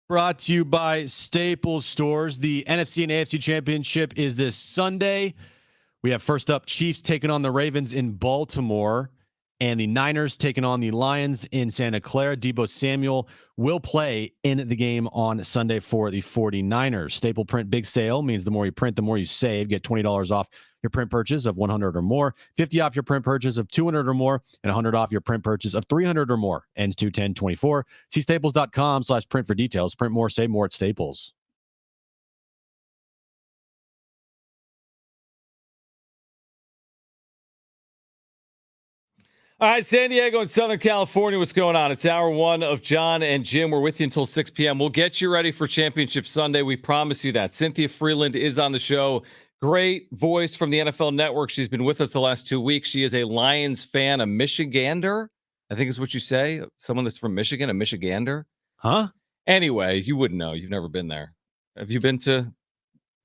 Brought to you by Staples Stores. The NFC and AFC Championship is this Sunday. We have first up Chiefs taking on the Ravens in Baltimore, and the Niners taking on the Lions in Santa Clara. Deebo Samuel will play in the game on Sunday for the 49ers. Staple Print Big Sale means the more you print, the more you save. Get $20 off your print purchase of $100 or more, $50 off your print purchase of $200 or more, and $100 off your print purchase of $300 or more. Ends 2/10/24. See staples.com/print for details. Print more, save more at Staples. All right, San Diego and Southern California, what's going on? It's hour one of Jon and Jim. We're with you until 6 p.m. We'll get you ready for Championship Sunday. We promise you that. Cynthia Freeland is on the show. Great voice from the NFL Network. She's been with us the last 2 weeks. She is a Lions fan, a Michigander, I think is what you say. Someone that's from Michigan, a Michigander. Huh? Anyway, you wouldn't know. You've never been there. Have you been to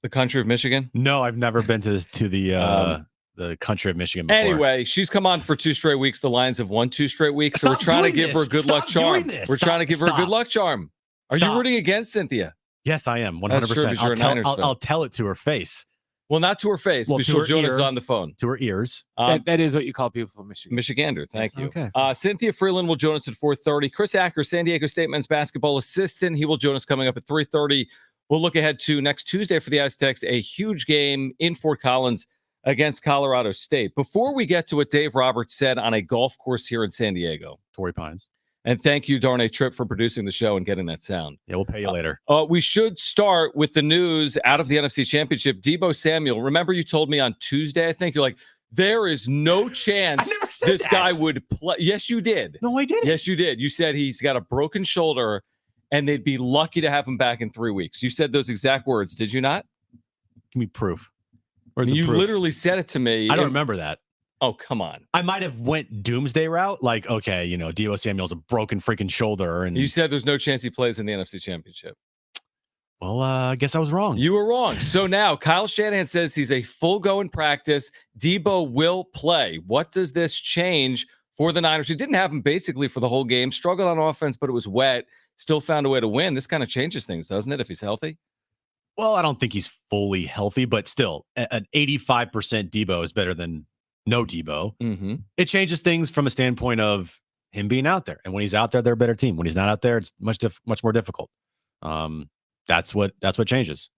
the country of Michigan? No, I've never been to the country of Michigan before. Anyway, she's come on for 2 straight weeks. The Lions have won 2 straight weeks. So we're trying to give her a good luck charm. We're trying to give her a good luck charm. Are you rooting against Cynthia? Yes, I am. 100%. That's true, because you're a Niners fan. I'll tell it to her face. Well, not to her face, because she'll join us on the phone. To her ears. That is what you call people from Michigan. Michigander, thank you. Okay. Cynthia Freeland will join us at 4:30. Chris Acker, San Diego State men's basketball assistant. He will join us coming up at 3:30. We'll look ahead to next Tuesday for the Aztecs, a huge game in Fort Collins against Colorado State. Before we get to what Dave Roberts said on a golf course here in San Diego. Torrey Pines. And thank you, Darnay Tripp, for producing the show and getting that sound. Yeah, we'll pay you later. We should start with the news out of the NFC Championship. Deebo Samuel, remember you told me on Tuesday, I think, you're like, there is no chance this guy would play. Yes, you did. No, I didn't. Yes, you did. You said he's got a broken shoulder and they'd be lucky to have him back in 3 weeks. You said those exact words, did you not? Give me proof. You literally said it to me. I don't remember that. Oh, come on. I might have went doomsday route. Like, okay, Deebo Samuel's a broken freaking shoulder. And you said there's no chance he plays in the NFC Championship. Well, I guess I was wrong. You were wrong. So now Kyle Shanahan says he's a full go in practice. Deebo will play. What does this change for the Niners? Who didn't have him basically for the whole game, struggled on offense, but it was wet, still found a way to win. This kind of changes things, doesn't it, if he's healthy? Well, I don't think he's fully healthy, but still, an 85% Deebo is better than no Deebo. Mm-hmm. It changes things from a standpoint of him being out there. And when he's out there, they're a better team. When he's not out there, it's much more difficult. That's what changes.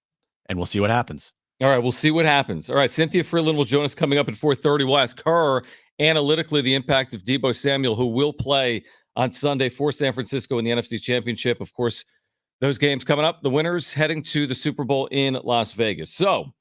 And we'll see what happens. All right, we'll see what happens. All right, Cynthia Freeland will join us coming up at 4:30. We'll ask her analytically the impact of Deebo Samuel, who will play on Sunday for San Francisco in the NFC Championship. Of course, those games coming up. The winners heading to the Super Bowl in Las Vegas. So,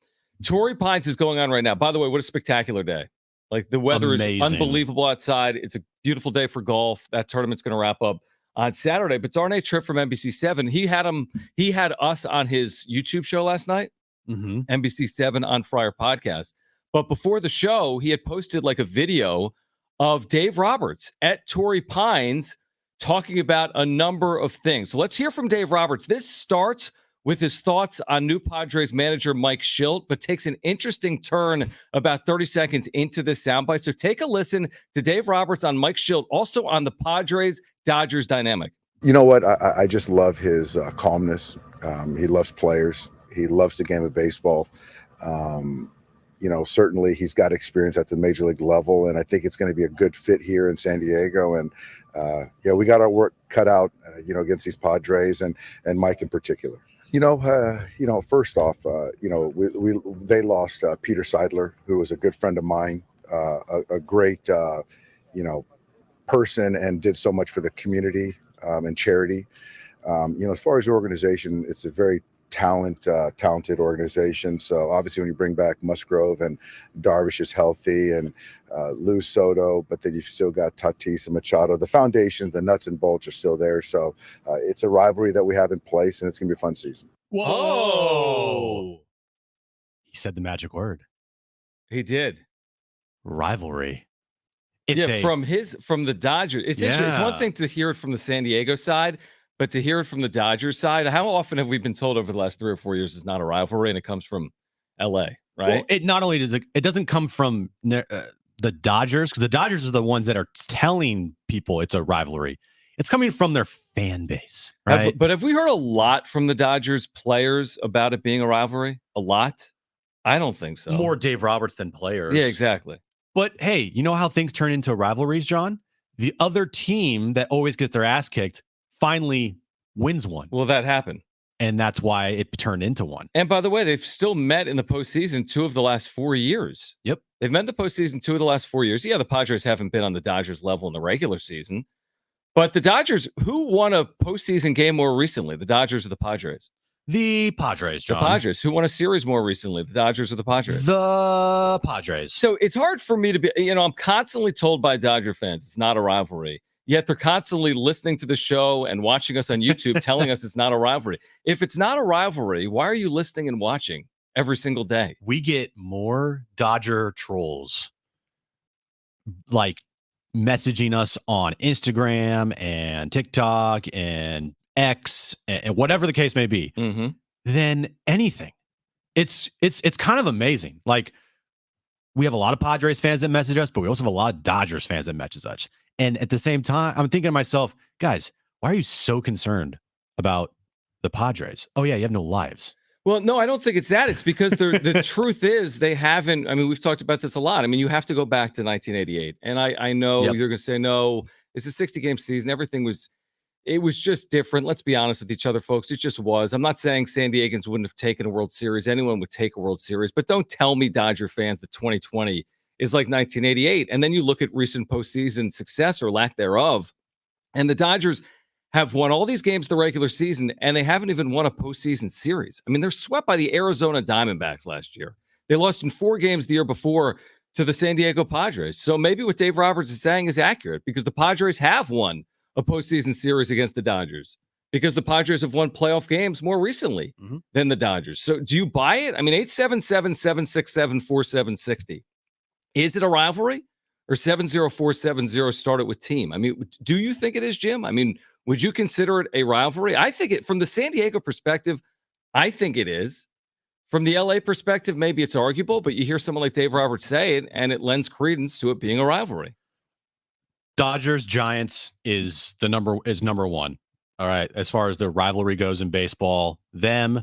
Torrey Pines is going on right now. By the way, what a spectacular day. Like, the weather is unbelievable outside. It's a beautiful day for golf. That tournament's going to wrap up on Saturday. But Darnay Tripp from NBC7, he had us on his YouTube show last night, NBC7 on Friar Podcast. But before the show, he had posted like a video of Dave Roberts at Torrey Pines talking about a number of things. So let's hear from Dave Roberts. This starts with his thoughts on new Padres manager Mike Shildt, but takes an interesting turn about 30 seconds into this soundbite. So take a listen to Dave Roberts on Mike Shildt, also on the Padres-Dodgers dynamic. You know what? I just love his calmness. He loves players. He loves the game of baseball. Certainly he's got experience at the major league level, and I think it's going to be a good fit here in San Diego. And we got our work cut out, against these Padres and Mike in particular. First off, they lost Peter Seidler, who was a good friend of mine, a great, person, and did so much for the community and charity. As far as the organization, it's a very talented organization. So obviously when you bring back Musgrove and Darvish is healthy and lose Soto, but then you've still got Tatis and Machado, the foundation, the nuts and bolts are still there. So it's a rivalry that we have in place, and it's going to be a fun season. Whoa. He said the magic word. He did. Rivalry. From the Dodgers. It's one thing to hear it from the San Diego side, but to hear it from the Dodgers side, how often have we been told over the last 3 or 4 years it's not a rivalry and it comes from LA, right? Well, it not only it doesn't come from the Dodgers, because the Dodgers are the ones that are telling people it's a rivalry. it's coming from their fan base, right? But have we heard a lot from the Dodgers players about it being a rivalry? A lot? I don't think so. More Dave Roberts than players. Yeah, exactly. But hey, you know how things turn into rivalries, John? The other team that always gets their ass kicked finally wins one. Well, that happened. And that's why it turned into one. And by the way, they've still met in the postseason 2 of the last 4 years. Yep. They've met in the postseason 2 of the last 4 years. Yeah, the Padres haven't been on the Dodgers level in the regular season. But the Dodgers, who won a postseason game more recently? The Dodgers or the Padres? The Padres, John. The Padres. Who won a series more recently? The Dodgers or the Padres? The Padres. So it's hard for me to be, I'm constantly told by Dodger fans it's not a rivalry. Yet they're constantly listening to the show and watching us on YouTube telling us it's not a rivalry. If it's not a rivalry, why are you listening and watching every single day? We get more Dodger trolls like messaging us on Instagram and TikTok and X and whatever the case may be than anything. It's kind of amazing. Like, we have a lot of Padres fans that message us, but we also have a lot of Dodgers fans that message us. And at the same time, I'm thinking to myself, guys, why are you so concerned about the Padres? Oh, yeah, you have no lives. Well, no, I don't think it's that. It's because the truth is they haven't. I mean, we've talked about this a lot. I mean, you have to go back to 1988. And I know you're going to say, no, it's a 60-game season. Everything was just different. Let's be honest with each other, folks. It just was. I'm not saying San Diegans wouldn't have taken a World Series. Anyone would take a World Series. But don't tell me, Dodger fans, that 2020 is like 1988. And then you look at recent postseason success or lack thereof, and the Dodgers have won all these games the regular season, and they haven't even won a postseason series. I mean, they're swept by the Arizona Diamondbacks last year. They lost in 4 games the year before to the San Diego Padres. So maybe what Dave Roberts is saying is accurate, because the Padres have won a postseason series against the Dodgers, because the Padres have won playoff games more recently than the Dodgers. So do you buy it? I mean, 877-767-4760. Is it a rivalry? Or 70470 started with team? I mean, do you think it is, Jim? I mean, would you consider it a rivalry? I think it, from the San Diego perspective, I think it is. From the LA perspective, maybe it's arguable, but you hear someone like Dave Roberts say it, and it lends credence to it being a rivalry. Dodgers Giants is number one. All right, as far as the rivalry goes in baseball, them,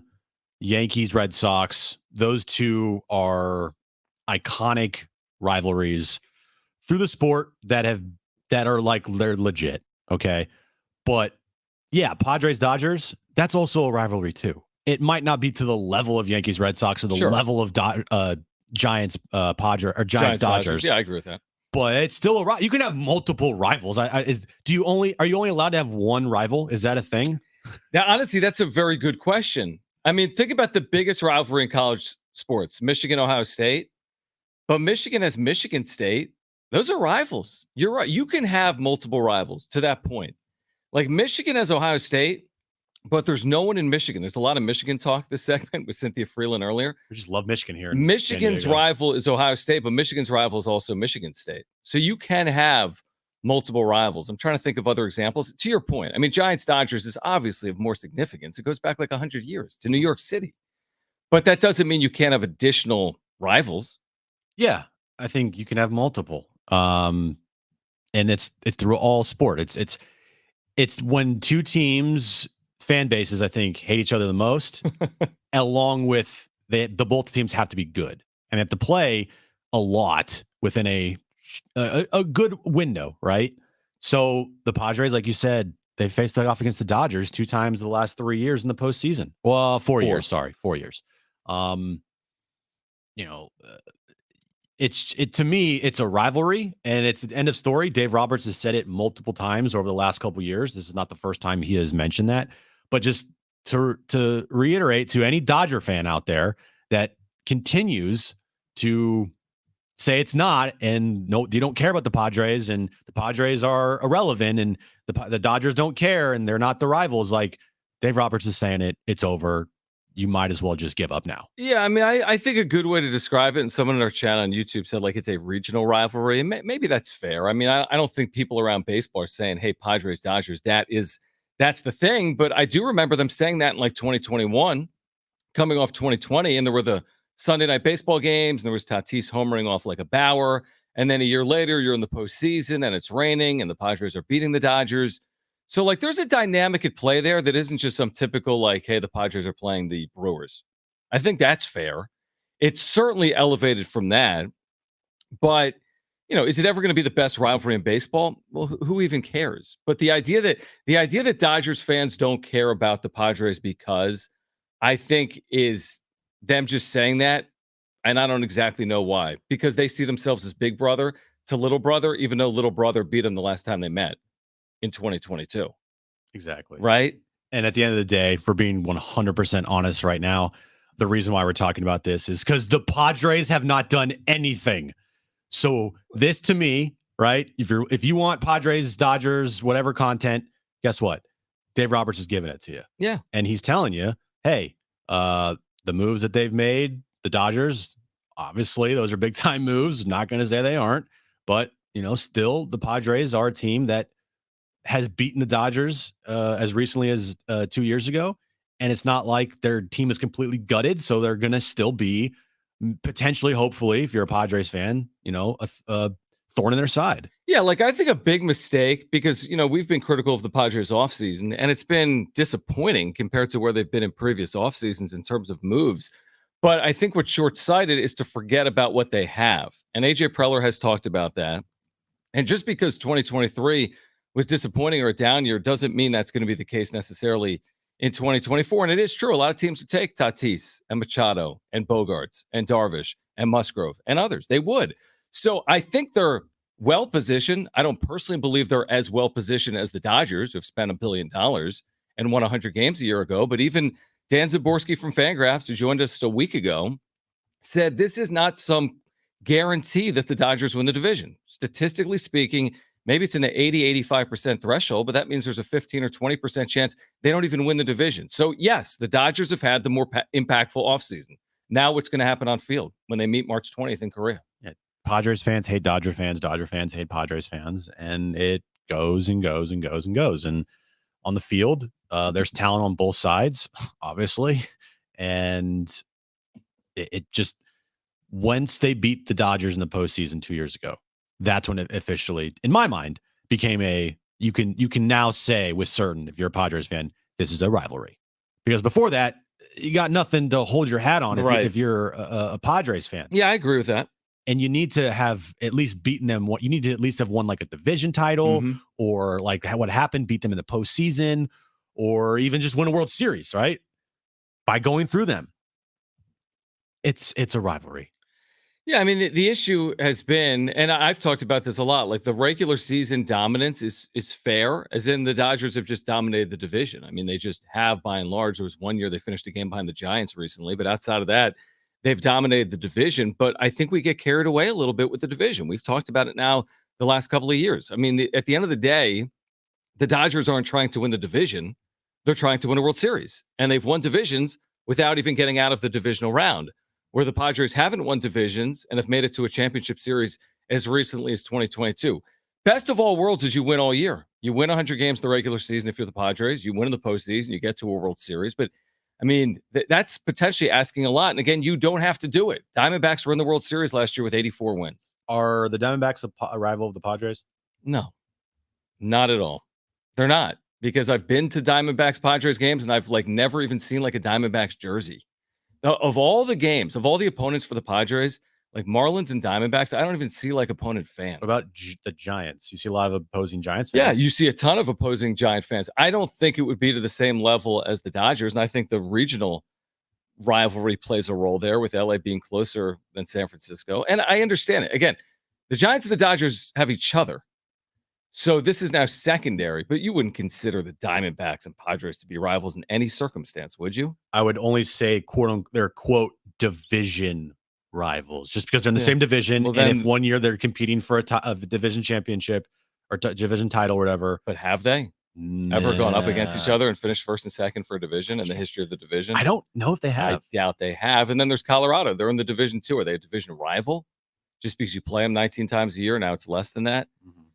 Yankees, Red Sox, those two are iconic rivalries through the sport that are like, they're legit. Okay. But yeah, Padres Dodgers, that's also a rivalry too. It might not be to the level of Yankees Red Sox or the level of Giants Padres or Giants Dodgers. Yeah, I agree with that. But it's still you can have multiple rivals. Are you only allowed to have one rival? Is that a thing? Now, honestly, that's a very good question. I mean, think about the biggest rivalry in college sports, Michigan, Ohio State. But Michigan has Michigan State. Those are rivals. You're right. You can have multiple rivals to that point. Like Michigan has Ohio State, but there's no one in Michigan. There's a lot of Michigan talk this segment with Cynthia Freeland earlier. We just love Michigan here. Michigan's rival is Ohio State, but Michigan's rival is also Michigan State. So you can have multiple rivals. I'm trying to think of other examples. To your point, I mean, Giants Dodgers is obviously of more significance. It goes back like 100 years to New York City. But that doesn't mean you can't have additional rivals. Yeah, I think you can have multiple. And it's through all sport. It's when two teams, fan bases, I think, hate each other the most, along with the both teams have to be good and have to play a lot within a good window, right? So the Padres, like you said, they faced off against the Dodgers 2 times the last 3 years in the postseason. Well, 4 years. Sorry, 4 years. To me, it's a rivalry, and it's the end of story. Dave Roberts has said it multiple times over the last couple of years. This is not the first time he has mentioned that, but just to reiterate to any Dodger fan out there that continues to say it's not, and no, you don't care about the Padres, and the Padres are irrelevant, and the Dodgers don't care, and they're not the rivals. Like Dave Roberts is saying it's over. You might as well just give up now. Yeah, I mean, I think a good way to describe it, and someone in our chat on YouTube said like it's a regional rivalry, and maybe that's fair. I mean, I don't think people around baseball are saying, hey, Padres, Dodgers, that's the thing. But I do remember them saying that in like 2021, coming off 2020, and there were the Sunday night baseball games, and there was Tatis homering off like a Bauer, and then a year later, you're in the postseason, and it's raining, and the Padres are beating the Dodgers. So, like, there's a dynamic at play there that isn't just some typical, like, hey, the Padres are playing the Brewers. I think that's fair. It's certainly elevated from that. But, is it ever going to be the best rivalry in baseball? Well, who even cares? But the idea that Dodgers fans don't care about the Padres because I think is them just saying that, and I don't exactly know why, because they see themselves as big brother to little brother, even though little brother beat them the last time they met in 2022. Exactly. Right? And at the end of the day, for being 100% honest right now, the reason why we're talking about this is because the Padres have not done anything. So this, to me, right? If you want Padres, Dodgers, whatever content, guess what? Dave Roberts is giving it to you. Yeah. And he's telling you, hey, the moves that they've made, the Dodgers, obviously, those are big time moves. Not going to say they aren't, but still the Padres are a team that has beaten the Dodgers as recently as 2 years ago. And it's not like their team is completely gutted. So they're going to still be potentially, hopefully, if you're a Padres fan, a thorn in their side. Yeah, like I think a big mistake because, we've been critical of the Padres offseason and it's been disappointing compared to where they've been in previous off seasons in terms of moves. But I think what's short-sighted is to forget about what they have. And AJ Preller has talked about that. And just because 2023 was disappointing or a down year doesn't mean that's going to be the case necessarily in 2024. And it is true. A lot of teams would take Tatis and Machado and Bogarts and Darvish and Musgrove and others. They would. So I think they're well-positioned. I don't personally believe they're as well-positioned as the Dodgers, who've spent $1 billion and won 100 games a year ago. But even Dan Zaborski from Fangraphs, who joined us a week ago, said this is not some guarantee that the Dodgers win the division. Statistically speaking, maybe it's in the 80-85% threshold, but that means there's a 15 or 20% chance they don't even win the division. So, yes, the Dodgers have had the more impactful offseason. Now what's going to happen on field when they meet March 20th in Korea? Yeah. Padres fans hate Dodger fans. Dodger fans hate Padres fans. And it goes and goes and goes and goes. And on the field, there's talent on both sides, obviously. And it just, once they beat the Dodgers in the postseason 2 years ago, that's when it officially, in my mind, became you can now say with certain, if you're a Padres fan, this is a rivalry. Because before that, you got nothing to hold your hat on if you're a Padres fan. Yeah, I agree with that. And you need to have at least beaten them. You need to at least have won like a division title or like what happened, beat them in the postseason or even just win a World Series, right? By going through them. It's a rivalry. Yeah, I mean, the issue has been, and I've talked about this a lot, like the regular season dominance is fair, as in the Dodgers have just dominated the division. I mean, they just have, by and large. There was 1 year they finished a game behind the Giants recently, but outside of that, they've dominated the division. But I think we get carried away a little bit with the division. We've talked about it now the last couple of years. I mean, at the end of the day, the Dodgers aren't trying to win the division. They're trying to win a World Series. And they've won divisions without even getting out of the divisional round, where the Padres haven't won divisions and have made it to a championship series as recently as 2022. Best of all worlds is you win all year. You win 100 games in the regular season if you're the Padres. You win in the postseason. You get to a World Series. But, I mean, that's potentially asking a lot. And, again, you don't have to do it. Diamondbacks were in the World Series last year with 84 wins. Are the Diamondbacks a rival of the Padres? No, not at all. They're not. Because I've been to Diamondbacks-Padres games, and I've, never even seen, a Diamondbacks jersey. Of all the games, of all the opponents for the Padres, Marlins and Diamondbacks, I don't even see opponent fans. What about the Giants? You see a lot of opposing Giants fans? fans? Yeah, you see a ton of opposing Giant fans. I don't think it would be to the same level as the Dodgers, and I think the regional rivalry plays a role there with LA being closer than San Francisco. And I understand it. Again, the Giants and the Dodgers have each other. So this is now secondary, but you wouldn't consider the Diamondbacks and Padres to be rivals in any circumstance, would you? I would only say they're quote division rivals, just because they're in the same division. Well, and if 1 year they're competing for a division championship or division title or whatever. But have they ever gone up against each other and finished first and second for a division in the history of the division? I don't know if they have. I doubt they have. And then there's Colorado. They're in the division too. Are they a division rival? Just because you play them 19 times a year, now it's less than that.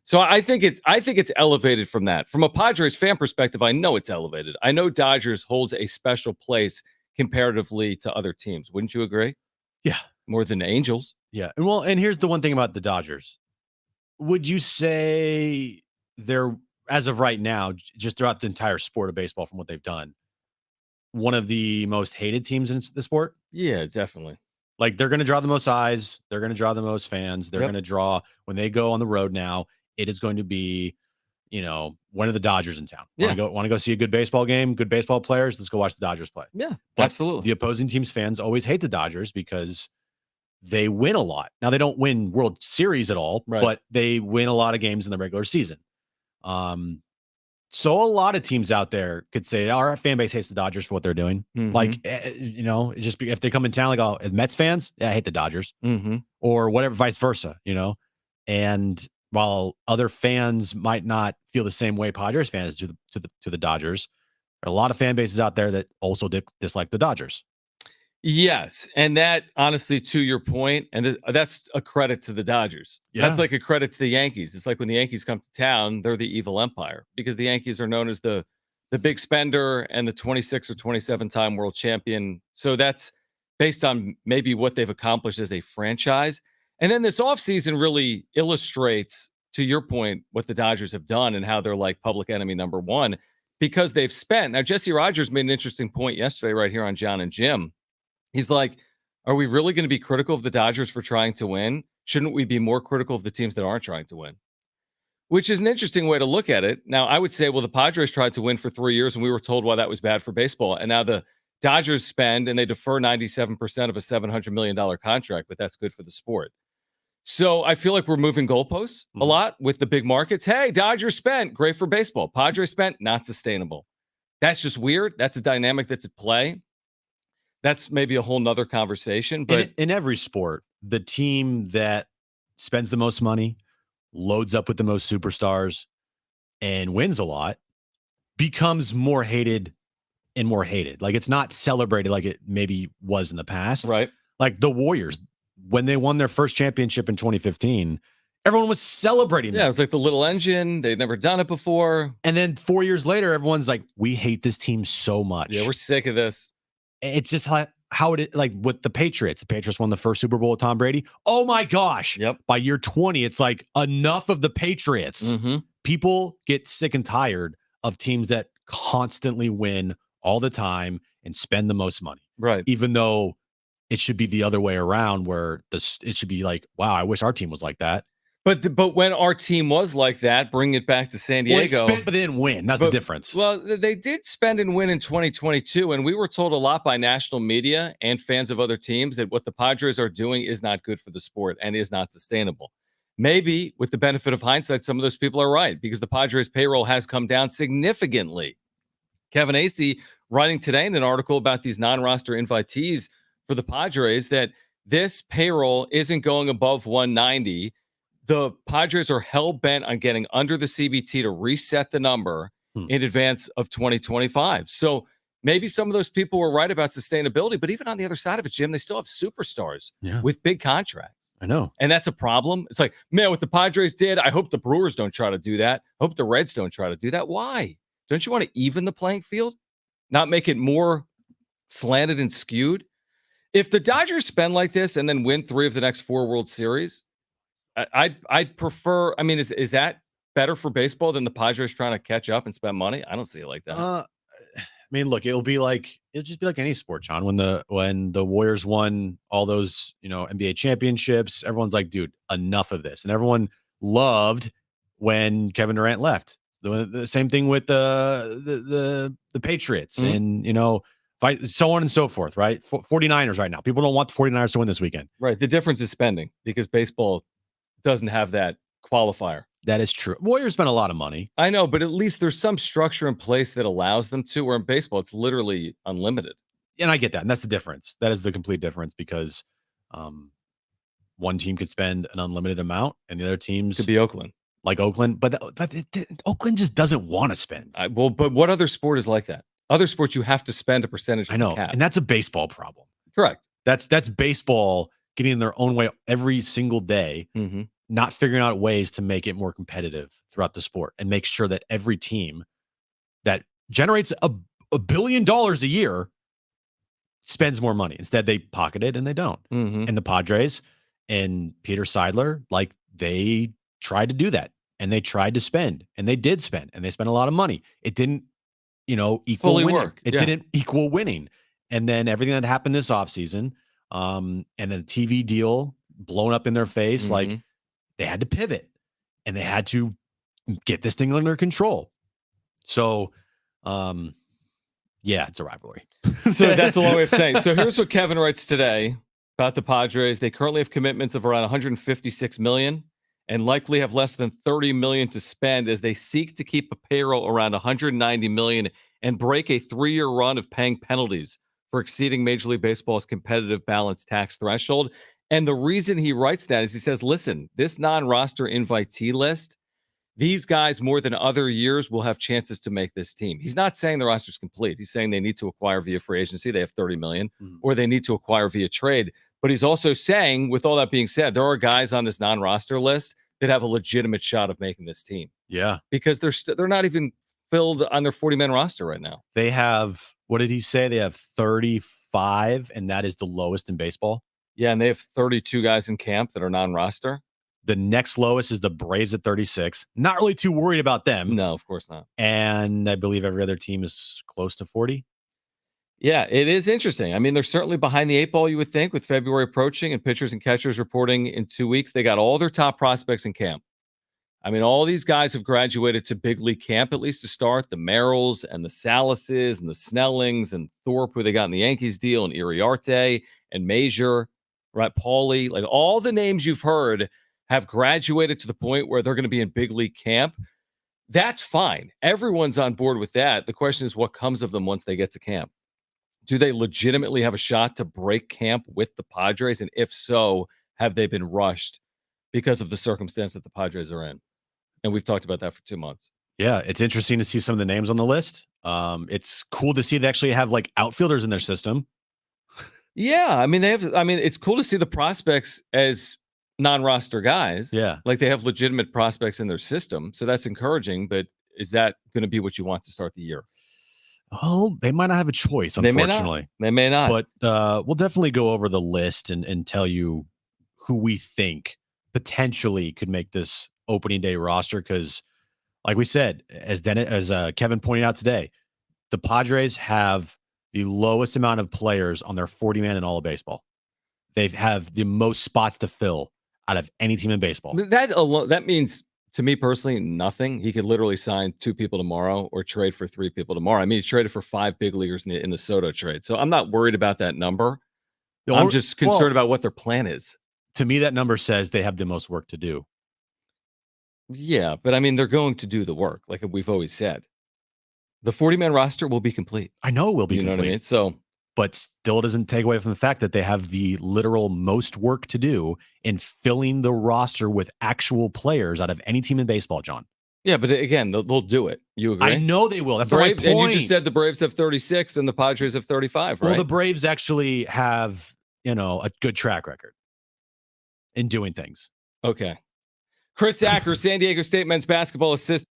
So I think it's elevated from that. From a Padres fan perspective, I know it's elevated. I know Dodgers holds a special place comparatively to other teams. Wouldn't you agree? Yeah. More than the Angels. Yeah. And here's the one thing about the Dodgers. Would you say they're as of right now, just throughout the entire sport of baseball, from what they've done, one of the most hated teams in the sport. Yeah, definitely. Like, they're going to draw the most eyes. They're going to draw the most fans. They're Yep. going to draw, when they go on the road now, it is going to be, one of the Dodgers in town. Yeah. Want to go see a good baseball game, good baseball players? Let's go watch the Dodgers play. Yeah, But absolutely. the opposing team's fans always hate the Dodgers because they win a lot. Now, they don't win World Series at all, Right. but they win a lot of games in the regular season. So a lot of teams out there could say our fan base hates the Dodgers for what they're doing. Mhm. Like, just if they come in town, like, oh, Mets fans, yeah, I hate the Dodgers, or whatever, vice versa, And while other fans might not feel the same way Padres fans do to the Dodgers, there are a lot of fan bases out there that also dislike the Dodgers. Yes, and that, honestly, to your point, and that's a credit to the Dodgers. Yeah. That's like a credit to the Yankees. It's like when the Yankees come to town, they're the evil empire because the Yankees are known as the big spender and the 26 or 27-time world champion. So that's based on maybe what they've accomplished as a franchise. And then this offseason really illustrates, to your point, what the Dodgers have done and how they're like public enemy number one because they've spent. Now, Jesse Rogers made an interesting point yesterday right here on Jon and Jim. He's like, are we really going to be critical of the Dodgers for trying to win? Shouldn't we be more critical of the teams that aren't trying to win? Which is an interesting way to look at it. Now, I would say, well, the Padres tried to win for 3 years, and we were told why that was bad for baseball. And now the Dodgers spend, and they defer 97% of a $700 million contract, but that's good for the sport. So I feel like we're moving goalposts a lot with the big markets. Hey, Dodgers spent, great for baseball. Padres spent, not sustainable. That's just weird. That's a dynamic that's at play. That's maybe a whole nother conversation. But in every sport, the team that spends the most money, loads up with the most superstars, and wins a lot becomes more hated and more hated. Like, it's not celebrated like it maybe was in the past. Right. Like the Warriors, when they won their first championship in 2015, everyone was celebrating. Yeah, it was like the little engine. They'd never done it before. And then 4 years later, everyone's like, we hate this team so much. Yeah, we're sick of this. It's just how it, like with the Patriots. The Patriots won the first Super Bowl with Tom Brady. Oh my gosh. Yep. By year 20, it's like, enough of the Patriots. People get sick and tired of teams that constantly win all the time and spend the most money. Right. Even though it should be the other way around, where it should be like, wow, I wish our team was like that. But when our team was like that, bring it back to San Diego. Well, they spent, but they didn't win. That's the difference. Well, they did spend and win in 2022, and we were told a lot by national media and fans of other teams that what the Padres are doing is not good for the sport and is not sustainable. Maybe with the benefit of hindsight, some of those people are right because the Padres payroll has come down significantly. Kevin Acee writing today in an article about these non-roster invitees for the Padres that this payroll isn't going above 190. The Padres are hell-bent on getting under the CBT to reset the number in advance of 2025. So maybe some of those people were right about sustainability, but even on the other side of it, Jim, they still have superstars with big contracts. I know. And that's a problem. It's like, man, what the Padres did, I hope the Brewers don't try to do that. I hope the Reds don't try to do that. Why? Don't you want to even the playing field? Not make it more slanted and skewed? If the Dodgers spend like this and then win 3 of the next 4 World Series, I'd prefer. I mean, is that better for baseball than the Padres trying to catch up and spend money? I don't see it like that. I mean, look, it'll just be like any sport, John. When the Warriors won all those, NBA championships, everyone's like, dude, enough of this. And everyone loved when Kevin Durant left. The same thing with the Patriots and, so on and so forth, right? 49ers right now. People don't want the 49ers to win this weekend. Right. The difference is spending because baseball doesn't have that qualifier. That is true. Warriors spend a lot of money. I know, but at least there's some structure in place that allows them to, where in baseball, it's literally unlimited. And I get that. And that's the difference. That is the complete difference because one team could spend an unlimited amount and the other teams could be Oakland. Like Oakland, but Oakland just doesn't want to spend. But what other sport is like that? Other sports, you have to spend a percentage of the cap. And that's a baseball problem. Correct. That's baseball getting in their own way every single day, not figuring out ways to make it more competitive throughout the sport and make sure that every team that generates $1 billion a year spends more money. Instead, they pocket it and they don't. And the Padres and Peter Seidler, like, they tried to do that. and they tried to spend, and they did spend, and they spent a lot of money. It didn't, equal Fully winning. work. It Yeah. didn't equal winning. And then everything that happened this offseason, and then the TV deal blown up in their face, like Mhm. they had to pivot and they had to get this thing under control. So, yeah, it's a rivalry. So that's a long way of saying. So here's what Kevin writes today about the Padres. They currently have commitments of around 156 million and likely have less than 30 million to spend as they seek to keep a payroll around 190 million and break a 3-year run of paying penalties for exceeding Major League Baseball's competitive balance tax threshold. And the reason he writes that is he says, listen, this non-roster invitee list, these guys more than other years will have chances to make this team. He's not saying the roster's complete. He's saying they need to acquire via free agency. They have 30 million, or they need to acquire via trade. But he's also saying, with all that being said, there are guys on this non-roster list that have a legitimate shot of making this team Yeah. because they're not even filled on their 40-man roster right now. They have, what did he say? They have 35, and that is the lowest in baseball. Yeah, and they have 32 guys in camp that are non-roster. The next lowest is the Braves at 36. Not really too worried about them. No, of course not. And I believe every other team is close to 40. Yeah, it is interesting. I mean, they're certainly behind the 8 ball, you would think, with February approaching and pitchers and catchers reporting in 2 weeks. They got all their top prospects in camp. I mean, all these guys have graduated to big league camp, at least to start. The Merrills and the Salases and the Snellings and Thorpe, who they got in the Yankees deal, and Iriarte and Major, right? Paulie, like all the names you've heard have graduated to the point where they're going to be in big league camp. That's fine. Everyone's on board with that. The question is what comes of them once they get to camp. Do they legitimately have a shot to break camp with the Padres? And if so, have they been rushed because of the circumstance that the Padres are in? And we've talked about that for 2 months. Yeah, it's interesting to see some of the names on the list. It's cool to see they actually have like outfielders in their system. Yeah, I mean, it's cool to see the prospects as non-roster guys. Yeah. Like they have legitimate prospects in their system. So that's encouraging, but is that going to be what you want to start the year? Oh, they might not have a choice, unfortunately. They may not. But we'll definitely go over the list and tell you who we think potentially could make this opening day roster. Because, like we said, as Kevin pointed out today, the Padres have the lowest amount of players on their 40-man in all of baseball. They have the most spots to fill out of any team in baseball. That means, to me personally, nothing. He could literally sign 2 people tomorrow or trade for 3 people tomorrow. I mean, he traded for 5 big leaguers in the Soto trade. So I'm not worried about that number. I'm just concerned about what their plan is. To me, that number says they have the most work to do. Yeah, but I mean, they're going to do the work, like we've always said. The 40-man roster will be complete. I know it will be complete. You know what I mean? So, but still doesn't take away from the fact that they have the literal most work to do in filling the roster with actual players out of any team in baseball, John. Yeah, but again, they'll do it. You agree? I know they will. That's the right point. And you just said the Braves have 36 and the Padres have 35, right? Well, the Braves actually have, a good track record in doing things. Okay. Chris Acker, San Diego State men's basketball assistant.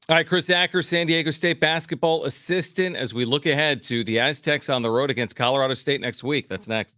All right, Chris Acker, San Diego State basketball assistant, as we look ahead to the Aztecs on the road against Colorado State next week. That's next.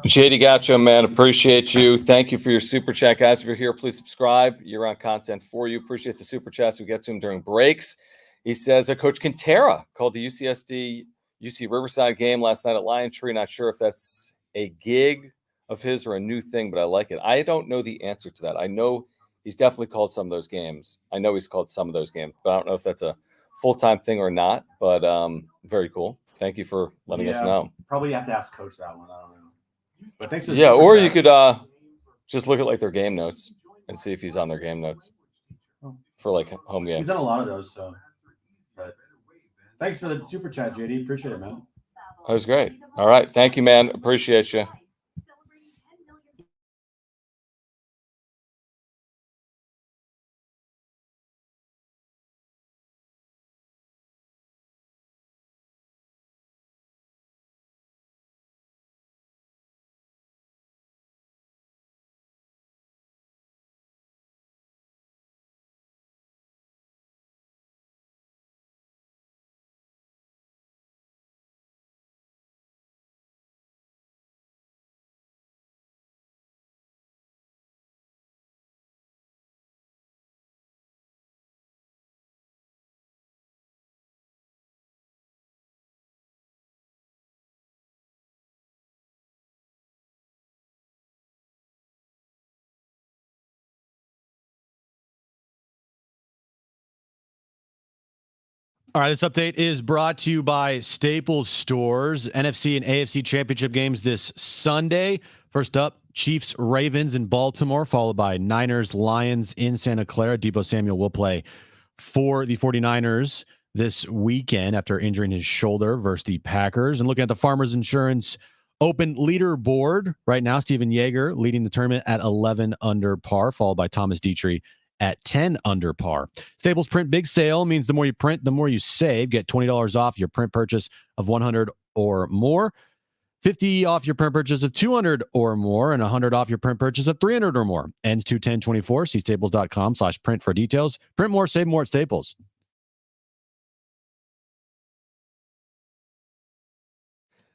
JD Gaucho, man, appreciate you. Thank you for your super chat, guys. If you're here, please subscribe. You're on content for you. Appreciate the super chats. We get to him during breaks. He says, Coach Quintera called the UCSD UC Riverside game last night at Lion Tree. Not sure if that's a gig of his or a new thing, but I like it. I don't know the answer to that. I know he's definitely called some of those games. I know he's called some of those games, but I don't know if that's a full-time thing or not. But very cool. Thank you for letting us know. Probably have to ask Coach that one. I don't know. But thanks for Yeah, or you could just look at like their game notes and see if he's on their game notes for like home games. He's done a lot of those, so. But thanks for the super chat, JD. Appreciate it, man. That was great. All right, thank you, man. Appreciate you. All right, this update is brought to you by Staples Stores. NFC and AFC championship games this Sunday. First up, Chiefs, Ravens in Baltimore, followed by Niners, Lions in Santa Clara. Deebo Samuel will play for the 49ers this weekend after injuring his shoulder versus the Packers. And looking at the Farmers Insurance Open leaderboard right now, Steven Yeager leading the tournament at 11 under par, followed by Thomas Dietrich at 10 under par. Staples Print Big Sale means the more you print, the more you save. Get $20 off your print purchase of 100 or more, 50 off your print purchase of 200 or more, and 100 off your print purchase of 300 or more. Ends 2/10/24. See staples.com/print for details. Print more, save more at Staples.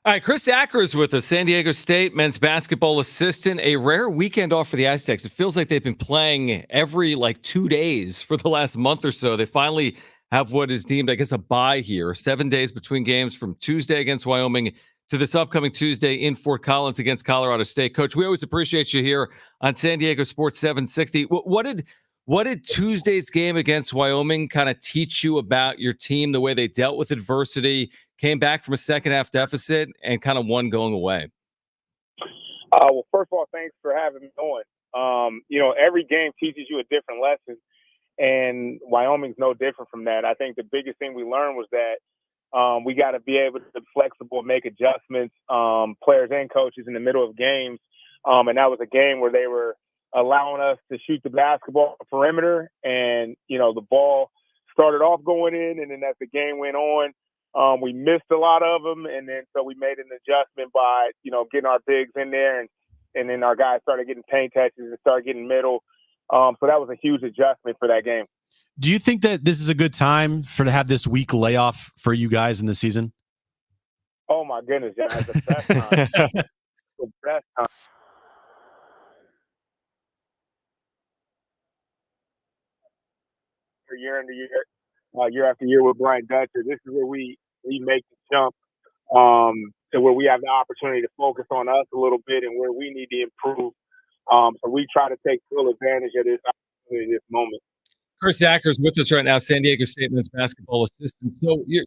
All right, Chris Acker is with us, San Diego State men's basketball assistant. A rare weekend off for the Aztecs. It feels like they've been playing every 2 days for the last month or so. They finally have what is deemed, I guess, a bye here. 7 days between games from Tuesday against Wyoming to this upcoming Tuesday in Fort Collins against Colorado State. Coach, we always appreciate you here on San Diego Sports 760. What did Tuesday's game against Wyoming kind of teach you about your team, the way they dealt with adversity, came back from a second half deficit, and kind of won going away? Well, first of all, thanks for having me on. Every game teaches you a different lesson, and Wyoming's no different from that. I think the biggest thing we learned was that we got to be able to be flexible, make adjustments, players and coaches in the middle of games. And that was a game where they were allowing us to shoot the basketball perimeter, and, the ball started off going in, and then as the game went on, we missed a lot of them, and then so we made an adjustment by, getting our bigs in there, and then our guys started getting paint touches and started getting middle. So that was a huge adjustment for that game. Do you think that this is a good time to have this week layoff for you guys in the season? Oh my goodness, yeah, that's the best time. The best time. Year into year, year after year with Brian Dutcher, this is where we make the jump, to where we have the opportunity to focus on us a little bit and where we need to improve. So we try to take full advantage of this opportunity, this moment. Chris Acker is with us right now, San Diego State men's basketball assistant. So you're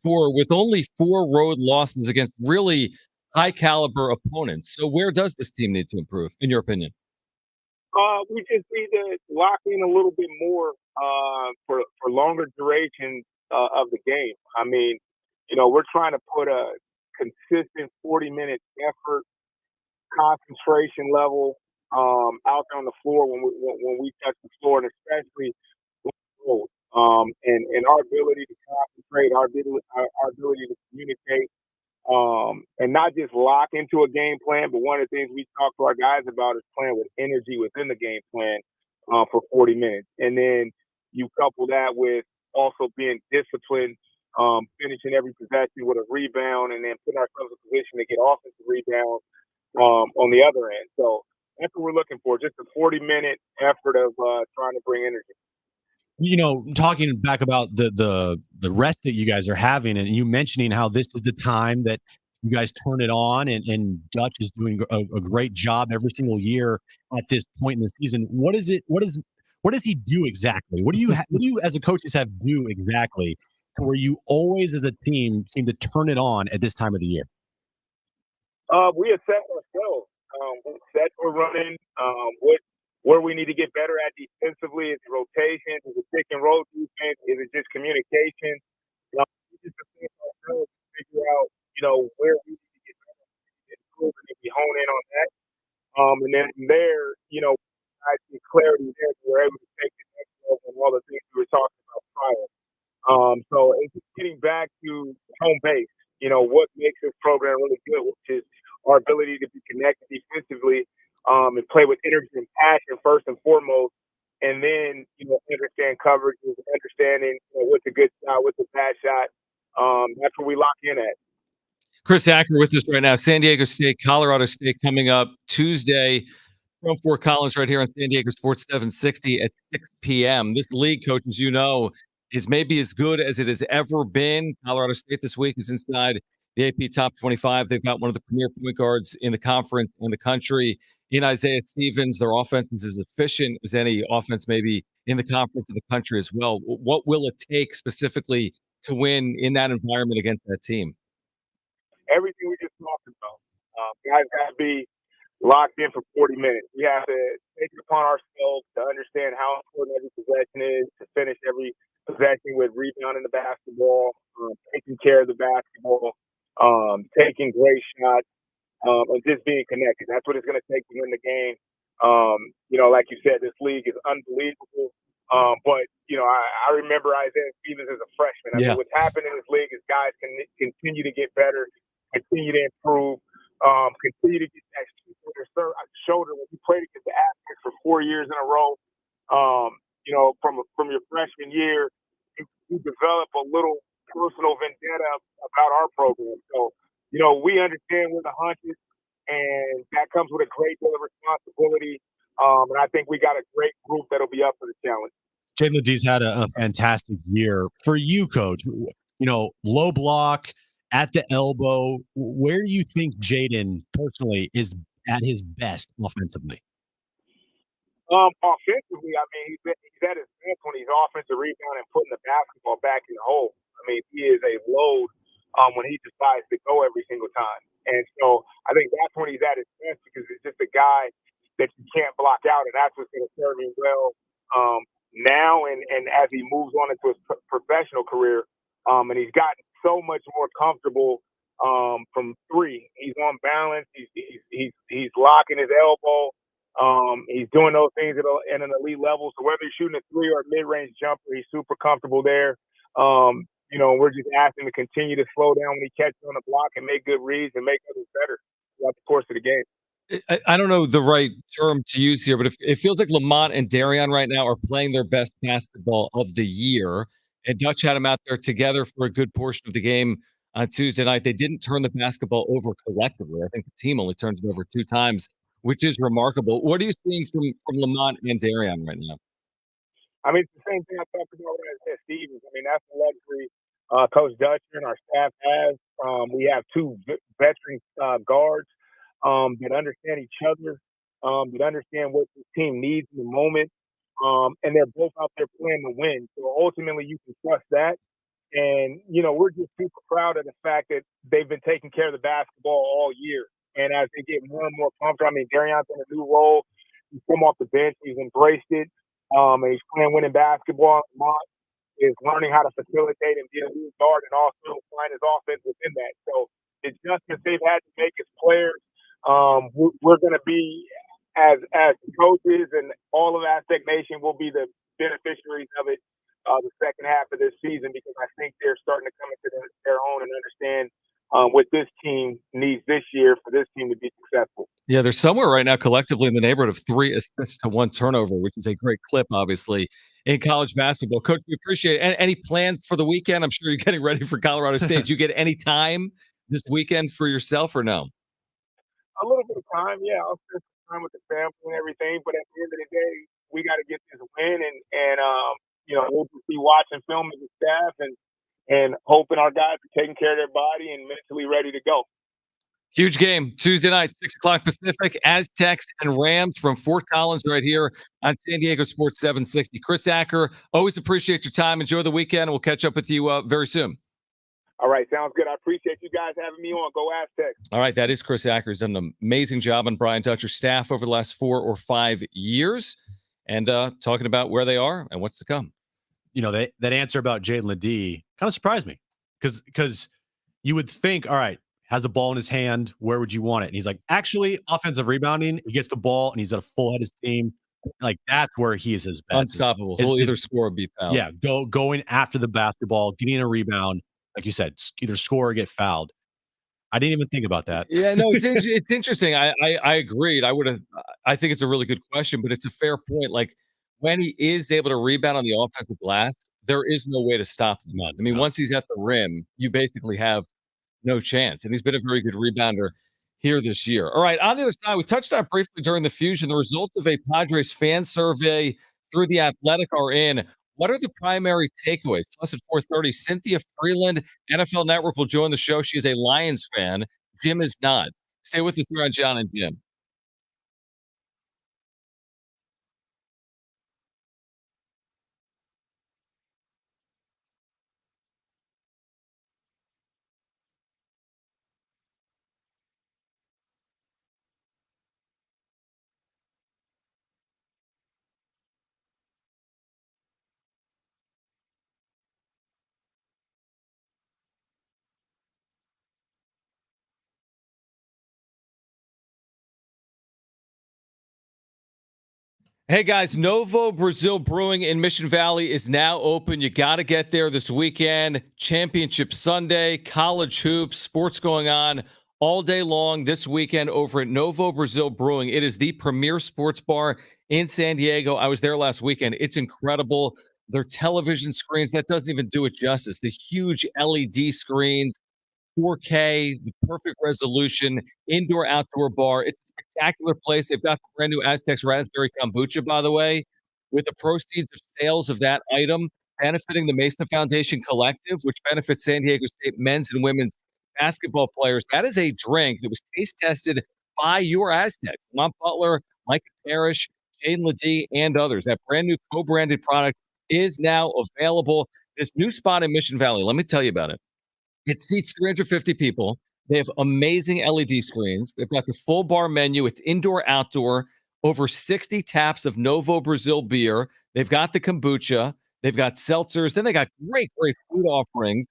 16-4 with only 4 road losses against really high caliber opponents. So where does this team need to improve, in your opinion? We just need to lock in a little bit more for longer durations of the game. I mean, we're trying to put a consistent 40-minute effort, concentration level out there on the floor when we touch the floor, and especially when we roll. And our ability to concentrate, our ability to communicate, and not just lock into a game plan, but one of the things we talk to our guys about is playing with energy within the game plan for 40 minutes. And then you couple that with also being disciplined, finishing every possession with a rebound, and then putting ourselves in a position to get offensive rebounds on the other end. So that's what we're looking for, just a 40-minute effort of trying to bring energy. Talking back about the rest that you guys are having, and you mentioning how this is the time that you guys turn it on, and Dutch is doing a great job every single year at this point in the season. What does he do exactly? What do you as a coaches have do exactly to where you always as a team seem to turn it on at this time of the year? We assess ourselves. What set we're running, where we need to get better at defensively. Is it rotation? Is it pick and roll defense? Is it just communication? We just assess ourselves to figure out, where we need to get better and improve, and if we hone in on that. And then from there, I see clarity there. We're able to take the next level and all the things we were talking about prior. So it's just getting back to home base. What makes this program really good, which is our ability to be connected defensively, and play with energy and passion first and foremost, and then understand coverages, understanding what's a good shot, what's a bad shot. That's where we lock in at. Chris Acker with us right now. San Diego State, Colorado State coming up Tuesday from Fort Collins right here on San Diego Sports 760 at 6 p.m. This league, coach, as you know, is maybe as good as it has ever been. Colorado State this week is inside the AP Top 25. They've got one of the premier point guards in the conference in the country in Isaiah Stevens. Their offense is as efficient as any offense maybe in the conference of the country as well. What will it take specifically to win in that environment against that team? Everything we just talked about. Guys got to be locked in for 40 minutes. We have to take it upon ourselves to understand how important every possession is, to finish every possession with rebounding the basketball, taking care of the basketball, taking great shots, and just being connected. That's what it's going to take to win the game. Like you said, this league is unbelievable. But I remember Isaiah Stevens as a freshman. I mean, what's happened in this league is guys can continue to get better, continue to improve, continue to get that shoulder. When you played against the Aztecs for 4 years in a row, from your freshman year, you develop a little personal vendetta about our program. So, we understand where the hunch is, and that comes with a great deal of responsibility. And I think we got a great group that'll be up for the challenge. Jalen D's had a fantastic year. For you, coach, low block at the elbow, where do you think Jaden personally is at his best offensively? Offensively, I mean, he's at his best when he's offensive rebound and putting the basketball back in the hole. I mean, he is a load when he decides to go every single time. And so I think that's when he's at his best, because it's just a guy that you can't block out, and that's what's going to serve him well now and as he moves on into his professional career. And he's gotten so much more comfortable from three. He's on balance. He's locking his elbow. He's doing those things at an elite level. So whether he's shooting a three or a mid-range jumper, he's super comfortable there. We're just asking to continue to slow down when he catches on the block and make good reads and make others better throughout the course of the game. I don't know the right term to use here, but it feels like Lamont and Darian right now are playing their best basketball of the year. And Dutch had them out there together for a good portion of the game on Tuesday night. They didn't turn the basketball over collectively. I think the team only turns it over 2 times, which is remarkable. What are you seeing from Lamont and Darian right now? I mean, it's the same thing I talked about when I said Stevens. I mean, that's the luxury Coach Dutcher and our staff has. We have 2 veteran guards that understand each other, that understand what this team needs in the moment. and they're both out there playing to win. So ultimately, you can trust that. And, we're just super proud of the fact that they've been taking care of the basketball all year. And as they get more and more comfortable, I mean, Darion's in a new role. He's come off the bench. He's embraced it. And he's playing winning basketball. Mont is learning how to facilitate and be a lead guard and also find his offense within that. So the adjustments they've had to make as players, we're going to be, as coaches and all of Aztec Nation, will be the beneficiaries of it the second half of this season, because I think they're starting to come into their own and understand what this team needs this year for this team to be successful. Yeah, they're somewhere right now collectively in the neighborhood of 3 assists to 1 turnover, which is a great clip, obviously, in college basketball. Coach, we appreciate it. Any plans for the weekend? I'm sure you're getting ready for Colorado State. Do you get any time this weekend for yourself or no? A little bit of time, yeah. I'll spend some time with the family and everything, but at the end of the day, we got to get this win, and we'll just be watching film as a staff and hoping our guys are taking care of their body and mentally ready to go. Huge game Tuesday night, 6:00 Pacific. Aztecs and Rams from Fort Collins right here on San Diego Sports 760. Chris Acker, always appreciate your time. Enjoy the weekend. We'll catch up with you very soon. All right, sounds good. I appreciate you guys having me on. Go Aztecs. All right, that is Chris Acker. He's done an amazing job on Brian Dutcher's staff over the last 4 or 5 years, and talking about where they are and what's to come. That answer about Jalen Ledee kind of surprised me, because you would think, all right, has the ball in his hand, where would you want it? And he's like, actually, offensive rebounding. He gets the ball and he's at a full head of steam. Like, that's where he is his best. Unstoppable. He'll either score or be fouled. Yeah, going after the basketball, getting a rebound, like you said, either score or get fouled. I didn't even think about that. Yeah, no, it's interesting. I agreed. I think it's a really good question, but it's a fair point. Like, when he is able to rebound on the offensive glass, there is no way to stop him. None, I mean, no. once he's at the rim, you basically have no chance. And he's been a very good rebounder here this year. All right, on the other side, we touched on briefly during the Fusion. The results of a Padres fan survey through The Athletic are in. What are the primary takeaways? Plus at 4:30, Cynthia Freeland, NFL Network, will join the show. She is a Lions fan. Jim is not. Stay with us here on Jon and Jim. Hey guys, Novo Brazil Brewing in Mission Valley is now open. You got to get there this weekend. Championship Sunday, college hoops, sports going on all day long this weekend over at Novo Brazil Brewing. It is the premier sports bar in San Diego. I was there last weekend. It's incredible. Their television screens, that doesn't even do it justice. The huge LED screens, 4K, the perfect resolution, indoor outdoor bar. It's a spectacular place. They've got the brand new Aztecs Raspberry Kombucha, by the way, with the proceeds of sales of that item benefiting the Mason Foundation Collective, which benefits San Diego State men's and women's basketball players. That is a drink that was taste tested by your Aztecs, Mont Butler, Micah Parrish, Jaden Ledee, and others. That brand new co-branded product is now available. This new spot in Mission Valley, let me tell you about it. It seats 350 people. They have amazing LED screens. They've got the full bar menu. It's indoor, outdoor, over 60 taps of Novo Brazil beer. They've got the kombucha. They've got seltzers. Then they got great food offerings,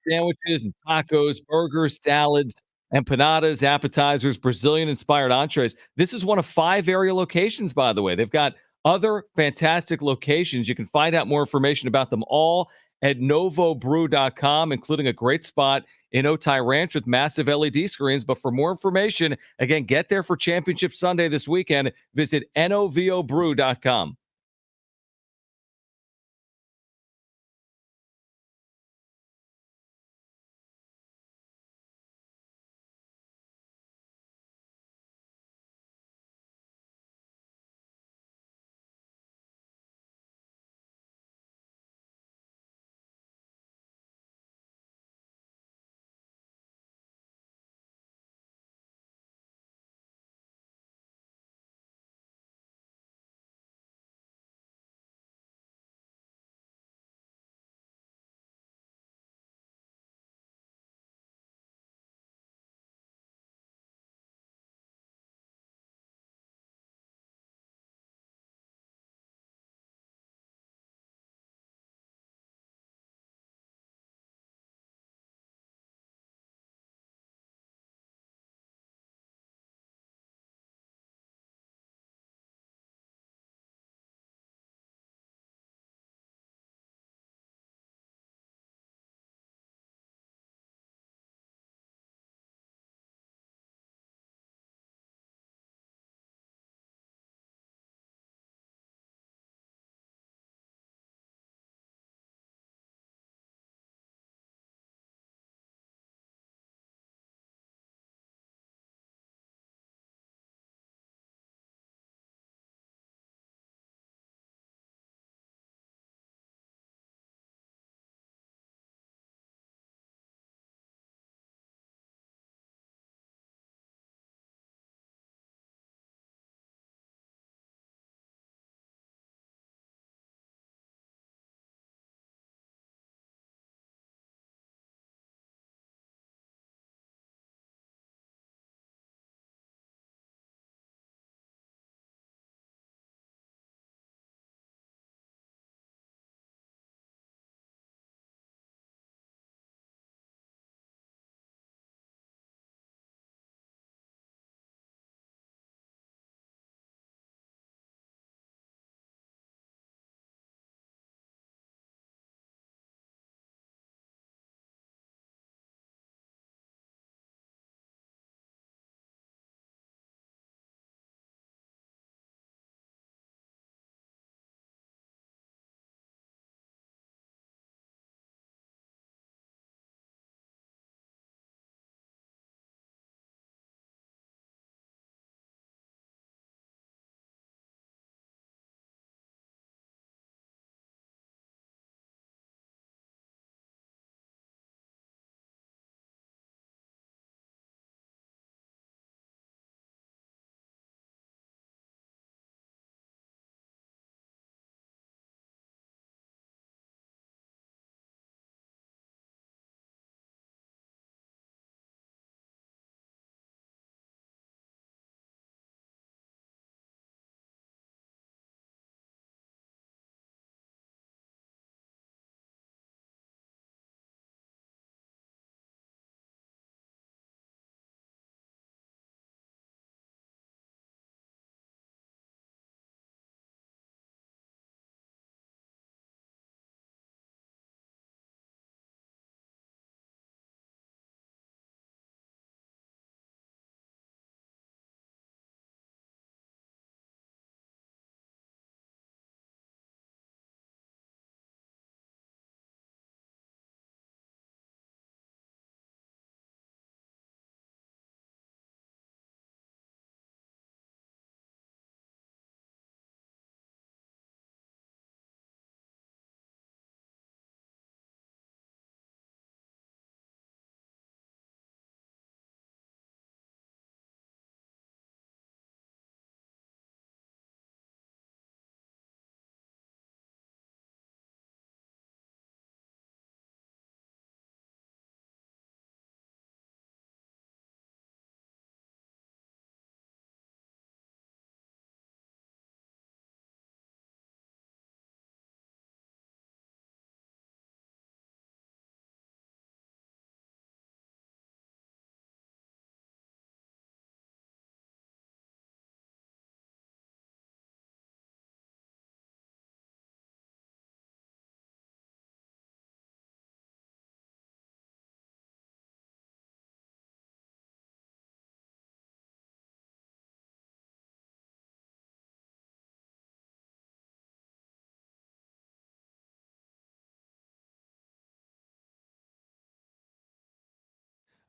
sandwiches and tacos, burgers, salads, empanadas, appetizers, Brazilian-inspired entrees. This is one of 5 area locations, by the way. They've got other fantastic locations. You can find out more information about them all at novobrew.com, including a great spot in Otay Ranch with massive LED screens. But for more information, again, get there for Championship Sunday this weekend. Visit novobrew.com.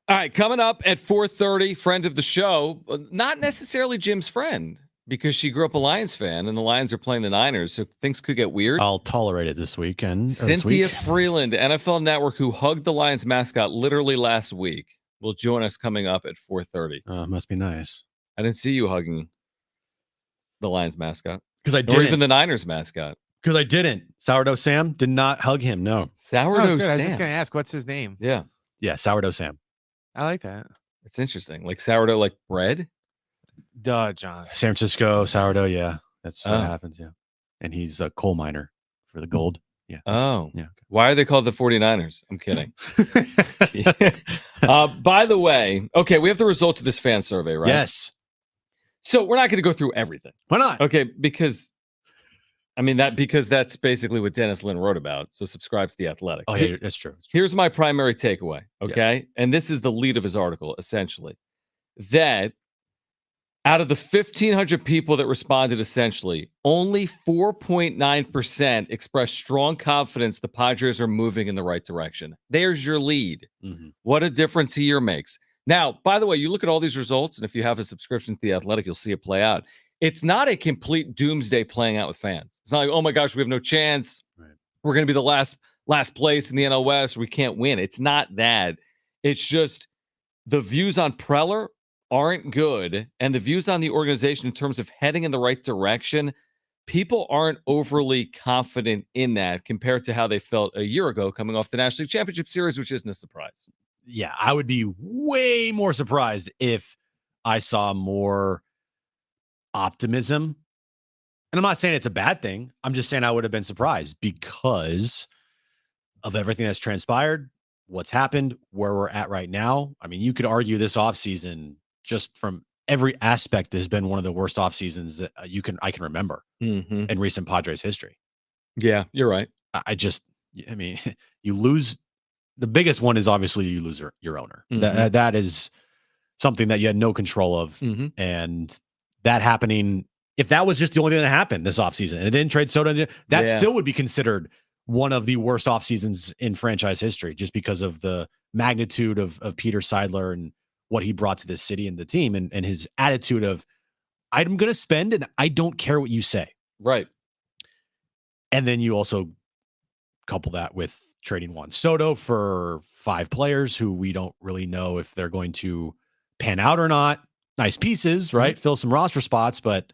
All right, coming up at 4:30, friend of the show, not necessarily Jim's friend because she grew up a Lions fan and the Lions are playing the Niners, so things could get weird. I'll tolerate it this weekend. Cynthia Freeland, NFL Network, who hugged the Lions mascot literally last week, will join us coming up at 4:30. Must be nice. I didn't see you hugging the Lions mascot. Because I Or didn't. even the Niners mascot. Because I didn't. Sourdough Sam did not hug him. No. Sourdough Good. I was Sam. just gonna ask, what's his name? Yeah, Yeah, Sourdough Sam. I like that. it's interesting. Like sourdough, like bread. Duh, John. San Francisco, sourdough. Yeah, that's what Oh. happens. Yeah. And he's a coal miner for the gold. Yeah. Oh, Yeah. Why are they called the 49ers? I'm kidding. By the way, okay, we have the results of this fan survey, right? Yes. So we're not going to go through everything. Why not? Okay, because that's basically what Dennis Lynn wrote about. So subscribe to The Athletic. Oh, yeah, that's true. Here's my primary takeaway, okay? And this is the lead of his article, essentially. That out of the 1,500 people that responded, essentially, only 4.9% expressed strong confidence the Padres are moving in the right direction. There's your lead. Mhm. What a difference a year makes. Now, by the way, you look at all these results, and if you have a subscription to The Athletic, you'll see it play out. It's not a complete doomsday playing out with fans. It's not like, oh my gosh, we have no chance. Right. We're going to be the last place in the NL West. We can't win. It's not that. It's just the views on Preller aren't good, and the views on the organization in terms of heading in the right direction, people aren't overly confident in that compared to how they felt a year ago coming off the National League Championship Series, which isn't a surprise. Yeah, I would be way more surprised if I saw more optimism. And I'm not saying it's a bad thing. I'm just saying I would have been surprised because of everything that's transpired, what's happened, where we're at right now. I mean, you could argue this offseason, just from every aspect, has been one of the worst off seasons that I can remember in recent Padres history. Yeah, you're right. I mean, you lose. The biggest one is obviously you lose your owner. That is something that you had no control of. And that happening, if that was just the only thing that happened this offseason, and it didn't trade Soto, that still would be considered one of the worst off seasons in franchise history, just because of the magnitude of Peter Seidler and what he brought to this city and the team, and his attitude of, I'm going to spend and I don't care what you say. Right. And then you also couple that with trading Juan Soto for 5 players who we don't really know if they're going to pan out or not. Nice pieces, right? Fill some roster spots, but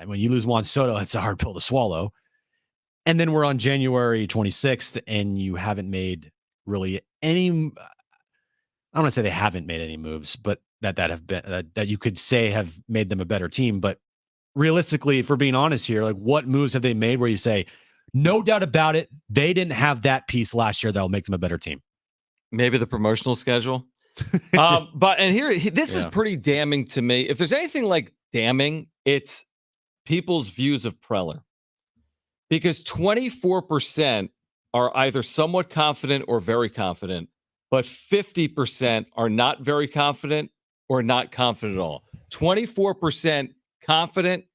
when you lose Juan Soto, it's a hard pill to swallow. And then we're on January 26th, and you haven't made really any. I don't want to say they haven't made any moves, but that have been that you could say have made them a better team. But realistically, if we're being honest here, like, what moves have they made where you say, no doubt about it, they didn't have that piece last year that will make them a better team? Maybe the promotional schedule. This is pretty damning to me. If there's anything like damning, it's people's views of Preller. Because 24% are either somewhat confident or very confident, but 50% are not very confident or not confident at all. 24% confident,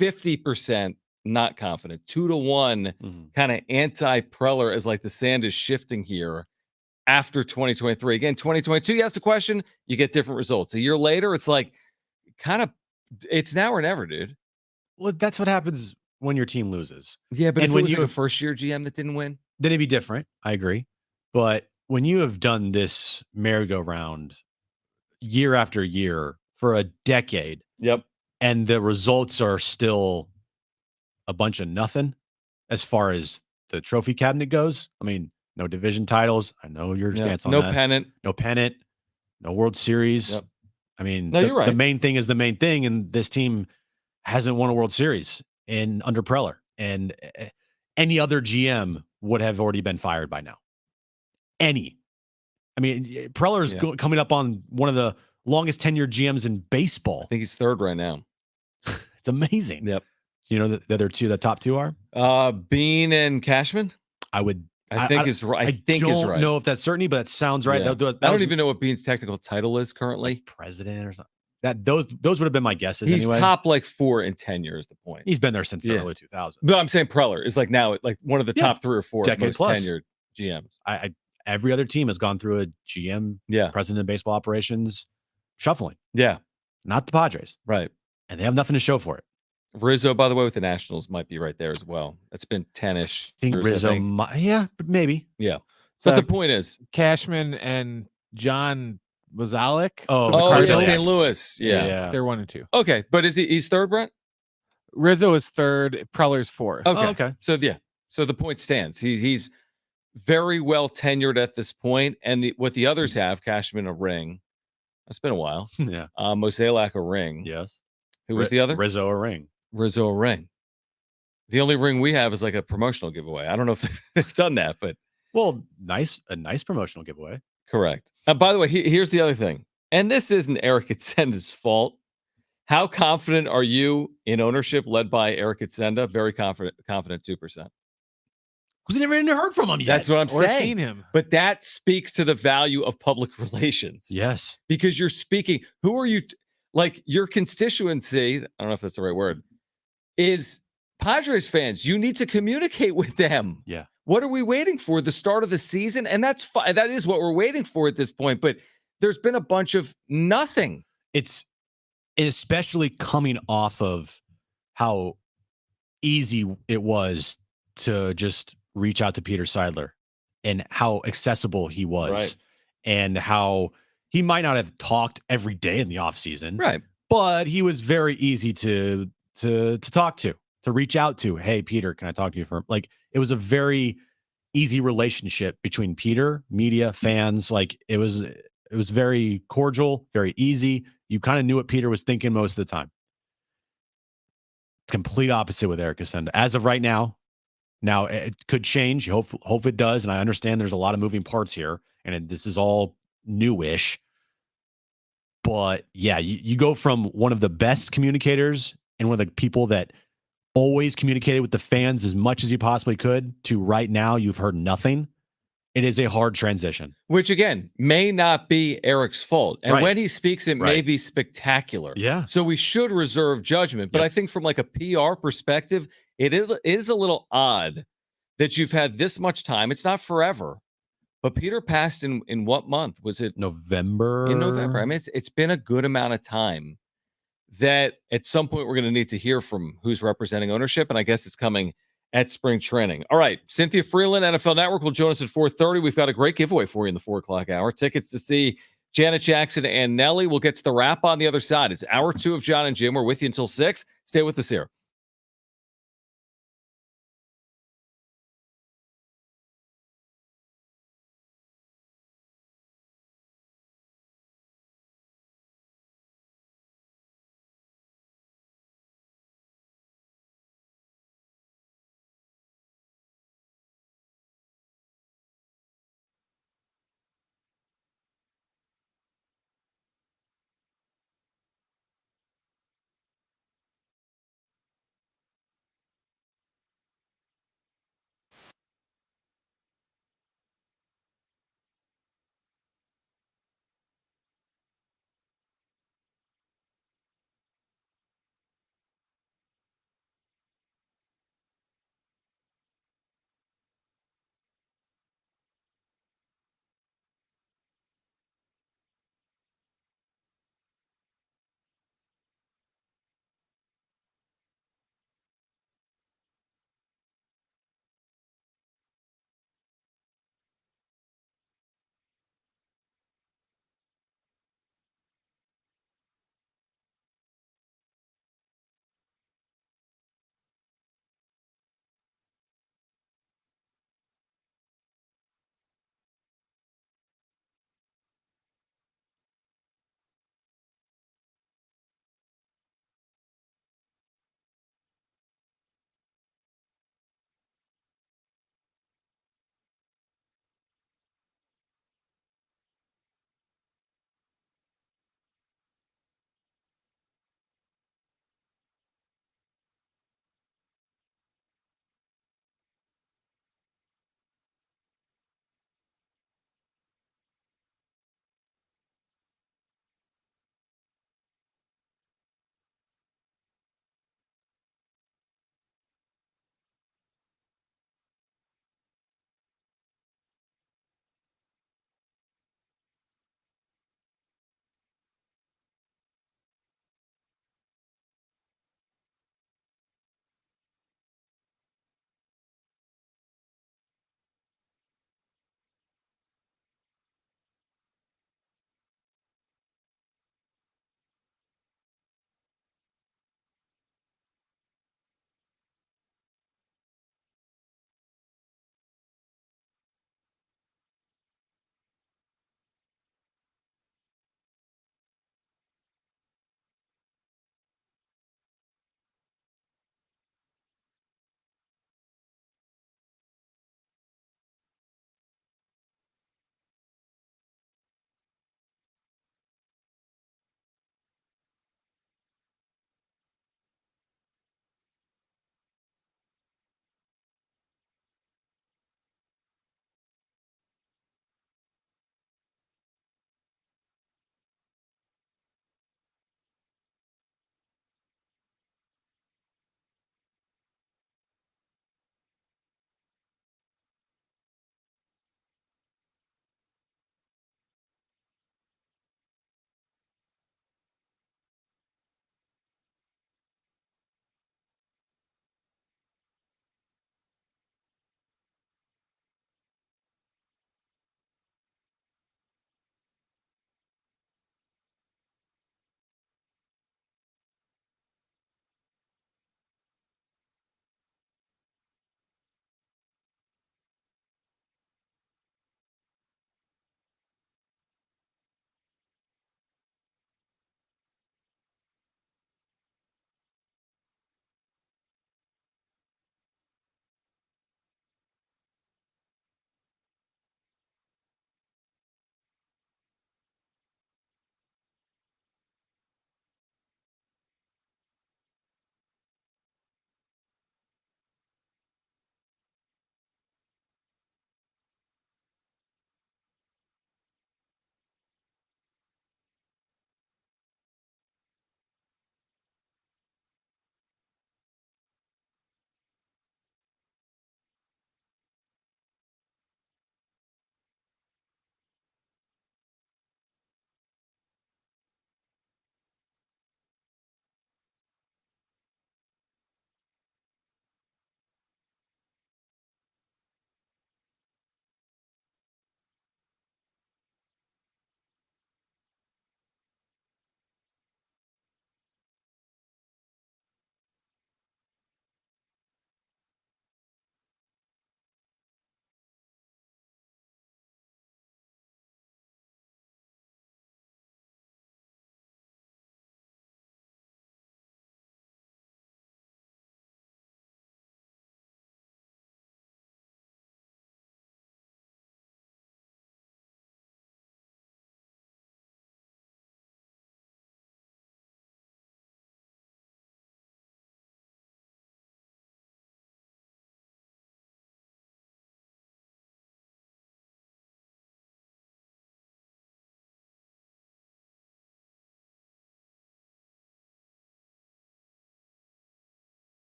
50% not confident. 2-1 kind of anti-Preller, as like the sand is shifting here after 2023. Again, 2022, you ask the question, you get different results. A year later, it's like it's now or never, dude. Well, that's what happens when your team loses. Yeah, but and if when it was you like a first-year GM that didn't win, then it'd be different. I agree. But when you have done this merry-go-round year after year for a decade, and the results are still a bunch of nothing as far as the trophy cabinet goes. I mean, no division titles. I know your stance on that. No pennant, no World Series. I mean, you're right. The main thing is the main thing, and this team hasn't won a World Series under Preller, and any other GM would have already been fired by now. I mean, Preller is coming up on one of the longest tenured GMs in baseball. I think he's 3rd right now. It's amazing. Yep. You know the other two, the top 2 are Bean and Cashman. I think is right. I don't know if that's certainty, but that sounds right. Yeah. I don't even know what Bean's technical title is currently. Like president or something. Those would have been my guesses. He's anyway. top like 4 in tenure is the point. He's been there since the early 2000s. But I'm saying Preller is like now like one of the top 3 or 4 decade most plus tenured GMs. I every other team has gone through a GM, Yeah. president of baseball operations, shuffling. Yeah. Not the Padres. Right. And they have nothing to show for it. Rizzo, by the way, with the Nationals might be right there as well. It's been 10-ish I think years, Rizzo, yeah, but maybe. Yeah. So But the point is, Cashman and John Wazalek. Oh, from the the yeah, Cardinals, St. Louis. Yeah. they're 1 and 2. Okay. But he's third, Brent? Rizzo is third. Preller's fourth. Okay. Oh, okay. So yeah. So the point stands. He's very well tenured at this point, and what the others have, Cashman a ring. It's been a while. Yeah. Mozeliak a ring. Yes. Who was the other? Rizzo a ring. Rizzo a ring. The only ring we have is like a promotional giveaway. I don't know if they've done that, but Well, a nice promotional giveaway. correct. By the way, here's the other thing, and this isn't Eric Itzenda's fault. How confident are you in ownership led by Eric Itzenda? Very confident 2%. Because we never even heard from him yet. That's what I'm Or saying. seen him. But that speaks to the value of public relations. Yes. Because you're speaking, who are you, like your constituency, I don't know if that's the right word, is Padres fans. You need to communicate with them. Yeah. What are we waiting for? The start of the season? And that's fine. That is what we're waiting for at this point. But there's been a bunch of nothing. It's especially coming off of how easy it was to just reach out to Peter Seidler and how accessible he was, Right. and how he might not have talked every day in the offseason, Right. but he was very easy to talk to reach out to. Hey, Peter, can I talk to you for, like, it was a very easy relationship between Peter, media, fans. Like it was very cordial, very easy. You kind of knew what Peter was thinking most of the time. Complete opposite with Eric Ascenda. As of right now, it could change. Hope it does. And I understand there's a lot of moving parts here, and this is all newish. But yeah, you go from one of the best communicators and one of the people that always communicated with the fans as much as you possibly could to right now you've heard nothing. It is a hard transition. Which again may not be Eric's fault. And Right. when he speaks, it may Right. be spectacular. Yeah. So we should reserve judgment. But Yep. I think from like a PR perspective, it is a little odd that you've had this much time. It's not forever. But Peter passed in what month? Was it November? in November? I mean, it's been a good amount of time that at some point we're going to need to hear from who's representing ownership. And I guess it's coming at spring training. All right. Cynthia Freeland, NFL Network, will join us at 4:30. We've got a great giveaway for you in the 4 o'clock hour. Tickets to see Janet Jackson and Nelly. We'll get to the wrap on the other side. It's hour 2 of Jon and Jim. We're with you until 6. Stay with us here.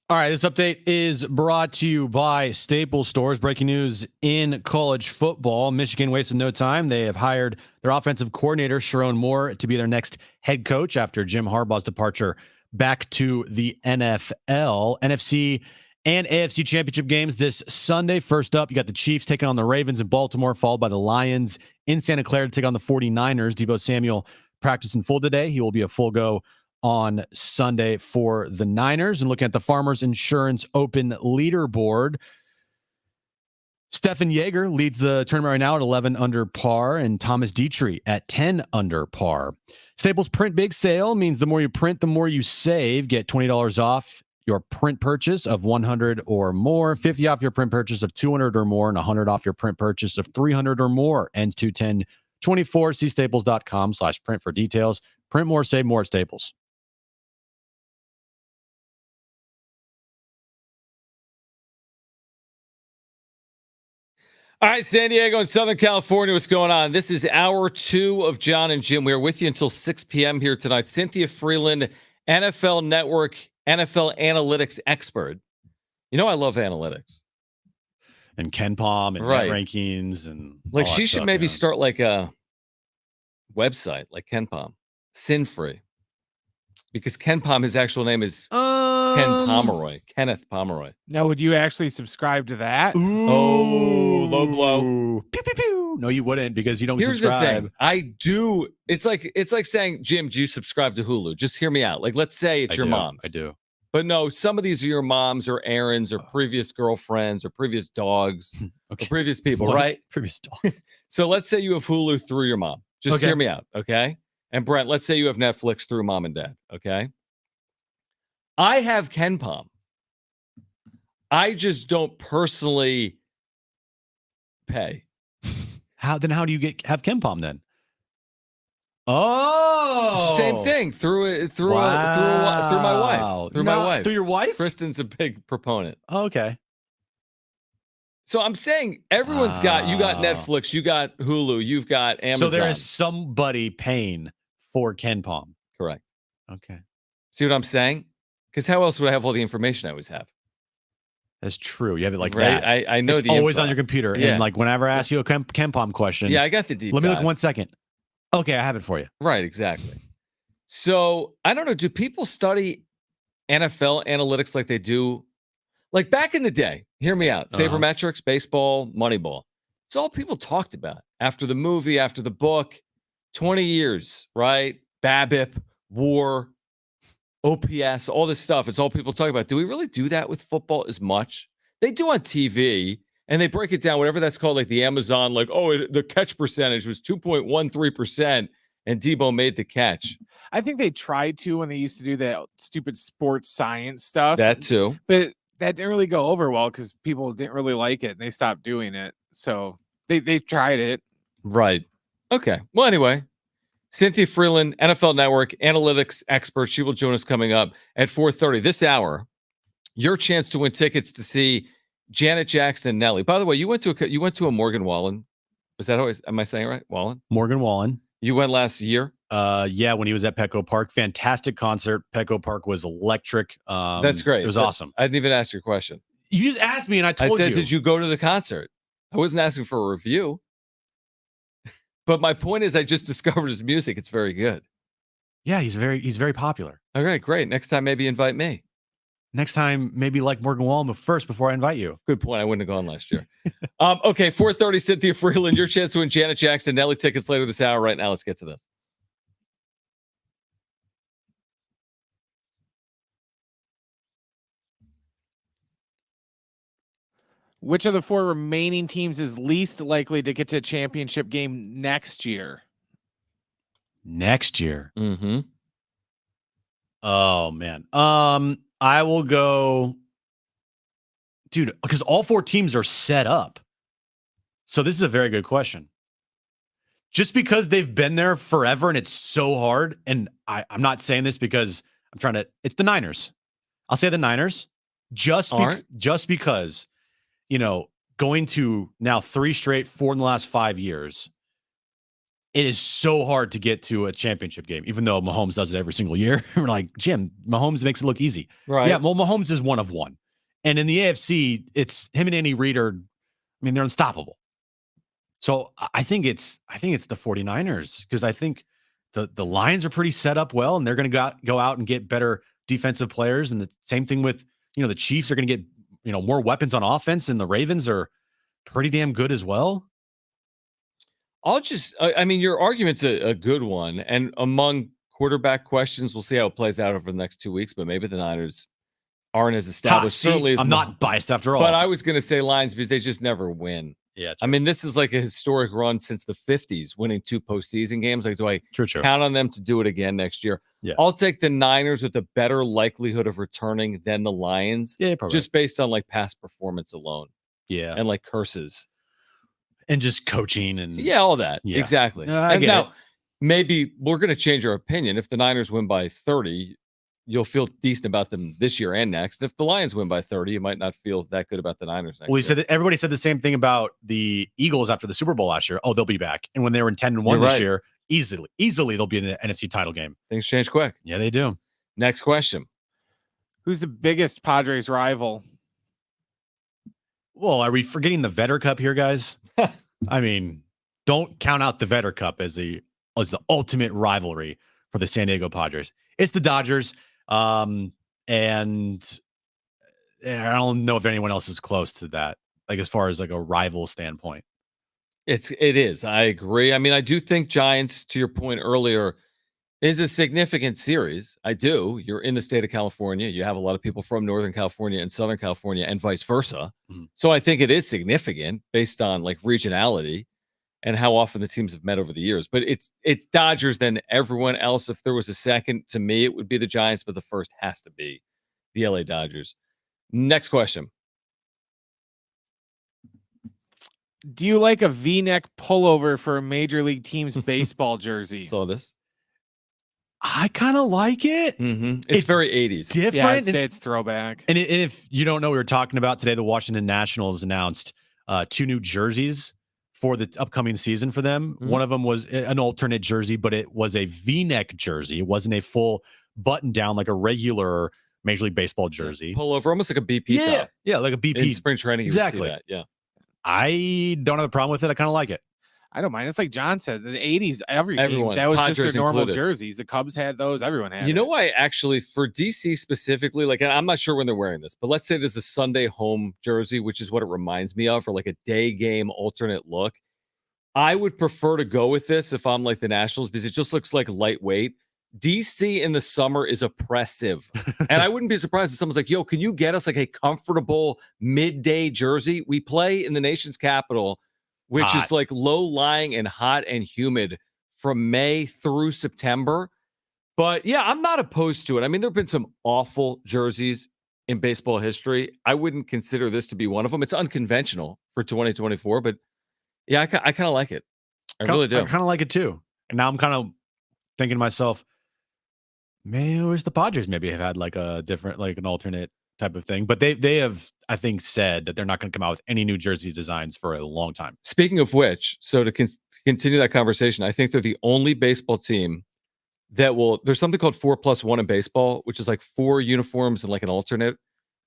All right, this update is brought to you by Staples Stores. Breaking news in college football. Michigan wasted no time. They have hired their offensive coordinator, Sharon Moore, to be their next head coach after Jim Harbaugh's departure back to the NFL. NFC and AFC championship games this Sunday. First up, you got the Chiefs taking on the Ravens in Baltimore, followed by the Lions in Santa Clara to take on the 49ers. Deebo Samuel practiced in full today. He will be a full go on Sunday for the Niners. And looking at the Farmers Insurance Open leaderboard, Stefan Yeager leads the tournament right now at 11 under par, and Thomas Dietrich at 10 under par. Staples Print Big Sale means the more you print, the more you save. Get $20 off your print purchase of 100 or more, 50 off your print purchase of 200 or more, and 100 off your print purchase of 300 or more. Ends 2/10/24. See staples.com/print for details. Print more, save more at Staples. All right, San Diego and Southern California, what's going on? This is hour 2 of Jon and Jim. We are with you until 6 p.m. here tonight. Cynthia Freeland, NFL Network, NFL analytics expert. You know I love analytics. And Ken Palm and net rankings and like she should maybe start like a website like Ken Palm, sin free, because Ken Palm, his actual name is Ken Pomeroy, Kenneth Pomeroy. Now, would you actually subscribe to that? Oh, low blow. Pew, pew, pew. No, you wouldn't, because you don't Here's subscribe. the thing. I do. It's like saying, Jim, do you subscribe to Hulu? Just hear me out. Like, let's say it's your mom's. I do. But no, some of these are your moms or Aaron's or previous girlfriends or previous dogs or previous people, right? Previous dogs. So let's say you have Hulu through your mom. Just hear me out, okay? And Brent, let's say you have Netflix through mom and dad, okay? I have Ken Palm. I just don't personally pay. How do you have Ken Palm then? Oh, same thing through my wife. Through my wife. Through your wife? Kristen's a big proponent. Oh, okay. So I'm saying everyone's got, you got Netflix, you got Hulu, you've got Amazon. So there is somebody paying for Ken Palm. Correct. Okay. See what I'm saying? Because how else would I have all the information I always have? That's true. You have it like right? that. I know it's the always info. on your computer. Yeah. And like whenever I ask you a Ken Palm question. Yeah, I got the deep Let me dive. look 1 second. Okay, I have it for you. Right, exactly. So I don't know. Do people study NFL analytics like they do? Like back in the day, hear me out. Sabermetrics, baseball, Moneyball. It's all people talked about after the movie, after the book. 20 years, right? BABIP, WAR, OPS, all this stuff. It's all people talk about. Do we really do that with football as much? They do on TV, and they break it down, whatever that's called, like the Amazon, like, the catch percentage was 2.13%, and Deebo made the catch. I think they tried to when they used to do that stupid sports science stuff. That too. But that didn't really go over well because people didn't really like it, and they stopped doing it. So they tried it. Right. Okay. Well, anyway, Cynthia Freeland, NFL Network, analytics expert. She will join us coming up at 4:30 this hour. Your chance to win tickets to see Janet Jackson and Nelly. By the way, you went to a Morgan Wallen. Is that always? Am I saying it right? Wallen. Morgan Wallen. You went last year. Yeah, when he was at Petco Park. Fantastic concert. Petco Park was electric. That's great. It was awesome. I didn't even ask your question. You just asked me, and I told you. I said, did you go to the concert? I wasn't asking for a review. But my point is, I just discovered his music. It's very good. Yeah, he's very popular. Okay, great. Next time, maybe invite me. Next time, maybe like Morgan Wallen first before I invite you. Good point. I wouldn't have gone last year. Okay, 4:30, Cynthia Freeland. Your chance to win Janet Jackson, Nelly tickets later this hour. Right now, let's get to this. Which of the 4 remaining teams is least likely to get to a championship game next year? Next year. Mm-hmm. Oh man. I will go, dude, because all 4 teams are set up. So this is a very good question. Just because they've been there forever and it's so hard, and I'm not saying this because it's the Niners. I'll say the Niners just because, going to now 3 straight, 4 in the last 5 years. it is so hard to get to a championship game, even though Mahomes does it every single year. We're like, Jim, Mahomes makes it look easy. Right. Yeah, well, Mahomes is one of one. And in the AFC, it's him and Andy Reid are, I mean, they're unstoppable. So I think it's the 49ers, because I think the Lions are pretty set up well, and they're going to go out and get better defensive players. And the same thing with, the Chiefs are going to get, more weapons on offense, and the Ravens are pretty damn good as well. I mean, your argument's a good one. And among quarterback questions, we'll see how it plays out over the next 2 weeks, but maybe the Niners aren't as established. Certainly, as I'm not biased after all. But I was going to say Lions because they just never win. Yeah, I mean, this is like a historic run since the 50s, winning 2 postseason games. Like, do I count on them to do it again next year? Yeah. I'll take the Niners with a better likelihood of returning than the Lions. Yeah, probably. Just based on like past performance alone. Yeah. And like curses. And just coaching and all that. Yeah. Exactly. I and get now it. maybe we're going to change our opinion. If the Niners win by 30, you'll feel decent about them this year and next. If the Lions win by 30, you might not feel that good about the Niners next year. Said that everybody said the same thing about the Eagles after the Super Bowl last year. Oh, they'll be back. And when they were in 10-1 this year, easily they'll be in the NFC title game. Things change quick. Yeah, they do. Next question. Who's the biggest Padres rival? Well, are we forgetting the Vetter Cup here, guys? I mean, don't count out the Vetter Cup as the ultimate rivalry for the San Diego Padres. It's the Dodgers. And I don't know if anyone else is close to that, like as far as like a rival standpoint. It is. I agree. I mean, I do think Giants, to your point earlier, is a significant series. I do. You're in the state of California. You have a lot of people from Northern California and Southern California and vice versa. Mm-hmm. So I think it is significant based on like regionality and how often the teams have met over the years. But it's Dodgers than everyone else. If there was a second, to me, it would be the Giants, but the first has to be the LA Dodgers. Next question. Do you like a V-neck pullover for a major league team's baseball jersey? Saw this. I kind of like it. Mm-hmm. It's very 80s. Different. Yeah, I'd say it's throwback. And if you don't know what we were talking about today, the Washington Nationals announced 2 new jerseys for the upcoming season for them. Mm-hmm. One of them was an alternate jersey, but it was a V-neck jersey. It wasn't a full button down like a regular Major League Baseball jersey. Pullover, almost like a BP top. Yeah, like a BP. In spring training, exactly. You would see that. Yeah. I don't have a problem with it. I kind of like it. I don't mind. It's like John said, the 80s, everyone, team, that was Padres just their normal included. jerseys. The Cubs had those. Everyone had You know why, actually, for DC specifically, like, I'm not sure when they're wearing this, but let's say there's a Sunday home jersey, which is what it reminds me of, or like a day game alternate look. I would prefer to go with this if I'm like the Nationals, because it just looks like lightweight. DC in the summer is oppressive. And I wouldn't be surprised if someone's like, yo, can you get us like a comfortable midday jersey? We play in the nation's capital, which is like low-lying and hot and humid from May through September. But yeah, I'm not opposed to it. I mean, there have been some awful jerseys in baseball history. I wouldn't consider this to be one of them. It's unconventional for 2024, but yeah, I kind of like it. I really do. I kind of like it too. And now I'm kind of thinking to myself, man, I wish the Padres maybe have had like a different, like an alternate type of thing. But they have, I think, said that they're not going to come out with any new jersey designs for a long time. Speaking of which, so to continue that conversation, I think they're the only baseball team that will, there's something called 4+1 in baseball, which is like 4 uniforms and like an alternate.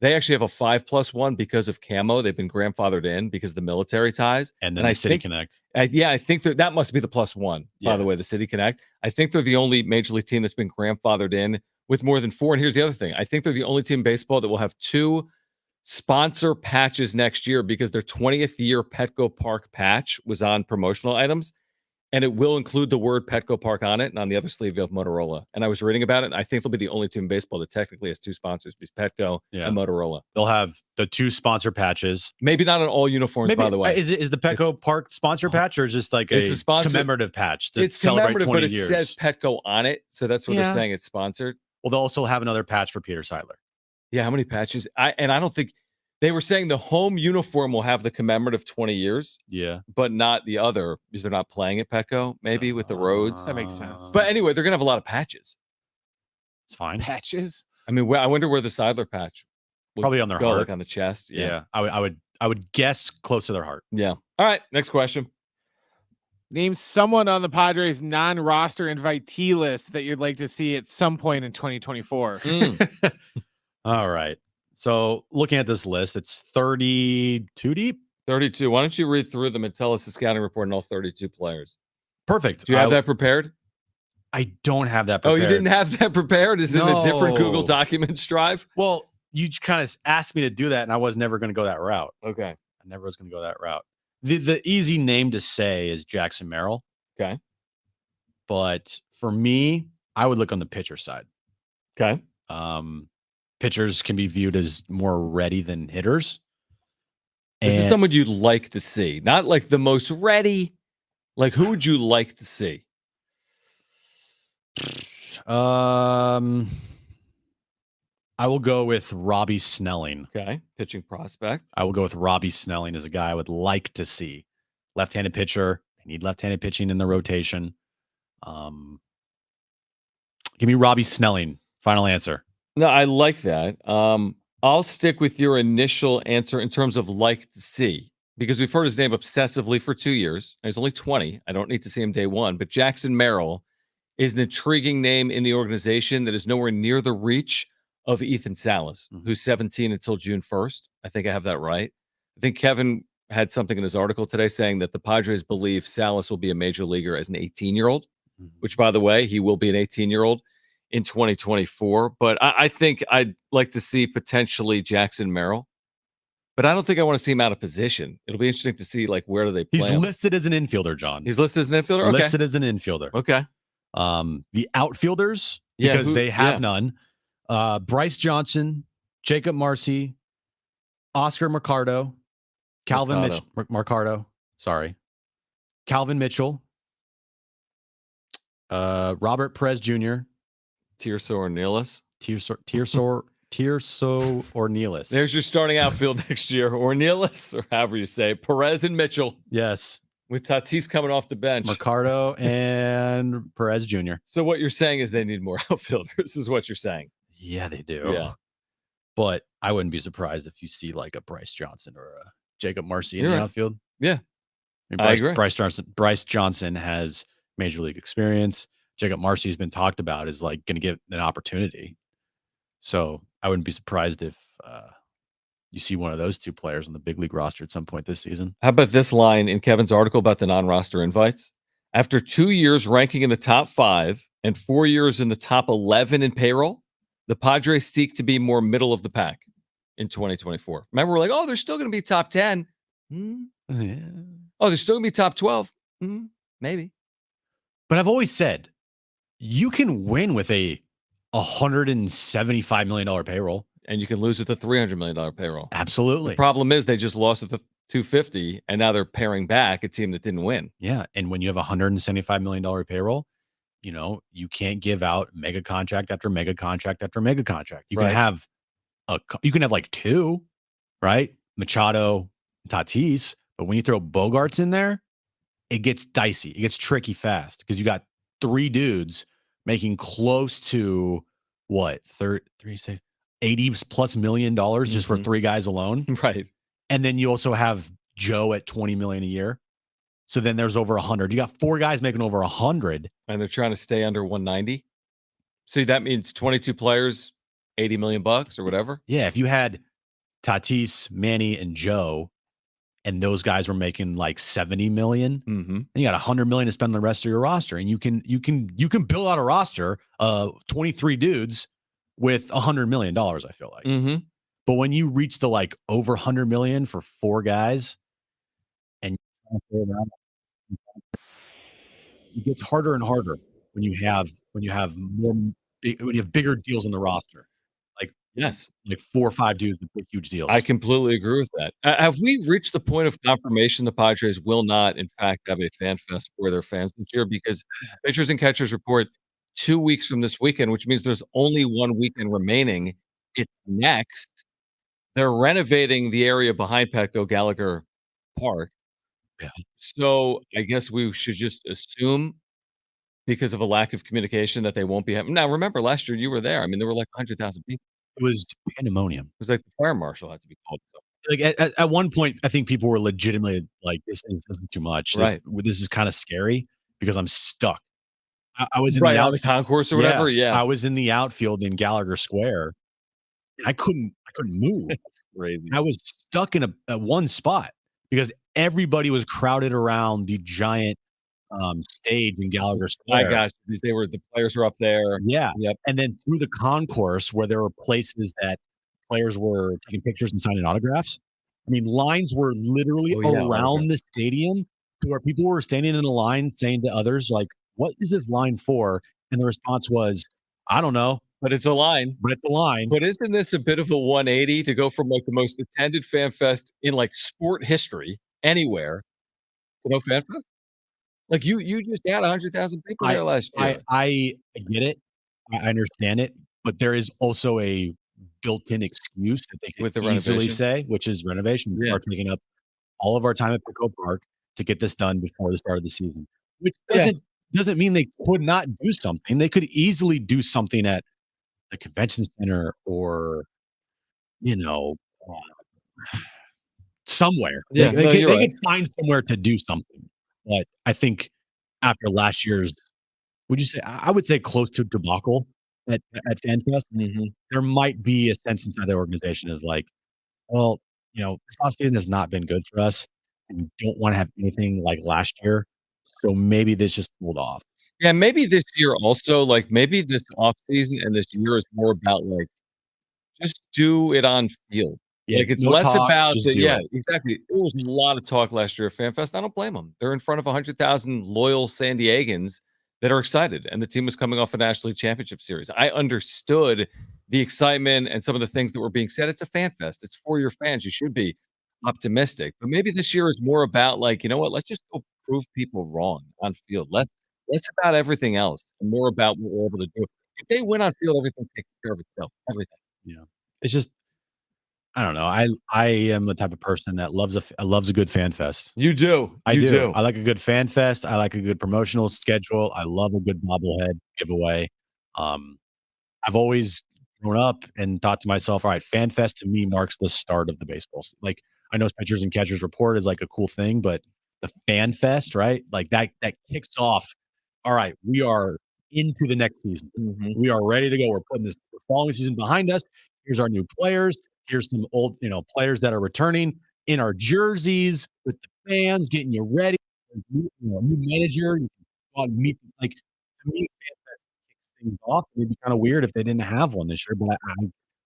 They actually have a 5+1 because of camo. They've been grandfathered in because of the military ties. And then the City Connect. I think that must be the +1, by the way, the City Connect. I think they're the only major league team that's been grandfathered in with more than 4. And here's the other thing. I think they're the only team in baseball that will have 2 sponsor patches next year, because their 20th year Petco Park patch was on promotional items. And it will include the word Petco Park on it. And on the other sleeve, you have Motorola. And I was reading about it. And I think they'll be the only team in baseball that technically has 2 sponsors, because Petco and Motorola. They'll have the 2 sponsor patches. Maybe not on all uniforms, by the way. Is the Petco Park sponsor patch, or is just like a commemorative patch to celebrate 20 years? But it says Petco on it. So that's what they're saying. It's sponsored. Well, they'll also have another patch for Peter Seidler. Yeah, how many patches? I don't think they were saying the home uniform will have the commemorative 20 years. Yeah. But not the other, because they're not playing at Petco, maybe with the roads. That makes sense. But anyway, they're going to have a lot of patches. It's fine. Patches? I mean, I wonder where the Seidler patch will probably on their heart. Like on the chest. Yeah. I would guess close to their heart. Yeah. All right. Next question. Name someone on the Padres non-roster invitee list that you'd like to see at some point in 2024. All right. So looking at this list, it's 32 deep. 32. Why don't you read through them and tell us the scouting report on all 32 players? Perfect. Do you have that prepared? I don't have that Oh, prepared. you didn't have that prepared? Is it in a different Google No. Documents drive? Well, you kind of asked me to do that, and I was never going to go that route. Okay. I never was going to go that route. The easy name to say is Jackson Merrill. Okay. But for me, I would look on the pitcher side. Okay. Pitchers can be viewed as more ready than hitters. This is And someone you'd like to see, not like the most ready. Like, who would you like to see? I will go with Robbie Snelling. Okay. Pitching prospect. I will go with Robbie Snelling as a guy I would like to see. Left-handed pitcher. They need left-handed pitching in the rotation. Give me Robbie Snelling. Final answer. No, I like that. I'll stick with your initial answer in terms of like to see, because we've heard his name obsessively for 2 years. He's only 20. I don't need to see him day one, but Jackson Merrill is an intriguing name in the organization that is nowhere near the reach of Ethan Salas, who's 17 until June 1st. I think I have that right. I think Kevin had something in his article today saying that the Padres believe Salas will be a major leaguer as an 18-year-old, which, by the way, he will be an 18-year-old in 2024. But I think I'd like to see potentially Jackson Merrill, but I don't think I want to see him out of position. It'll be interesting to see, like, where do they play He's him? listed as an infielder, John. He's listed as an infielder? Okay. Listed as an infielder. Okay. The outfielders, Yeah, because they have yeah. none. Bryce Johnson, Jacob Marcy, Oscar Mercado, Calvin Mitchell, Mercado. Sorry, Calvin Mitchell, Robert Perez Jr., Tirso Ornelas. Tirso Ornelas. There's your starting outfield next year. Ornelas, or however you say, Perez and Mitchell. Yes. With Tatis coming off the bench. Mercado and Perez Jr. So what you're saying is they need more outfielders, is what you're saying. Yeah, they do. Yeah. But I wouldn't be surprised if you see like a Bryce Johnson or a Jacob Marcy in You're the right. outfield. Yeah. I agree. Bryce Johnson has major league experience. Jacob Marcy has been talked about is like going to get an opportunity. So I wouldn't be surprised if you see one of those two players on the big league roster at some point this season. How about this line in Kevin's article about the non-roster invites? After 2 years ranking in the top 5 and 4 years in the top 11 in payroll, the Padres seek to be more middle of the pack in 2024. Remember, we're like, oh, they're still going to be top 10. Yeah. Oh, they're still going to be top 12. Maybe. But I've always said you can win with a $175 million payroll. And you can lose with a $300 million payroll. Absolutely. The problem is they just lost with the 250, and now they're paring back a team that didn't win. Yeah. And when you have a $175 million payroll, you know, you can't give out mega contract after mega contract after mega contract. You can Right. have like two, right? Machado, Tatis. But when you throw Bogarts in there, it gets dicey. It gets tricky fast because you got 3 dudes making close to what? 80 plus $1 million just for 3 guys alone. Right. And then you also have Joe at $20 million a year. So then there's over 100. You got 4 guys making over 100. And they're trying to stay under 190. So that means 22 players, $80 million or whatever. Yeah. If you had Tatis, Manny, and Joe, and those guys were making like 70 million, and you got 100 million to spend on the rest of your roster. And you can build out a roster of 23 dudes with $100 million, I feel like. But when you reach the like over 100 million for 4 guys, and it gets harder and harder when you have bigger deals in the roster. Like, yes, like 4 or 5 dudes with big, huge deals. I completely agree with that. Have we reached the point of confirmation the Padres will not, in fact, have a fan fest for their fans this year? Because pitchers and catchers report 2 weeks from this weekend, which means there's only 1 weekend remaining. It's next. They're renovating the area behind Petco Gallagher Park. Yeah. So I guess we should just assume, because of a lack of communication, that they won't be having. Now, remember last year you were there. I mean, there were like 100,000 people. It was pandemonium. It was like the fire marshal had to be called. like at one point, I think people were legitimately like, "This is too much. Right. This is kind of scary because I'm stuck." I was in Right the on the concourse or whatever. Yeah. I was in the outfield in Gallagher Square. And I couldn't move. That's crazy. I was stuck in a one spot because everybody was crowded around the giant stage in Gallagher My Square. gosh, the players were up there. Yeah. Yep. And then through the concourse where there were places that players were taking pictures and signing autographs. I mean, lines were literally around the stadium to where people were standing in a line saying to others, like, "What is this line for?" And the response was, "I don't know, But it's a line. but it's a line." But isn't this a bit of a 180 to go from like the most attended fan fest in like sport history anywhere to no fan fest? Like you just had 100,000 people there last year. I get it. I understand it, but there is also a built-in excuse that they can With the easily renovation? say, which is renovation. We Yeah. are taking up all of our time at Pico Park to get this done before the start of the season, which Yeah. doesn't mean they could not do something. They could easily do something at the convention center or, you know, somewhere. Yeah, no, you're They right. could find somewhere to do something. But I think after last year's, I would say close to debacle at FanFest, Mhm. there might be a sense inside the organization of like, well, this offseason has not been good for us, and we don't want to have anything like last year. So maybe this just cooled off. Yeah, maybe this year also, like maybe this offseason and this year is more about like just do it on field. Yeah, Like it's no less talk, about just the do it. exactly. There was a lot of talk last year at FanFest. I don't blame them. They're in front of 100,000 loyal San Diegans that are excited, and the team was coming off a National League Championship series. I understood the excitement and some of the things that were being said. It's a fan fest. It's for your fans. You should be optimistic. But maybe this year is more about like, you know what? Let's just go prove people wrong on field. Less about everything else and more about what we're able to do. If they win on field, everything takes care of itself. Everything. Yeah. It's just I don't know. I am the type of person that loves a good fan fest. You do. I do. I like a good fan fest. I like a good promotional schedule. I love a good bobblehead giveaway. Um, I've always grown up and thought to myself, all right, fan fest to me marks the start of the baseball. Like I know pitchers and catchers report is like a cool thing, but the fan fest, right? Like that kicks off. All right, we are into the next season. Mhm. We are ready to go. We're putting this following season behind us. Here's our new players. Here's some old, players that are returning in our jerseys with the fans, getting you ready. New manager. You can go out and meet. Like to me, FanFest kicks things off. It'd be kind of weird if they didn't have one this year, but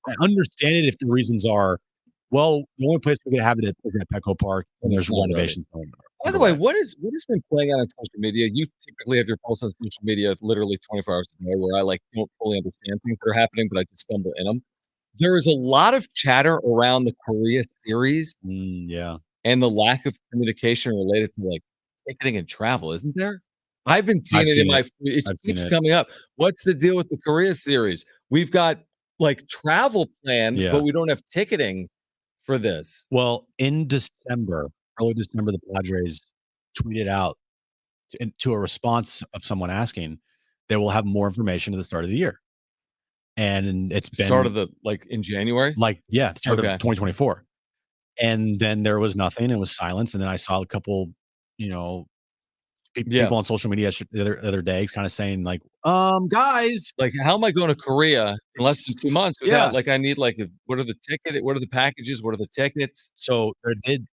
I understand it if the reasons are, well, the only place we can have it is at Petco Park, and there's It's not renovations going on. By the way, what has been playing out on social media? You typically have your pulse on social media literally 24 hours a day where I like don't fully understand things that are happening, but I just stumble in them. There is a lot of chatter around the Korea series Yeah. and the lack of communication related to like ticketing and travel, isn't there? I've been seeing I've it in seen my it. it I've seen keeps it. coming up. What's the deal with the Korea series? We've got like travel planned, Yeah. but we don't have ticketing for this. Well, in December, early December, the Padres tweeted out to a response of someone asking, they will have more information at the start of the year. And it's been Start of the like in January? Start of Okay. 2024. And then there was nothing. It was silence. And then I saw a couple, people on social media the other day kind of saying like, guys, Like, how am I going to Korea in less than 2 months without like I need like what are the packages? What are the tickets? so they did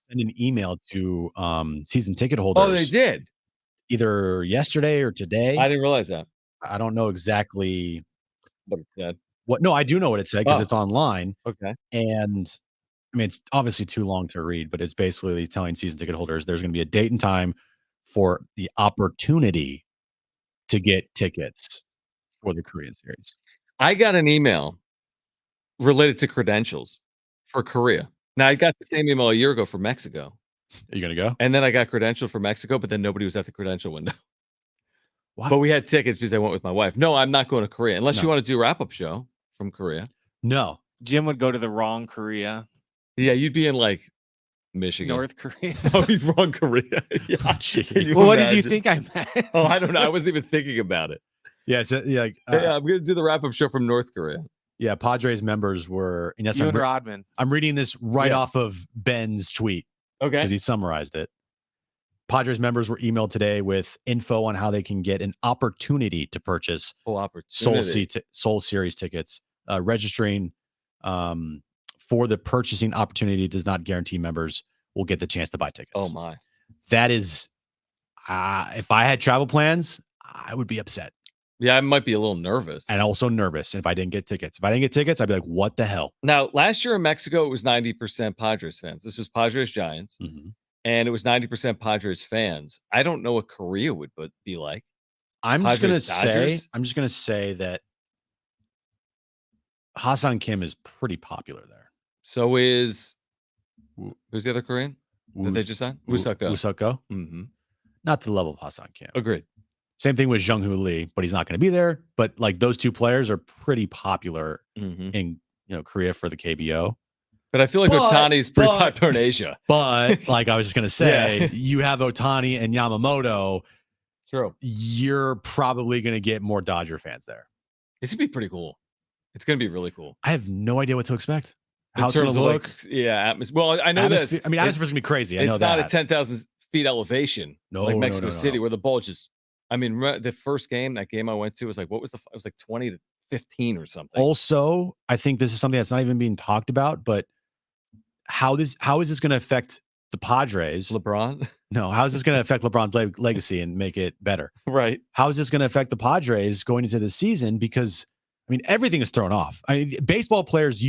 send an email to season ticket holders. Oh, they did. Either yesterday or today. I didn't realize that. I don't know exactly What it said. no, I do know what it said because Oh. it's online. Okay. And I mean, it's obviously too long to read, but it's basically telling season ticket holders there's going to be a date and time for the opportunity to get tickets for the Korean series. I got an email related to credentials for Korea. Now I got the same email a year ago for Mexico. Are you going to go? And then I got credentialed for Mexico, but then nobody was at the credential window. What? But we had tickets because I went with my wife. No, I'm not going to Korea unless you No. want to do a wrap-up show from Korea. No. Jim would go to the wrong Korea, Yeah, you'd be in like Michigan. North Korea. Oh, he's wrong Korea. Yeah. Jeez. Well, what did you think I meant? Oh, I don't know. I wasn't even thinking about it. Yeah. So, I'm going to do the wrap-up show from North Korea. Yeah, Padres members were. And yes, You and Rodman. I'm reading this right Yeah. off of Ben's tweet Okay. because he summarized it. Padres members were emailed today with info on how they can get an opportunity to purchase Soul Series tickets. Registering for the purchasing opportunity does not guarantee members will get the chance to buy tickets. Oh my. That is, if I had travel plans, I would be upset. Yeah, I might be a little nervous. And also nervous if I didn't get tickets. If I didn't get tickets, I'd be like, what the hell? Now, last year in Mexico, it was 90% Padres fans. This was Padres Giants, and it was 90% Padres fans. I don't know what Korea would be like. I'm just gonna say that Ha-Seong Kim is pretty popular there. So is who's the other Korean that they just signed? Woo-Suk-Go. Woo-Suk-Go? Not to the level of Ha-Seong Kim. Agreed. Same thing with Jung-Hoo Lee, but he's not going to be there. But like those two players are pretty popular in Korea for the KBO. But I feel like Ohtani's pretty popular in Asia. But like I was just going to say, you have Ohtani and Yamamoto. True. You're probably going to get more Dodger fans there. This would be pretty cool. It's going to be really cool. I have no idea what to expect. How it's in going to look. Atmosphere. Well, I know this. I mean, atmosphere's going to be crazy. I know that. It's not a 10,000 feet elevation like Mexico City where the ball just, I mean, the first game, that game I went to was like, it was like 20 to 15 or something. Also, I think this is something that's not even being talked about, but how is this going to affect the Padres? LeBron? No, how is this going to affect LeBron's legacy and make it better? Right. How is this going to affect the Padres going into the season? Because, I mean, everything is thrown off. I mean, baseball players,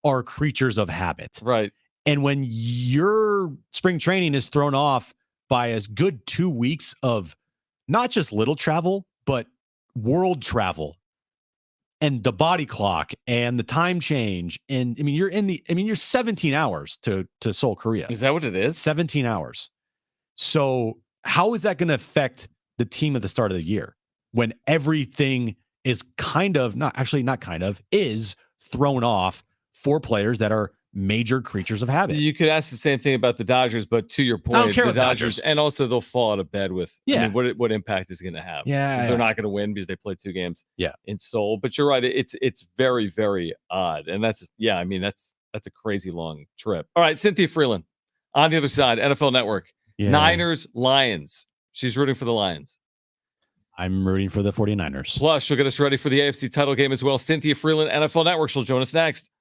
are creatures of habit. Right. And when your spring training is thrown off by a good 2 weeks of not just little travel, but world travel and the body clock and the time change. And I mean, you're 17 hours to Seoul, Korea. Is that what it is? 17 hours. So how is that going to affect the team at the start of the year when everything is is thrown off for players that are major creatures of habit? You could ask the same thing about the Dodgers, but to your point, the Dodgers, and also they'll fall out of bed with. I mean, what impact is it going to have? They're not going to win because they played 2 games. In Seoul, but you're right. It's very, very odd, and that's a crazy long trip. All right, Cynthia Freeland on the other side, NFL Network, Niners, Lions. She's rooting for the Lions. I'm rooting for the 49ers. Plus, she'll get us ready for the AFC title game as well. Cynthia Freeland, NFL Network. She'll join us next.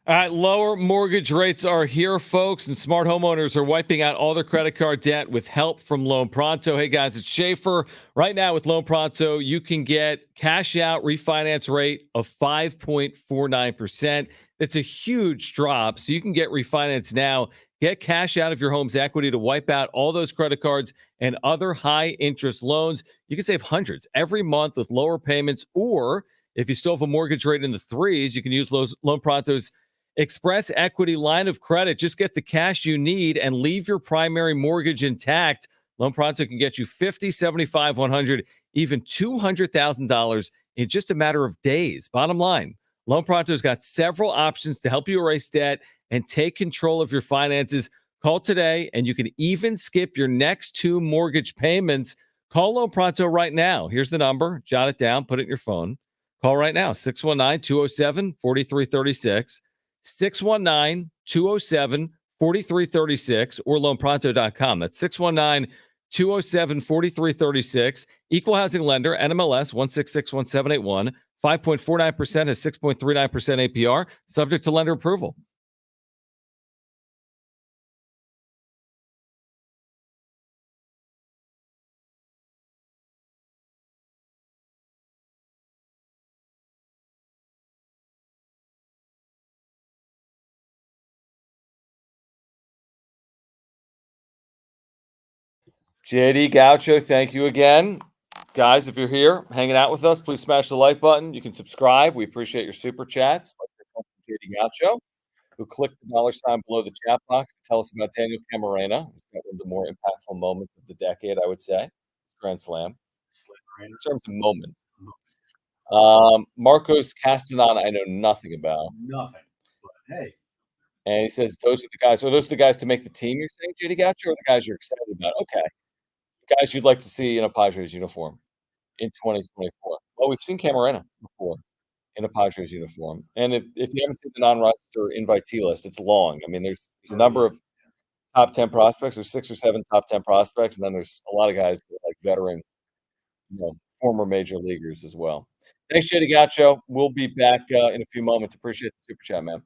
All right, lower mortgage rates are here, folks, and smart homeowners are wiping out all their credit card debt with help from Loan Pronto. Hey, guys, it's Schaefer. Right now with Loan Pronto, you can get cash out refinance rate of 5.49%. It's a huge drop, so you can get refinance now. Get cash out of your home's equity to wipe out all those credit cards and other high-interest loans. You can save hundreds every month with lower payments, or if you still have a mortgage rate in the 3s, you can use Loan Pronto's Express Equity line of credit. Just get the cash you need and leave your primary mortgage intact. Loan Pronto can get you $50,000, $75,000, $100,000, even $200,000 in just a matter of days. Bottom line, Loan Pronto's got several options to help you erase debt and take control of your finances. Call today, and you can even skip your next 2 mortgage payments. Call Loan Pronto right now. Here's the number. Jot it down. Put it in your phone. Call right now, 619-207-4336. 619-207-4336 or loanpronto.com. That's 619-207-4336. Equal housing lender, NMLS 1661781. 5.49% has 6.39% APR, subject to lender approval. JD Gaucho, thank you again. Guys, if you're here hanging out with us, please smash the like button. You can subscribe. We appreciate your super chats. Like this one from JD Gacho, who clicked the $sign below the chat box to tell us about Daniel Camarena, who's got one of the more impactful moments of the decade, I would say. It's Grand Slam. In terms of moments. Marcos Castanon, I know nothing about. Nothing. But hey. And he says, those are the guys. Are those the guys to make the team, you're saying, JD Gacho, or the guys you're excited about? Okay. Guys you'd like to see in a Padres uniform in 2024. Well, we've seen Camarena before in a Padres uniform. And if you haven't seen the non-roster invitee list, it's long. I mean, there's a number of top 10 prospects. There's 6 or 7 top 10 prospects, and then there's a lot of guys that are like veteran, former major leaguers as well. Thanks, JD Gacho. We'll be back in a few moments. Appreciate the super chat, man.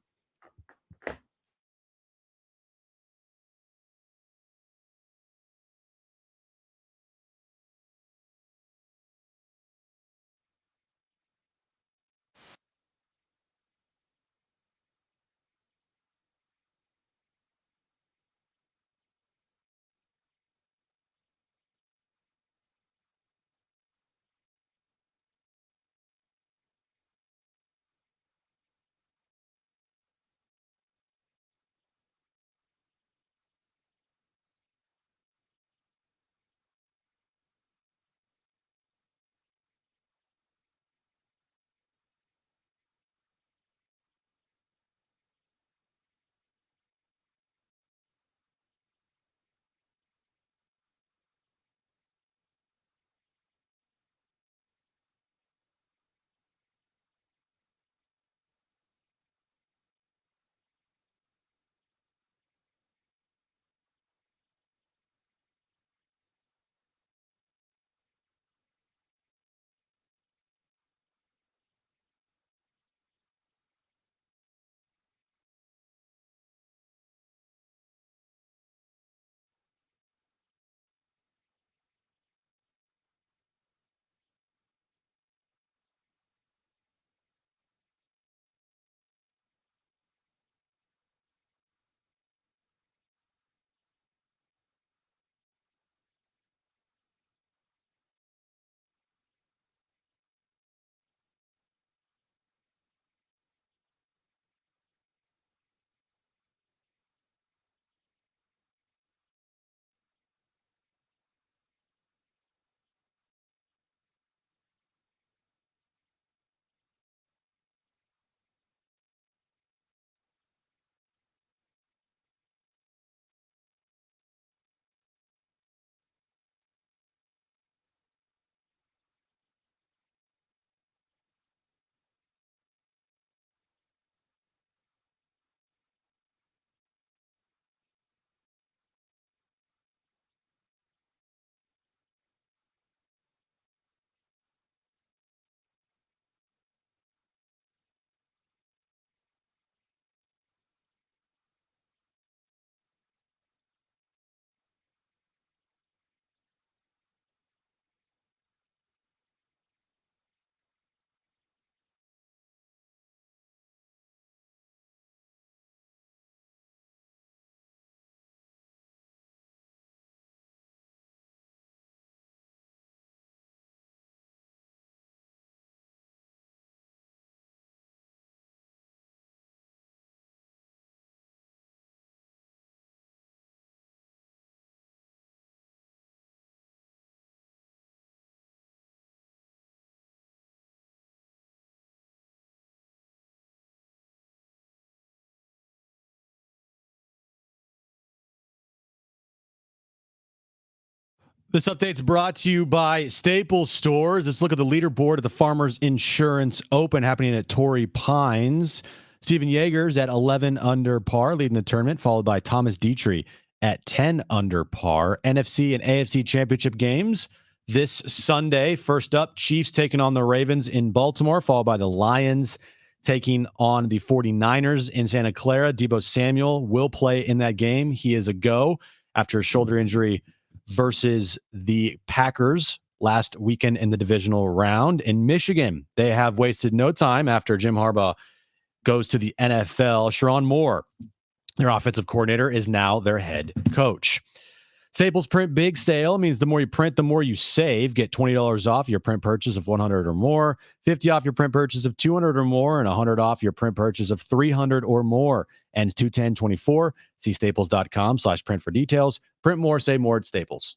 This update's brought to you by Staples Stores. Let's look at the leaderboard at the Farmers Insurance Open happening at Torrey Pines. Steven Yeager's at 11 under par, leading the tournament, followed by Thomas Dietrich at 10 under par. NFC and AFC championship games this Sunday. First up, Chiefs taking on the Ravens in Baltimore, followed by the Lions taking on the 49ers in Santa Clara. Deebo Samuel will play in that game. He is a go after a shoulder injury versus the Packers last weekend in the divisional round. In Michigan, they have wasted no time after Jim Harbaugh goes to the NFL. Sharon Moore, their offensive coordinator, is now their head coach. Staples Print Big Sale means the more you print, the more you save. Get $20 off your print purchase of 100 or more, 50 off your print purchase of 200 or more, and 100 off your print purchase of 300 or more. Ends 2/10/24. See staples.com/print for details. Print more, save more at Staples.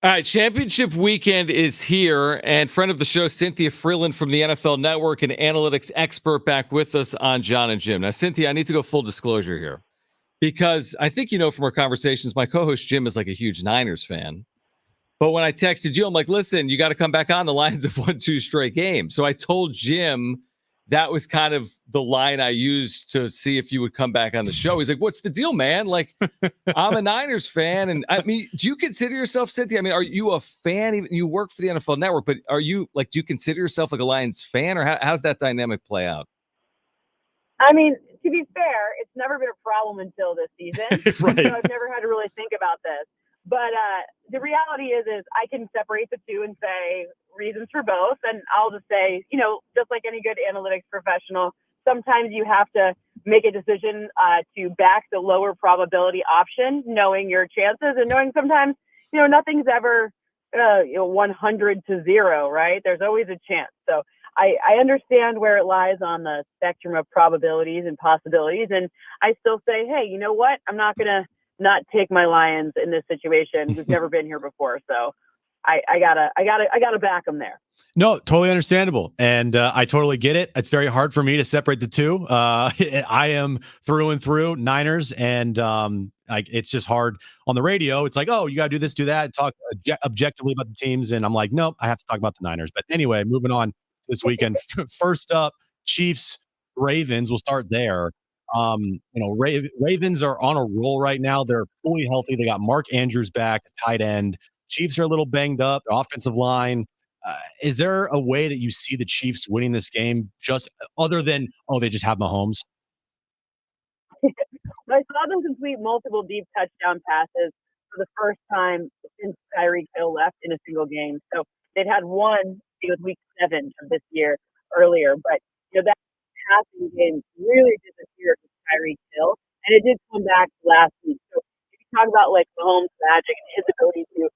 All right, championship weekend is here, and friend of the show, Cynthia Freeland from the NFL Network, an analytics expert, back with us on Jon and Jim. Now, Cynthia, I need to go full disclosure here, because I think you know from our conversations, my co-host Jim is like a huge Niners fan. But when I texted you, I'm like, listen, you got to come back on. The Lions have won 2 straight games. So I told Jim that was kind of the line I used to see if you would come back on the show. He's like, what's the deal, man? Like, I'm a Niners fan. And I mean, do you consider yourself, Cynthia? I mean, are you a fan? Even you work for the NFL Network, but are you like, do you consider yourself like a Lions fan, or how's that dynamic play out? I mean, to be fair, it's never been a problem until this season. Right. So I've never had to really think about this. But the reality is I can separate the two and say reasons for both. And I'll just say, just like any good analytics professional, sometimes you have to make a decision to back the lower probability option, knowing your chances and knowing sometimes, nothing's ever 100-0, right? There's always a chance. So I understand where it lies on the spectrum of probabilities and possibilities. And I still say, hey, you know what? I'm not going to not take my Lions in this situation. We've never been here before. So I gotta back them there. No, totally understandable. And I totally get it. It's very hard for me to separate the two. I am through and through Niners, and it's just hard on the radio. It's like, oh, you got to do this, do that, talk objectively about the teams. And I'm like, nope, I have to talk about the Niners. But anyway, moving on this weekend. First up, Chiefs, Ravens. We'll start there. Ravens are on a roll right now. They're fully healthy. They got Mark Andrews back, a tight end. Chiefs are a little banged up. The offensive line. Is there a way that you see the Chiefs winning this game, just other than, they just have Mahomes? I saw them complete multiple deep touchdown passes for the first time since Tyreek Hill left in a single game. So they'd had one, it was week 7 of this year earlier, but that passing game really disappeared with Tyreek Hill, and it did come back last week. So if you talk about like Mahomes' magic and his ability to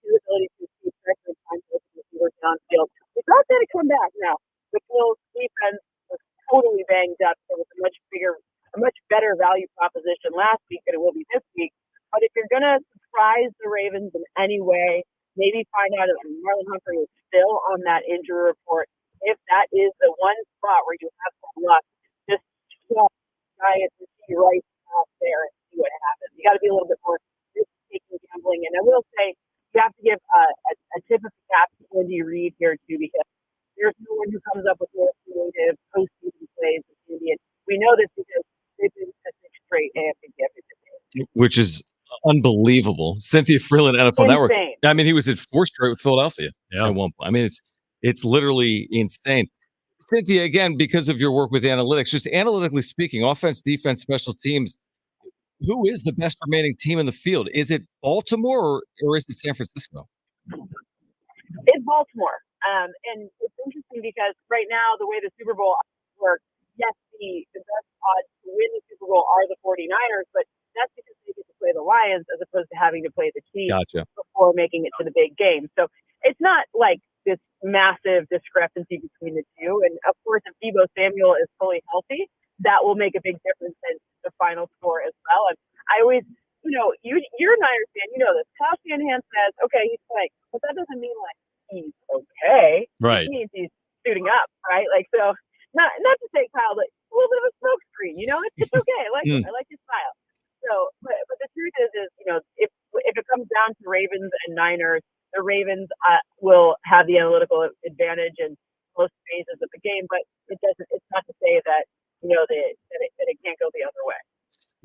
his ability to see pressure and find those receivers downfield, we thought that had come back. Now the Bills' defense was totally banged up. There was a much better value proposition last week than it will be this week. But if you're gonna surprise the Ravens in any way, maybe find out if Marlon Humphrey is still on that injury report. If that is the one spot where you have some luck, just try it to see right out there and see what happens. You got to be a little bit more risk-taking gambling. And I will say, you have to give a tip of the cap to Andy Reid here too, because there's no one who comes up with more creative postseason plays than Indy. We know this because they've been a 6 straight AFC championship games, Which is unbelievable. Cynthia Freeland, NFL Network. I mean, he was at 4 straight with Philadelphia at one point. I mean, it's literally insane. Cynthia, again, because of your work with analytics, just analytically speaking, offense, defense, special teams, who is the best remaining team in the field? Is it Baltimore or is it San Francisco? It's Baltimore. And it's interesting because right now, the way the Super Bowl works, yes, the best odds to win the Super Bowl are the 49ers, but that's because they get to play the Lions as opposed to having to play the Chiefs before making it to the big game. So it's not like this massive discrepancy between the two. And of course, if Deebo Samuel is fully healthy, that will make a big difference in the final score as well. And I always, you're a Niners fan, you know this. Kyle Shanahan says, okay, he's playing, but that doesn't mean like he's okay. Right. It means he's suiting up, right? Like, so not to say Kyle, but a little bit of a smoke screen, it's okay. I like it. I like his style. So, but the truth is, if it comes down to Ravens and Niners, the Ravens will have the analytical advantage in most phases of the game, but it's not to say that, that it can't go the other way.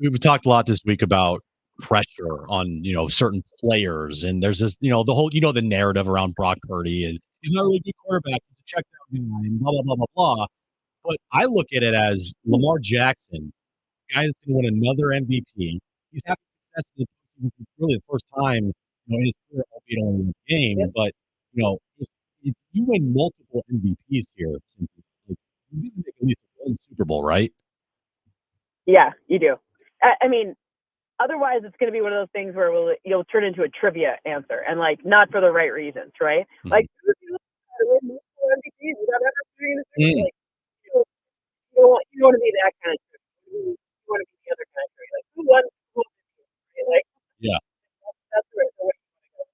We've talked a lot this week about pressure on, certain players. And there's this, the whole, the narrative around Brock Purdy, and he's not a really good quarterback. He's a check down guy and blah, blah, blah, blah, blah. But I look at it as Lamar Jackson, guy that's going to win another MVP. He's having success in the postseason for really the first time, in his career, albeit only in the game. Yep. But, if you win multiple MVPs here, you're going to make at least one Super Bowl, right? Yeah, you do. I mean, otherwise it's going to be one of those things where you'll turn into a trivia answer, and like not for the right reasons, right? Like, you Mm. don't want to be that kind of trivia. You want to be the other kind of trivia. Like, who won? Like, Yeah. that's where you want to go.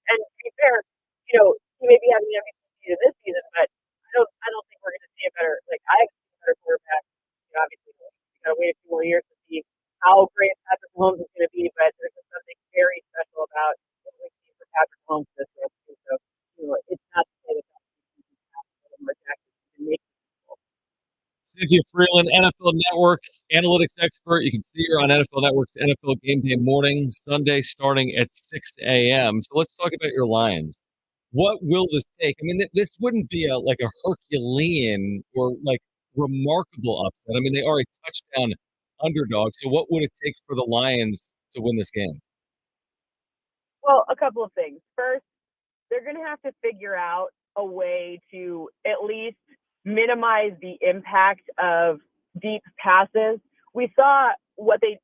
And to be fair, he may be having the MVP season this season, but I don't think we're going to see a better. Like, I have a better quarterback. Obviously, we got to wait a few more years to see how great Patrick Mahomes is going to be, but there's just something very special about what we've seen for Patrick Mahomes this year. So, it's not to say that Lamar Jackson can make Cynthia Freeland, NFL Network analytics expert. You can see her on NFL Network's NFL Game Day morning, Sunday, starting at 6 a.m. So let's talk about your Lions. What will this take? I mean, this wouldn't be like a Herculean or like remarkable upset. I mean, they are a touchdown underdog. So what would it take for the Lions to win this game? Well, a couple of things. First, they're going to have to figure out a way to at least minimize the impact of deep passes. We saw what the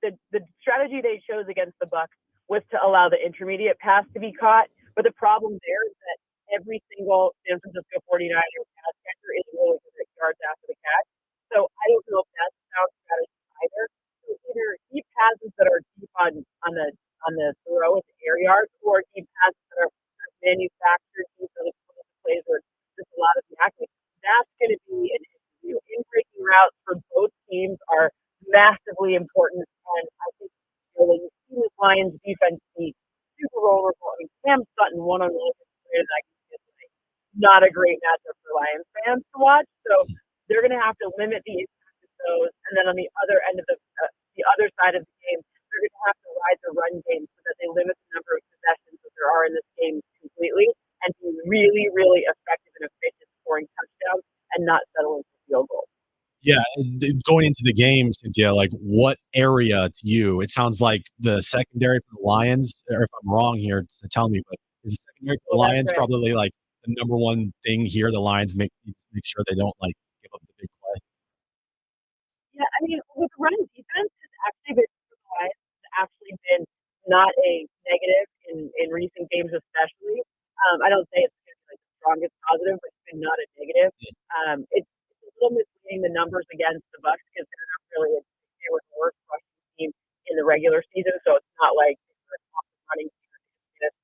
strategy they chose against the Bucs was to allow the intermediate pass to be caught. But the problem there is that every single San Francisco 49ers pass catcher is really good at yards after the catch. So I don't know if that's a sound strategy either. So either deep passes that are deep on the throw at the air yards, or deep passes that are manufactured deep on the plays where there's a lot of tactics. That's going to be an issue. In breaking routes for both teams are massively important, and I think when you see the Lions defense be super vulnerable, I mean, Cam Sutton one-on-one is not a great matchup for Lions fans to watch. So they're going to have to limit the impact of those, and then on the other end of the other side of the game, they're going to have to ride the run game so that they limit the number of possessions that there are in this game completely, and be really, really effective and efficient scoring touchdowns and not settling for field goals. Yeah, going into the game, Cynthia, like what area to you? It sounds like the secondary for the Lions, or if I'm wrong here, tell me, but is the secondary for the Lions probably like the number one thing here? The Lions make sure they don't like give up the big play. Yeah, I mean, with running defense, it's actually been not a negative in recent games, especially. I don't say it's like the strongest positive, but it's been not a negative. It's a little misleading the numbers against the Bucs because they're not really they were the worst rushing team in the regular season, so it's not like they're running but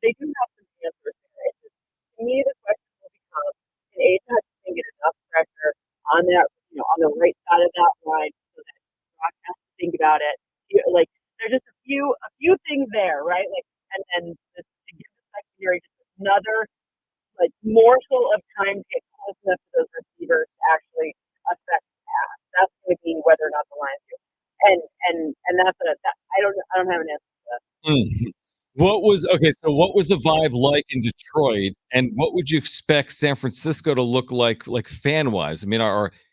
they do have some answers there. To me, the question will become: can A-Tech get enough pressure on that, on the right side of that line, so that Brock has to think about it? Like, there's just a few things there, right? Like, and then to give the secondary just another like morsel of time to get close enough to those receivers to actually affect the pass. That's going to be whether or not the Lions do. And that's I don't have an answer to that. What was the vibe like in Detroit, and what would you expect San Francisco to look like fan wise? I mean,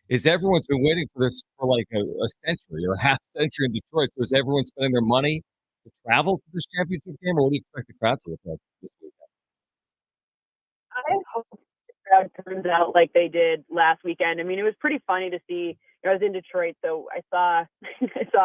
is everyone's been waiting for this for like a century or a half century in Detroit? So is everyone spending their money to travel to this championship game, or what do you expect the crowd to look like this weekend? I hope the crowd turns out like they did last weekend. I mean, it was pretty funny to see. I was in Detroit, so I saw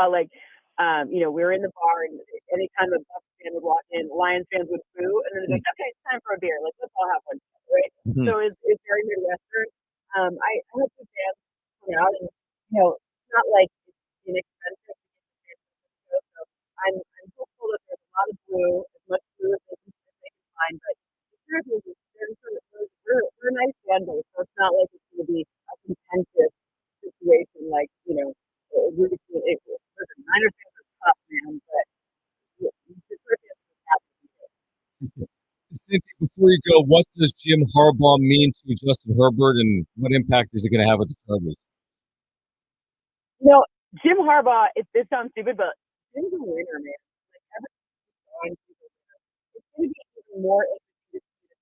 like we were in the bar, and anytime a Bucs fan would walk in, Lions fans would boo, and then they'd be like, "Okay, it's time for a beer. Like, let's all have one." Right? Mm-hmm. So it's very Midwestern. I hope the fans come out, and it's not like it's inexpensive to get to San Francisco. So I'm hopeful that there's a lot of blue, as much blue as they can find. But we're a nice fan base, so it's not like it's going to be a contentious situation. Like Niners fans are tough, man, but Cynthia, before you go, what does Jim Harbaugh mean to Justin Herbert, and what impact is it going to have with the Chargers? Jim Harbaugh, this sounds stupid, but Jim's a winner, man. Like, it's going to be even more interesting to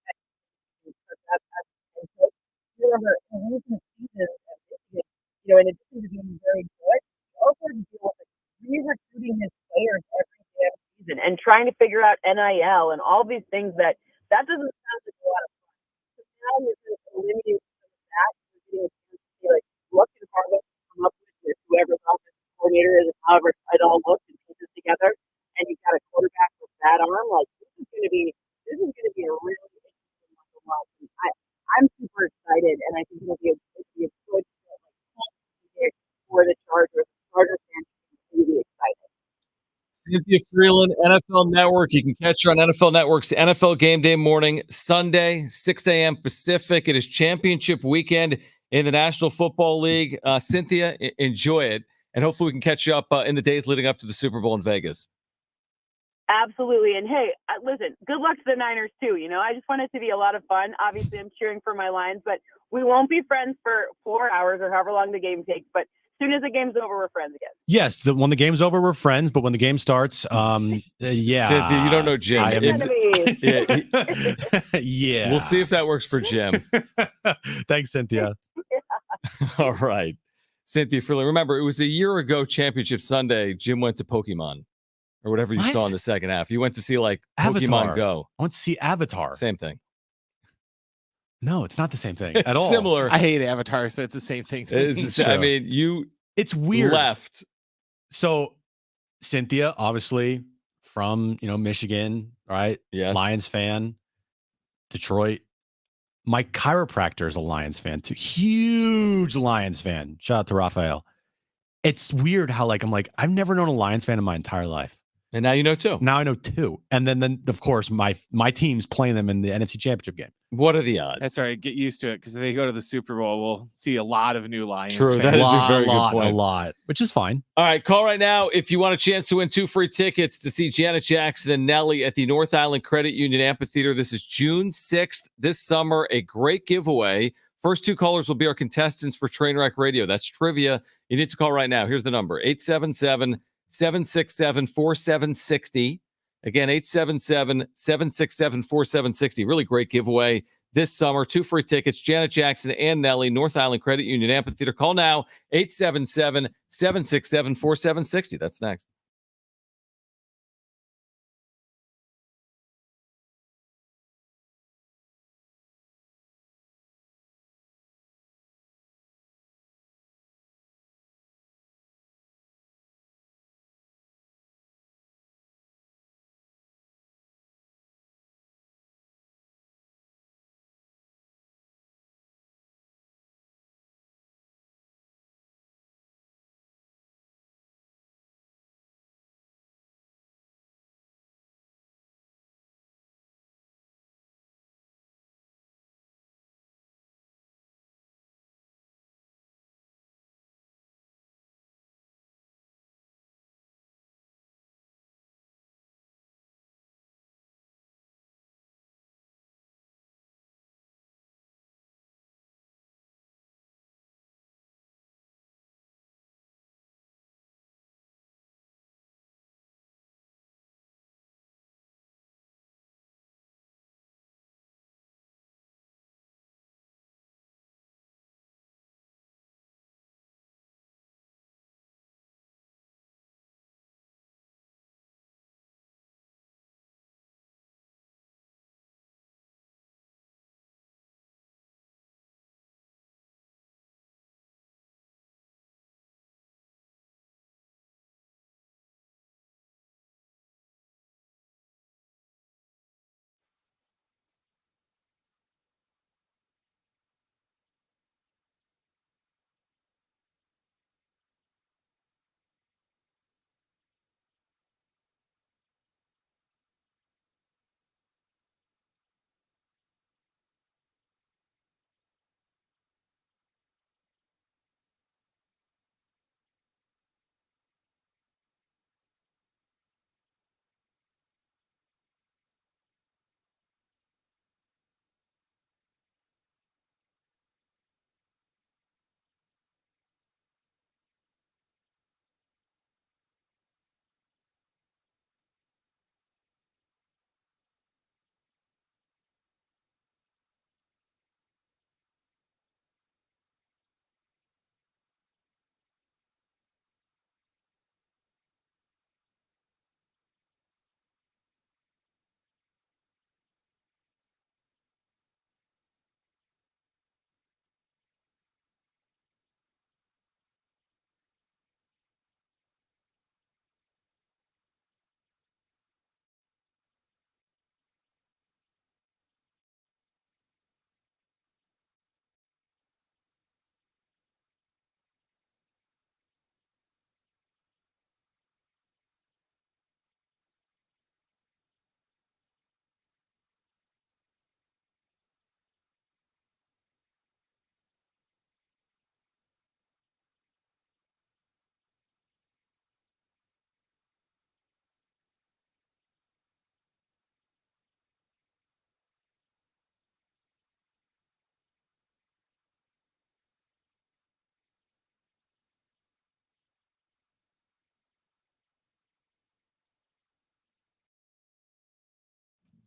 see the Texans because remember, in recent seasons at Michigan, in addition to being very good, he also had to deal with re-recruiting his players every damn season and trying to figure out NIL and all these things that doesn't sound like a lot of fun. So now you're going to eliminate some of that. You're getting a chance to see, like, what can Harbaugh come up with whoever's offensive coordinator is, and however it all looks and pieces together, and you've got a quarterback with that arm, like this is gonna be a really interesting one to watch. And I'm super excited, and I think it'll be a good pick for the Chargers. Chargers fans should be really excited. Cynthia Freeland, NFL Network. You can catch her on NFL Network's NFL Game Day morning, Sunday, 6 a.m. Pacific. It is championship weekend in the National Football League. Cynthia, enjoy it. And hopefully we can catch you up in the days leading up to the Super Bowl in Vegas. Absolutely. And hey, listen, good luck to the Niners too. You know, I just want it to be a lot of fun. Obviously, I'm cheering for my Lions, but we won't be friends for 4 hours or however long the game takes. But as soon as the game's over, we're friends again. Yes, when the game's over, we're friends. But when the game starts, yeah. Cynthia, you don't know Jim. Yeah. We'll see if that works for Jim. Thanks, Cynthia. All right. Cynthia Freeland. Remember, it was a year ago, Championship Sunday. Jim went to Pokemon or whatever you saw in the second half. You went to see like Avatar. Pokemon Go. I want to see Avatar. Same thing. No, it's not the same thing at all. Similar. I hate Avatar, so it's the same thing to me. I mean, it's weird. Left. So Cynthia, obviously from Michigan, right? Yes. Lions fan. Detroit. My chiropractor is a Lions fan too. Huge Lions fan. Shout out to Raphael. It's weird how I've never known a Lions fan in my entire life. And now you know two. Now I know two. And then of course my team's playing them in the NFC Championship game. What are the odds? That's all right. Get used to it because if they go to the Super Bowl, we'll see a lot of new Lions. True. Fans. That is a very good point. A lot, which is fine. All right, call right now if you want a chance to win 2 free tickets to see Janet Jackson and Nelly at the North Island Credit Union Amphitheater. This is June 6th this summer. A great giveaway. First 2 callers will be our contestants for Trainwreck Radio. That's trivia. You need to call right now. Here's the number, 877-767-4760. Again, 877-767-4760. Really great giveaway this summer. 2 free tickets, Janet Jackson and Nelly, North Island Credit Union Amphitheater. Call now, 877-767-4760. That's next.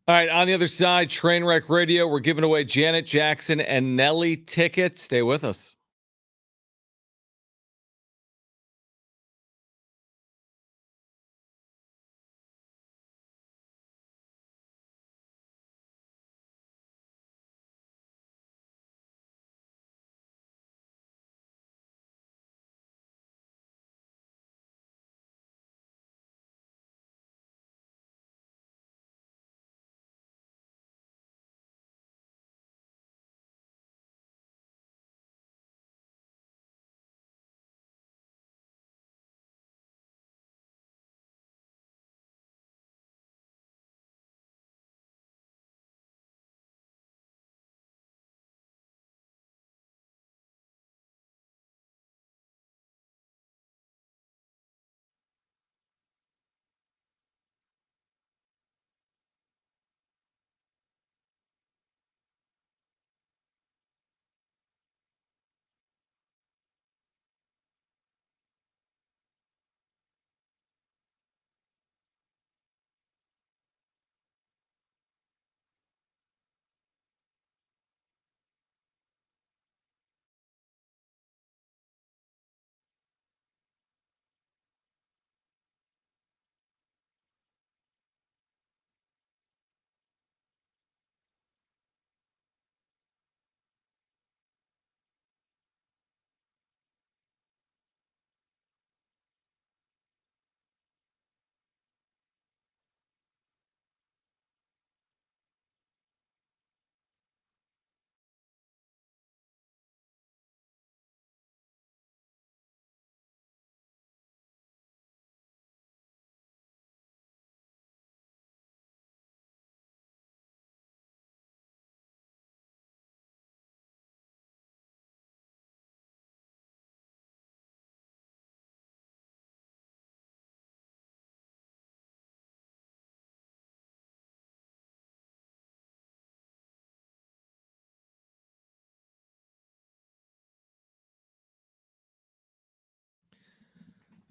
All right, on the other side, Trainwreck Radio, we're giving away Janet Jackson and Nelly tickets. Stay with us.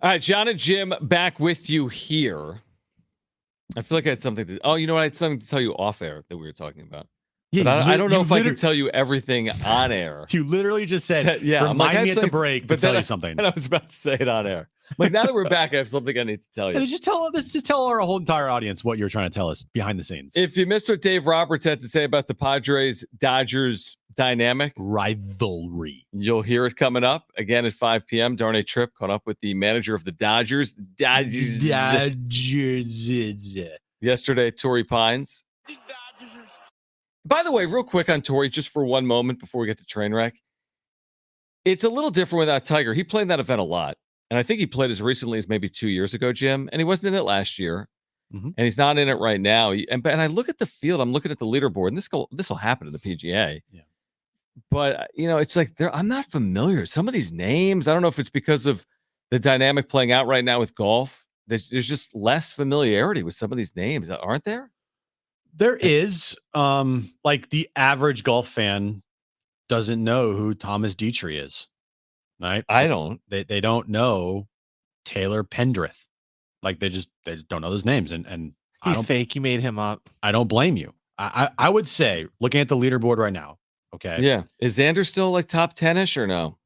All right, Jon and Jim back with you here. I feel like I had something to. Oh, you know what? I had something to tell you off air that we were talking about. Yeah, But I don't know if I can tell you everything on air. You literally just said, Yeah, I'm like, remind I me have at the something- break to but tell then you something. And I was about to say it on air. Like, now that we're back, I have something I need to tell you. Let's just tell our whole entire audience what you're trying to tell us behind the scenes. If you missed what Dave Roberts had to say about the Padres Dodgers dynamic, Rivalry. you'll hear it coming up again at 5 p.m. Darnay Tripp caught up with the manager of the Dodgers. Dodgers. Yesterday, Torrey Pines. By the way, real quick on Torrey, just for one moment before we get to Trainwreck. It's a little different without Tiger. He played in that event a lot. And I think he played as recently as maybe 2 years ago, Jim. And he wasn't in it last year. Mhm. And he's not in it right now. And I look at the field. I'm looking at the leaderboard. And this will happen in the PGA. Yeah. But, it's like I'm not familiar. Some of these names, I don't know if it's because of the dynamic playing out right now with golf. There's just less familiarity with some of these names, aren't there? There is, like the average golf fan doesn't know who Thomas Dietrich is, right? I don't. They don't know Taylor Pendrith. Like they don't know those names, and He's fake. You made him up. I don't blame you. I would say, looking at the leaderboard right now, okay. Yeah. Is Xander still like top 10-ish or no?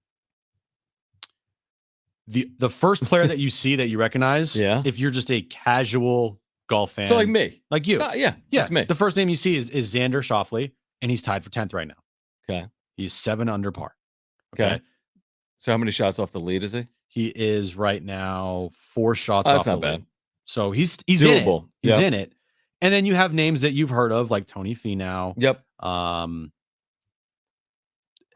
The first player that you see that you recognize, Yeah. if you're just a casual golf fan, So like me. like you, So, yeah. That's me. The first name you see is Xander Schauffele, and he's tied for 10th right now. Okay. He's 7 under par. Okay. So how many shots off the lead is he? He is right now 4 shots That's off not the bad. lead. So he's in Doable. it. He's Yeah. in it. And then you have names that you've heard of, like Tony Finau. Yep.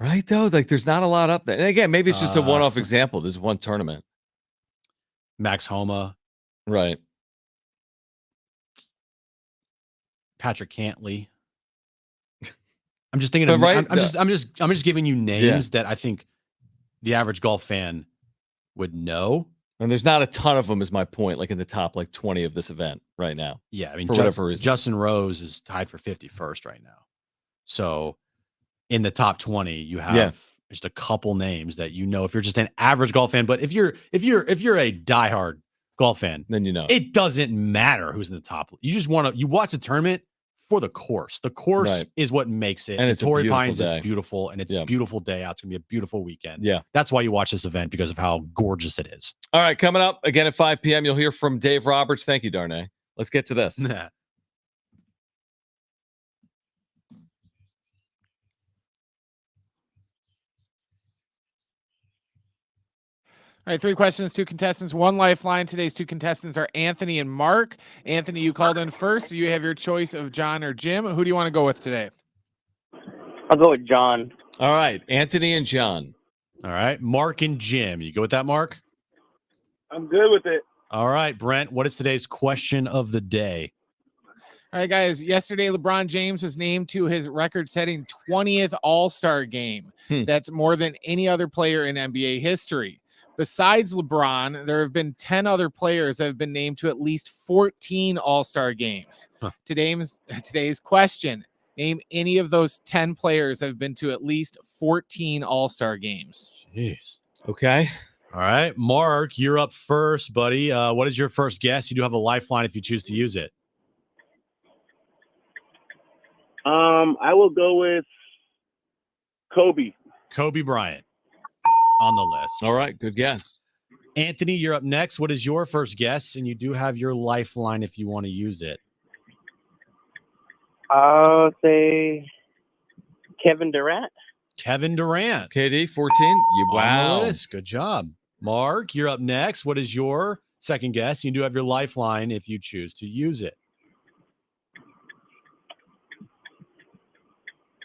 Right, though? Like, there's not a lot up there. And again, maybe it's just a one-off example. There's one tournament. Max Homa, Right. Patrick Cantley. I'm just thinking But of right, I'm just giving you names that I think the average golf fan would know. And there's not a ton of them, is my point, like in the top 20 of this event right now. Yeah, I mean, for whatever reason. Justin Rose is tied for 51st right now. So in the top 20, you have just a couple names that you know if you're just an average golf fan. But if you're a diehard golf fan, Then you know. it doesn't matter who's in the top. You just you watch the tournament for the course. The course Right. is what makes it. And it's a Torrey beautiful Pines day. is beautiful, and it's a beautiful day out. It's gonna be a beautiful weekend. Yeah. That's why you watch this event, because of how gorgeous it is. All right, coming up again at 5 p.m., you'll hear from Dave Roberts. Thank you, Darnay. Let's get to this. All right, 3 questions, 2 contestants, 1 lifeline. Today's 2 contestants are Anthony and Mark. Anthony, you called in first, so you have your choice of John or Jim. Who do you want to go with today? I'll go with John. All right, Anthony and John. All right, Mark and Jim. You go with that, Mark? I'm good with it. All right, Brent, what is today's question of the day? All right, guys. Yesterday, LeBron James was named to his record-setting 20th All-Star game. That's more than any other player in NBA history. Besides LeBron, there have been 10 other players that have been named to at least 14 All-Star games. Today's question, name any of those 10 players that have been to at least 14 All-Star games. Jeez. Okay. All right, Mark, you're up first, buddy. What is your first guess? You do have a lifeline if you choose to use it. I will go with Kobe. Kobe Bryant on the list. All right, good guess. Anthony, you're up next. What is your first guess? And you do have your lifeline if you want to use it. I'll say Kevin Durant. Kevin Durant. KD, 14. Wow. On the list. Good job. Mark, you're up next. What is your second guess? You do have your lifeline if you choose to use it.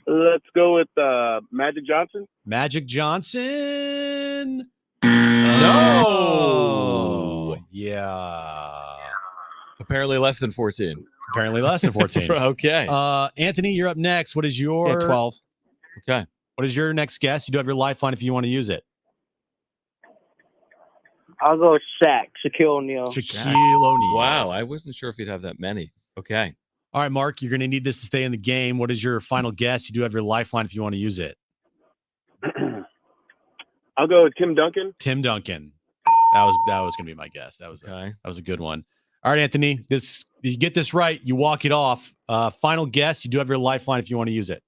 Let's go with Magic Johnson. Magic Johnson. No. Yeah. Apparently less than 14. Apparently less than 14. Okay. Anthony, you're up next. What is your 12. Okay. What is your next guess? You do have your lifeline if you want to use it. I'll go with Shaq, Shaquille O'Neal. Shaquille O'Neal. Wow, I wasn't sure if you'd have that many. Okay. All right, Mark, you're going to need this to stay in the game. What is your final guess? You do have your lifeline if you want to use it. I'll go with Tim Duncan. Tim Duncan. That was going to be my guess. That was a good one. All right, Anthony, you get this right, you walk it off. Final guess, you do have your lifeline if you want to use it.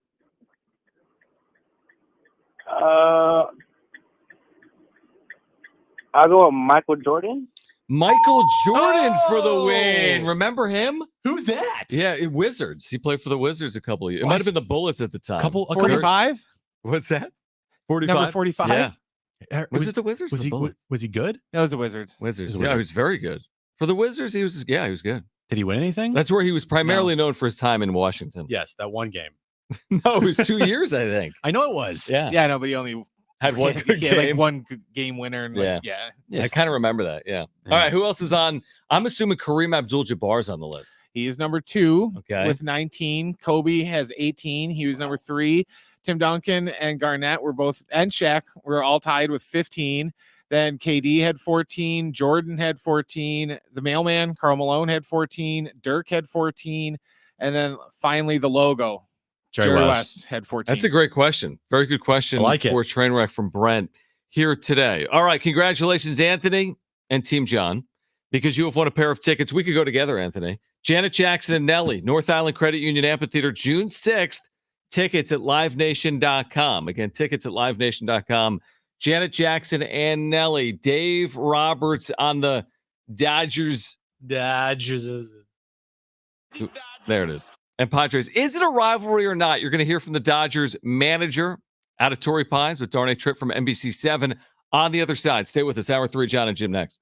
I'll go with Michael Jordan. Michael Jordan for the win. Remember him? Who's that? Yeah, Wizards. He played for the Wizards a couple of years. It might have been the Bullets at the time. 45? What's that? 45? Number 45? Yeah. Was it the Wizards? Was he good? That was the Wizards. Wizards. Yeah, he was very good. For the Wizards, he was good. Did he win anything? That's where he was primarily known for his time in Washington. Yes, that one game. No, it was 2 years, I think. I know it was. Yeah. Yeah, no, but he only had one good like game. one good game winner. And Yeah. I kind of remember that. Yeah. All right. Who else is on? I'm assuming Kareem Abdul-Jabbar's on the list. He is number 2 Okay. with 19. Kobe has 18. He was number 3. Tim Duncan and Garnett were both, and Shaq were all tied with 15. Then KD had 14. Jordan had 14. The mailman, Karl Malone, had 14. Dirk had 14. And then finally the logo, Jerry West had 14. That's a great question. Very good question. I like it. For Trainwreck from Brent here today. All right. Congratulations, Anthony and Team John, because you have won a pair of tickets. We could go together, Anthony. Janet Jackson and Nelly, North Island Credit Union Amphitheater, June 6th. Tickets at livenation.com. Again, tickets at livenation.com. Janet Jackson and Nelly. Dave Roberts on the Dodgers. There it is. And Padres. Is it a rivalry or not? You're going to hear from the Dodgers manager out of Torrey Pines with Darnay Tripp from NBC7 on the other side. Stay with us. Hour 3, Jon and Jim next.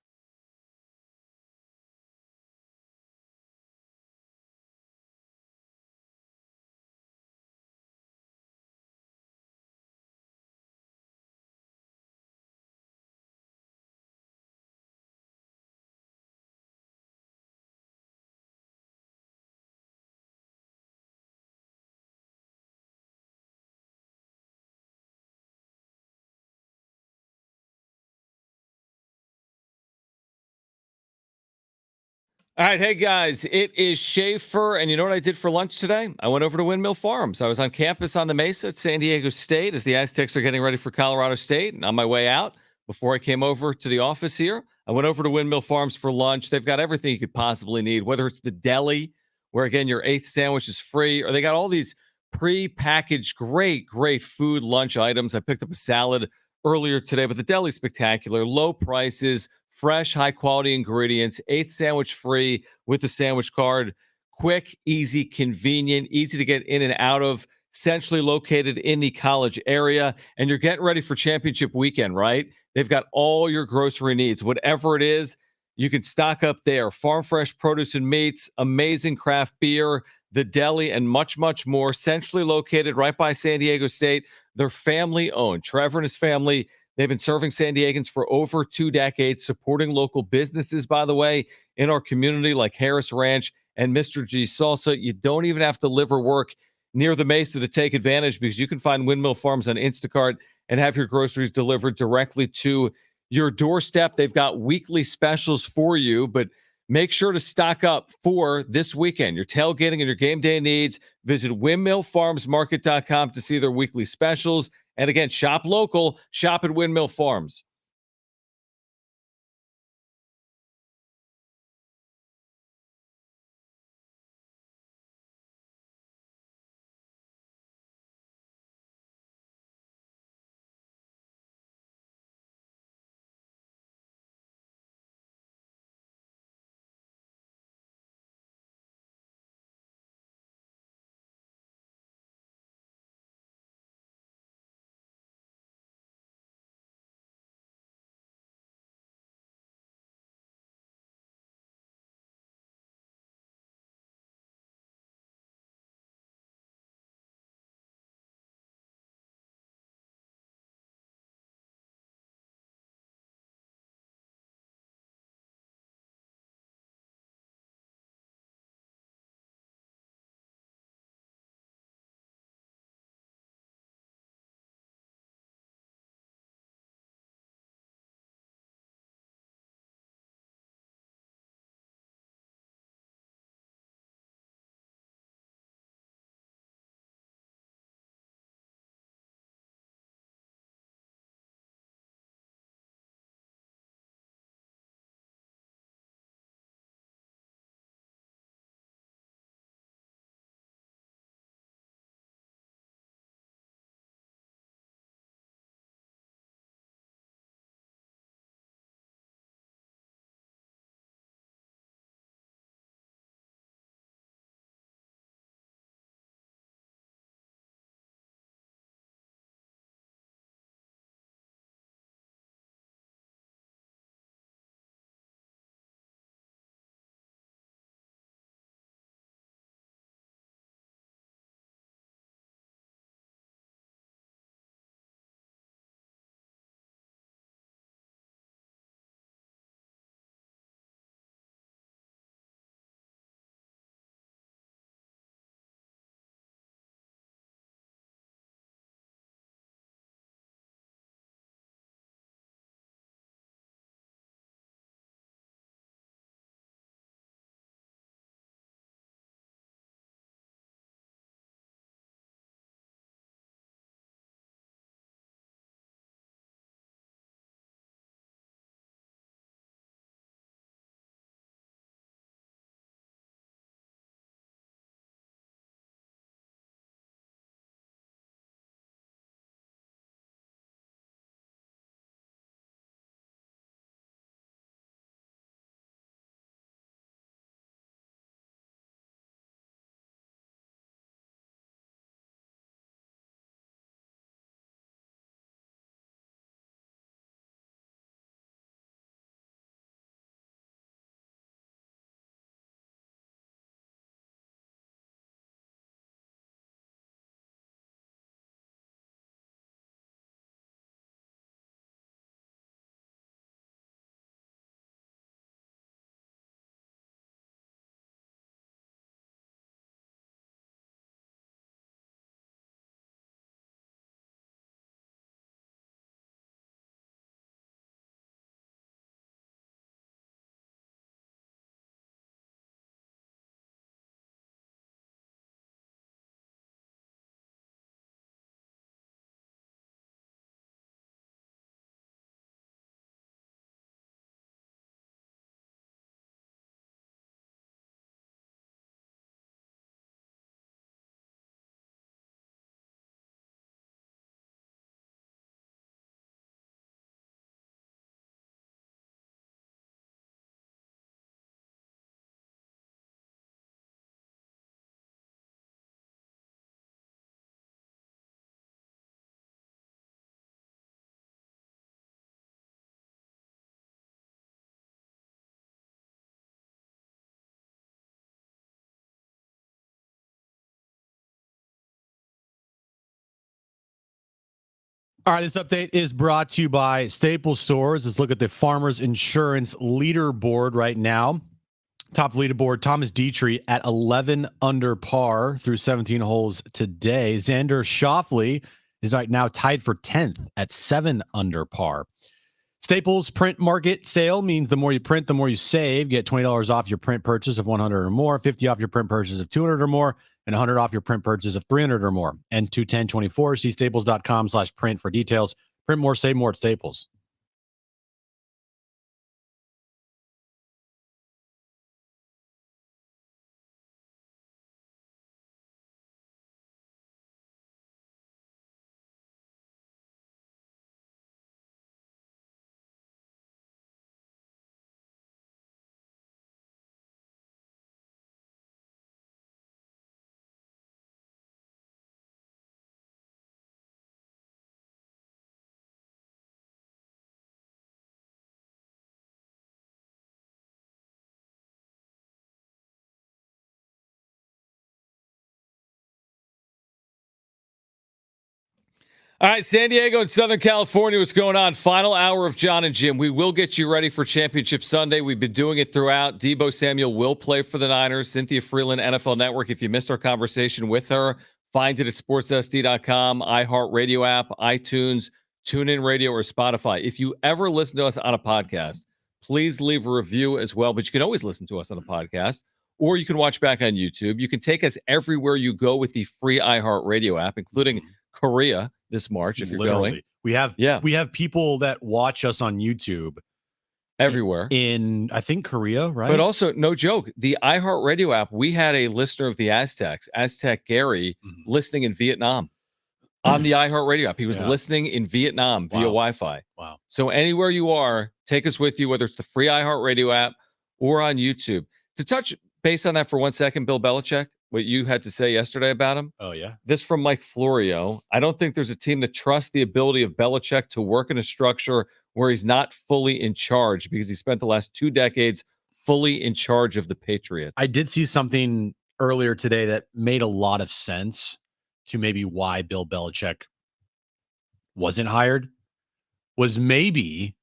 All right, hey guys, it is Schaefer, and you know what I did for lunch today? I went over to Windmill Farms. I was on campus on the Mesa at San Diego State as the Aztecs are getting ready for Colorado State, and on my way out, before I came over to the office here, I went over to Windmill Farms for lunch. They've got everything you could possibly need, whether it's the deli, where again, your 8th sandwich is free, or they got all these pre-packaged, great food lunch items. I picked up a salad earlier today, but the deli's spectacular. Low prices, fresh, high-quality ingredients, 8th sandwich free with the sandwich card. Quick, easy, convenient, easy to get in and out of, centrally located in the college area. And you're getting ready for championship weekend, right? They've got all your grocery needs. Whatever it is, you can stock up there. Farm fresh produce and meats, amazing craft beer, the deli, and much, much more. Centrally located right by San Diego State. They're family owned. Trevor and his family, they've been serving San Diegans for over 2 decades, supporting local businesses, by the way, in our community like Harris Ranch and Mr. G Salsa. You don't even have to live or work near the Mesa to take advantage, because you can find Windmill Farms on Instacart and have your groceries delivered directly to your doorstep. They've got weekly specials for you, but make sure to stock up for this weekend. Your tailgating and your game day needs. Visit windmillfarmsmarket.com to see their weekly specials. And again, shop local, shop at Windmill Farms. All right, this update is brought to you by Staples Stores. Let's look at the Farmers Insurance leaderboard right now. Top of the leaderboard, Thomas Dietrich at 11 under par through 17 holes today. Xander Schauffele is right now tied for 10th at 7 under par. Staples print market sale means the more you print, the more you save. Get $20 off your print purchase of 100 or more, 50 off your print purchase of 200 or more, and 100 off your print purchase of 300 or more. Ends 2/10/24. See staples.com/print for details. Print more, save more at Staples. All right, San Diego and Southern California, what's going on? Final hour of Jon and Jim. We will get you ready for Championship Sunday. We've been doing it throughout. Deebo Samuel will play for the Niners. Cynthia Freeland, NFL Network. If you missed our conversation with her, find it at sportssd.com, iHeartRadio app, iTunes, TuneIn Radio, or Spotify. If you ever listen to us on a podcast, please leave a review as well. But you can always listen to us on a podcast, or you can watch back on YouTube. You can take us everywhere you go with the free iHeartRadio app, including Korea this March if you're going. We have people that watch us on YouTube everywhere in I think Korea, right? But also, no joke, the iHeartRadio app, we had a listener of the Aztecs, Aztec Gary, listening in Vietnam on the iHeartRadio app. He was listening in Vietnam via Wi-Fi. Wow. So anywhere you are, take us with you, whether it's the free iHeartRadio app or on YouTube. To touch base on that for 1 second, Bill Belichick, what you had to say yesterday about him. Oh, yeah. This from Mike Florio. I don't think there's a team that trusts the ability of Belichick to work in a structure where he's not fully in charge, because he spent the last 2 decades fully in charge of the Patriots. I did see something earlier today that made a lot of sense to maybe why Bill Belichick wasn't hired. Was maybe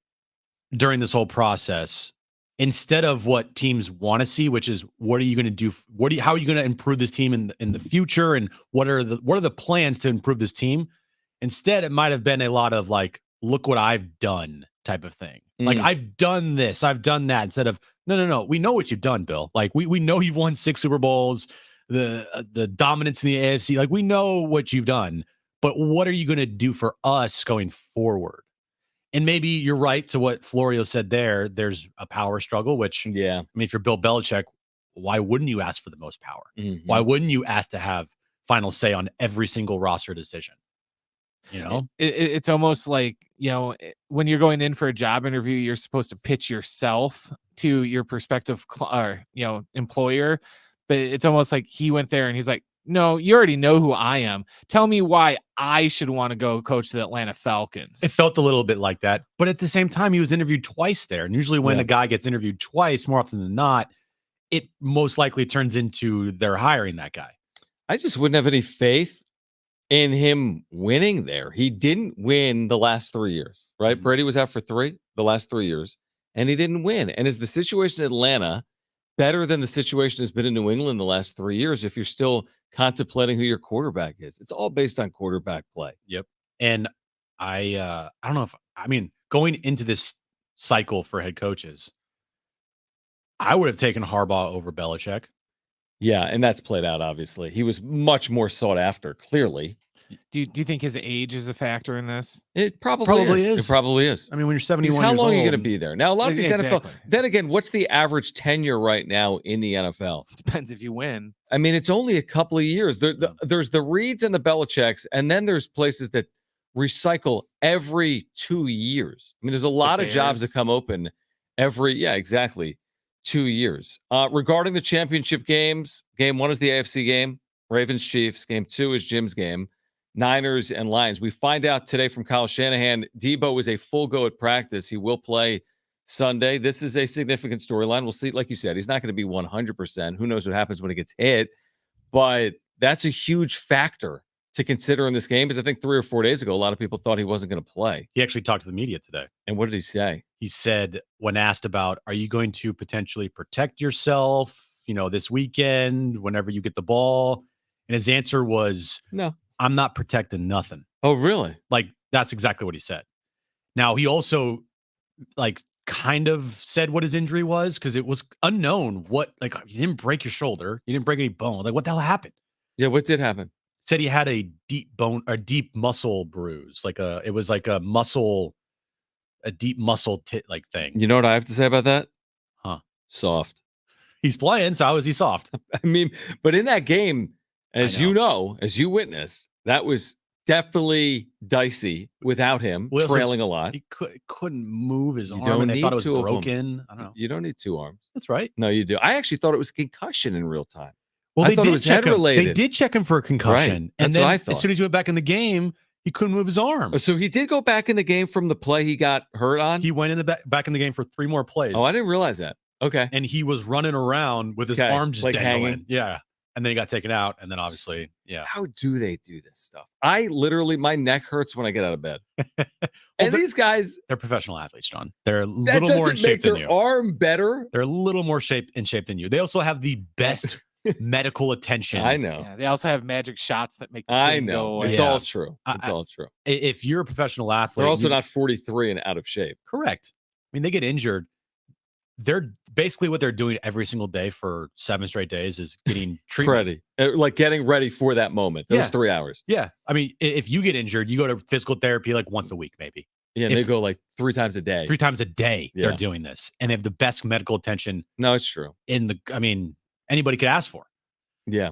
during this whole process, instead of what teams want to see, which is what are you going to do? How are you going to improve this team in the future? And what are the plans to improve this team? Instead, it might have been a lot of like, look what I've done type of thing. Like, I've done this, I've done that, instead of, no. We know what you've done, Bill. Like, we know you've won 6 Super Bowls, the dominance in the AFC. Like, we know what you've done, but what are you going to do for us going forward? And maybe you're right to what Florio said there. There's a power struggle, which, I mean, if you're Bill Belichick, why wouldn't you ask for the most power? Why wouldn't you ask to have final say on every single roster decision? You know, it's almost like, when you're going in for a job interview, you're supposed to pitch yourself to your prospective, employer. But it's almost like he went there and he's like, no, you already know who I am. Tell me why I should want to go coach the Atlanta Falcons. It felt a little bit like that. But at the same time, he was interviewed twice there. And usually when a guy gets interviewed twice, more often than not, it most likely turns into they're hiring that guy. I just wouldn't have any faith in him winning there. He didn't win the last 3 years, right? Brady was out for the last 3 years, and he didn't win. And is the situation in Atlanta better than the situation has been in New England the last 3 years if you're still contemplating who your quarterback is? It's all based on quarterback play. Yep. And I don't know going into this cycle for head coaches, I would have taken Harbaugh over Belichick. Yeah, and that's played out, obviously. He was much more sought after, clearly. Do you think his age is a factor in this? It probably is. It probably is. I mean, when you're 71 how years long old, are you going to be there? Now, a lot of these Exactly. NFL... Then again, what's the average tenure right now in the NFL? Depends if you win. I mean, it's only a couple of years. There's the Reeds and the Belichicks, and then there's places that recycle every 2 years. I mean, there's a lot of jobs that come open every 2 years. Regarding the championship games, game 1 is the AFC game, Ravens-Chiefs. Game 2 is Jim's game, Niners and Lions. We find out today from Kyle Shanahan, Deebo is a full go at practice. He will play Sunday. This is a significant storyline. We'll see. Like you said, he's not going to be 100%. Who knows what happens when he gets hit? But that's a huge factor to to consider in this game? Because I think 3 or 4 days ago, a lot of people thought he wasn't going to play. He actually talked to the media today. And what did he say? He said, when asked about, are you going to potentially protect yourself, this weekend, whenever you get the ball? And his answer was, no, I'm not protecting nothing. Oh, really? Like, that's exactly what he said. Now, he also, kind of said what his injury was, because it was unknown you didn't break your shoulder. You didn't break any bone. Like, what the hell happened? Yeah, what did happen? Said he had a deep muscle bruise. It was like a deep muscle thing. You know what I have to say about that? Huh. Soft. He's playing, so how is he soft? I mean, but in that game, as you witnessed, that was definitely dicey without him trailing a lot. He couldn't move his arm, and they thought it was broken. I don't know. You don't need two arms. That's right. No, you do. I actually thought it was concussion in real time. Well, I thought it was head related. They did check him for a concussion. Right. That's and then what I thought. As soon as he went back in the game, he couldn't move his arm. So he did go back in the game from the play he got hurt on? He went in the back in the game for 3 more plays. Oh, I didn't realize that. Okay. And he was running around with his arm just dangling. Hanging. Yeah. And then he got taken out. And then obviously, yeah. How do they do this stuff? My neck hurts when I get out of bed. And these guys, they're professional athletes, John. They're a little more in shape than you. Their arm better. They're a little more in shape than you. They also have the best medical attention. I know. Yeah, they also have magic shots that make the thing go away. It's all true. It's all true. If you're a professional athlete, they're also not 43 and out of shape. Correct. I mean, they get injured. They're basically what they're doing every single day for 7 straight days is getting treatment. Like getting ready for that moment. Those 3 hours. Yeah. I mean, if you get injured, you go to physical therapy once a week, maybe. Yeah, and they go 3 times a day. 3 times a day they're doing this. And they have the best medical attention. No, it's true. Anybody could ask for. Yeah.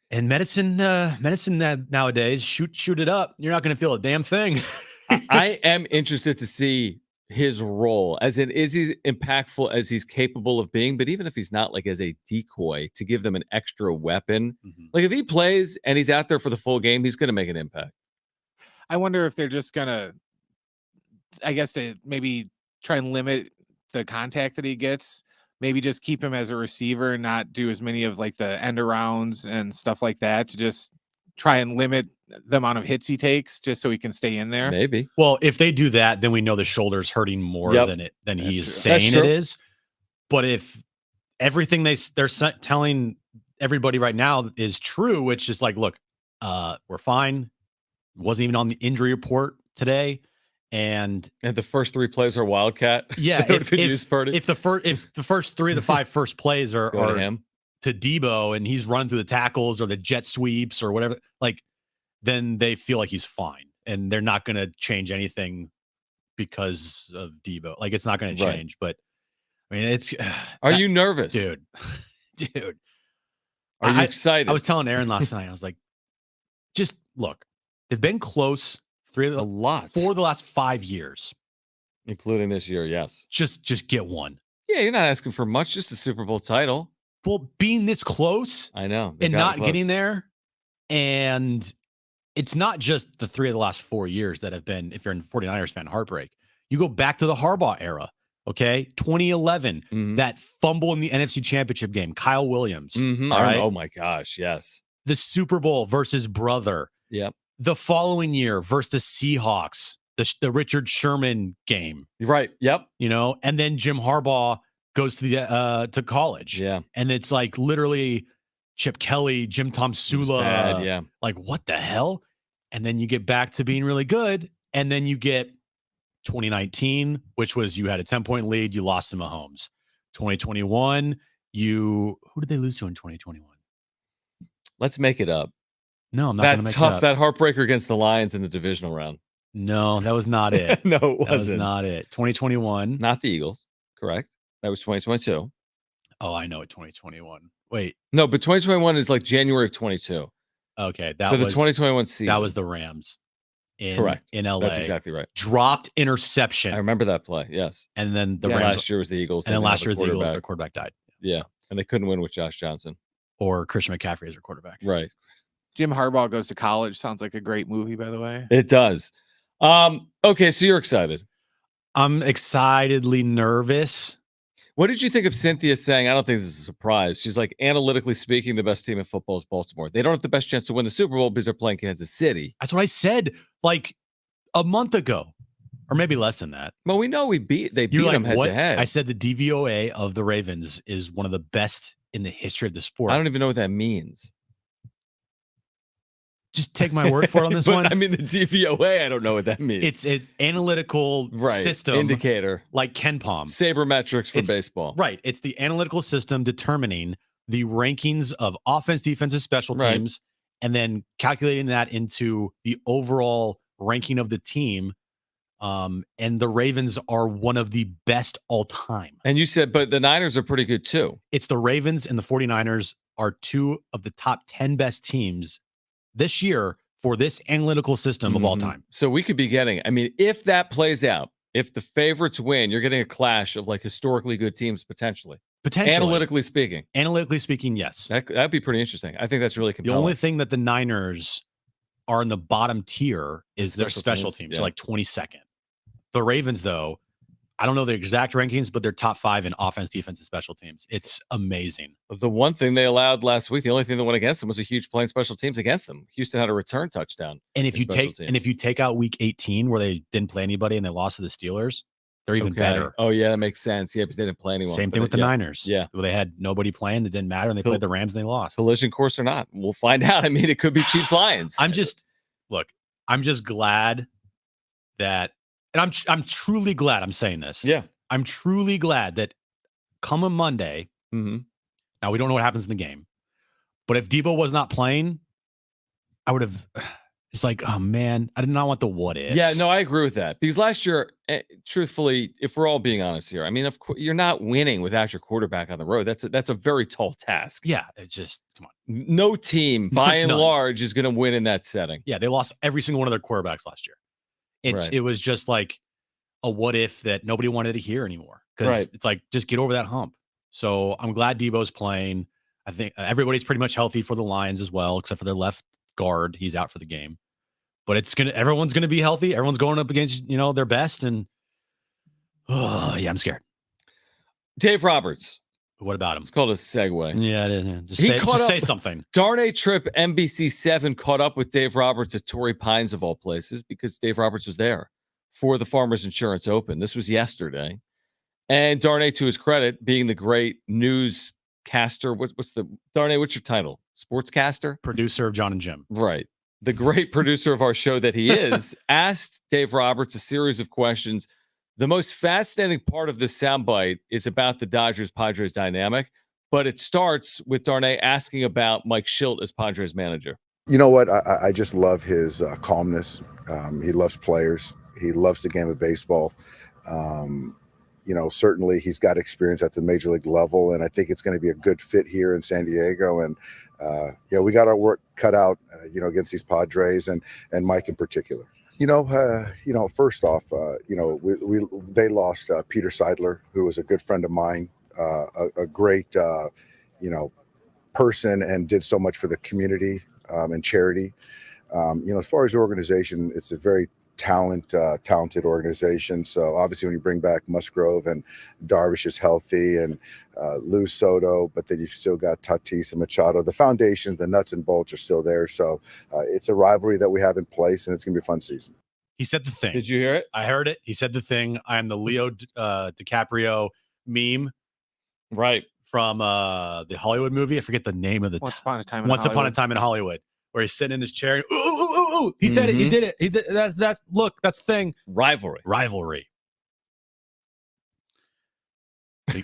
And medicine nowadays, shoot it up. You're not going to feel a damn thing. I am interested to see his role, as in, is he impactful as he's capable of being? But even if he's not, as a decoy to give them an extra weapon, if he plays and he's out there for the full game, he's going to make an impact. I wonder if they're just going to, I guess, to maybe try and limit the contact that he gets. Maybe just keep him as a receiver and not do as many of the end arounds and stuff like that, to just try and limit the amount of hits he takes, just so he can stay in there. Maybe. Well, if they do that, then we know the shoulder's hurting more than he's saying it is. But if everything they're telling everybody right now is true, which is look, we're fine. Wasn't even on the injury report today. And the first 3 plays are Wildcat. Yeah. if the first 3 of the 5 first plays are to him, to Deebo, and he's running through the tackles or the jet sweeps or whatever, then they feel like he's fine, and they're not going to change anything because of Deebo. It's not going to change. But I mean, are you nervous, dude? Dude, are you excited? I was telling Aaron last night. I was like, just look, they've been close for the last 5 years, including this year. Yes, just get one. Yeah, you're not asking for much, just a Super Bowl title. Well, being this close, I know, and not getting there, and it's not just the 3 of the last 4 years that have been, if you're a 49ers fan, heartbreak. You go back to the Harbaugh era, okay? 2011, that fumble in the NFC Championship game, Kyle Williams. All right? Oh, my gosh, yes. The Super Bowl versus brother. Yep. The following year versus the Seahawks, the Richard Sherman game. Right, yep. And then Jim Harbaugh goes to college. Yeah. And it's literally Chip Kelly, Jim Tom Sula. Bad, yeah. What the hell? And then you get back to being really good. And then you get 2019, which was you had a 10-point lead. You lost to Mahomes. 2021, who did they lose to in 2021? Let's make it up. No, I'm not going to make it up. That heartbreaker against the Lions in the divisional round. No, that was not it. No, it wasn't. That was not it. 2021. Not the Eagles. Correct. That was 2022. Oh, I know it. 2021. Wait. No, but 2021 is January of 22. Okay. The 2021 season. That was the Rams. Correct. In LA. That's exactly right. Dropped interception. I remember that play. Yes. And then the Rams. Rams. Last year was the Eagles. And then last year was the Eagles. Their quarterback died. Yeah. And they couldn't win with Josh Johnson. Or Christian McCaffrey as their quarterback. Right. Jim Harbaugh Goes to College sounds like a great movie, by the way. It does. Okay, so you're excited. I'm excitedly nervous. What did you think of Cynthia saying, I don't think this is a surprise. She's like, analytically speaking, the best team in football is Baltimore. They don't have the best chance to win the Super Bowl because they're playing Kansas City. That's what I said like a month ago, or maybe less than that. Well, we know they beat You're them like, head what? to head. I said the DVOA of the Ravens is one of the best in the history of the sport. I don't even know what that means. Just take my word for it on this But, one. I mean, the DVOA, I don't know what that means. It's an analytical system, indicator, like Ken Palm. Sabermetrics for baseball. Right. It's the analytical system determining the rankings of offense, defensive, special teams, and then calculating that into the overall ranking of the team. And the Ravens are one of the best all time. And you said, but the Niners are pretty good too. It's the Ravens and the 49ers are two of the top 10 best teams this year for this analytical system of all time. So we could be getting, I mean, if that plays out, if the favorites win, you're getting a clash of like historically good teams potentially. Analytically speaking. Analytically speaking, yes. That'd be pretty interesting. I think that's really compelling. The only thing that the Niners are in the bottom tier is their special teams, so like 22nd. The Ravens, though, I don't know the exact rankings, but they're top 5 in offense, defense, and special teams. It's amazing. The one thing they allowed last week, the only thing that went against them was a huge play in special teams against them. Houston had a return touchdown. And if you take out week 18 where they didn't play anybody and they lost to the Steelers, they're even better. Oh yeah, that makes sense. Yeah, because they didn't play anyone. Same thing with the Niners. Yeah. Well, they had nobody playing that didn't matter, and they played the Rams and they lost. Collision course or not. We'll find out. I mean, it could be Chiefs Lions. I'm just glad that, and I'm truly glad I'm saying this. Yeah. I'm truly glad that come a Monday, now we don't know what happens in the game, but if Deebo was not playing, I would have, it's like, oh man, I did not want the what ifs. Yeah, no, I agree with that. Because last year, truthfully, if we're all being honest here, I mean, of course, you're not winning without your quarterback on the road. That's a very tall task. Yeah, it's just, come on. No team, by and large, is going to win in that setting. Yeah, they lost every single one of their quarterbacks last year. It was just like a what if that nobody wanted to hear anymore. Because it's like, just get over that hump. So I'm glad Deebo's playing. I think everybody's pretty much healthy for the Lions as well, except for their left guard. He's out for the game. But everyone's gonna be healthy. Everyone's going up against, their best. And yeah, I'm scared. Dave Roberts. What about him? It's called a segue. Yeah, it is. Just say something. Darn Trip NBC7 caught up with Dave Roberts at Torrey Pines of all places because Dave Roberts was there for the Farmers Insurance Open. This was yesterday. And Darnay, to his credit, being the great newscaster, what's your title? Sportscaster? Producer of Jon Jim. Right. The great producer of our show that he is, asked Dave Roberts a series of questions. The most fascinating part of this soundbite is about the Dodgers-Padres dynamic, but it starts with Darnay asking about Mike Schilt as Padres manager. You know what? I just love his calmness. He loves players. He loves the game of baseball. Certainly he's got experience at the major league level, and I think it's going to be a good fit here in San Diego. And we got our work cut out, against these Padres and Mike in particular. First off, they lost Peter Seidler, who was a good friend of mine, a great, person, and did so much for the community and charity. As far as the organization, it's a very talented organization. So obviously when you bring back Musgrove and Darvish is healthy and lose Soto, but then you've still got Tatis and Machado, the foundation, the nuts and bolts are still there. So it's a rivalry that we have in place, and it's gonna be a fun season. He said the thing. Did you hear it? I heard it. He said the thing. I am the Leo DiCaprio meme. Right. From the Hollywood movie. I forget the name of the Once Upon a Time in Hollywood, where he's sitting in his chair. Ooh. He said it. He did it. That's the thing. Rivalry. What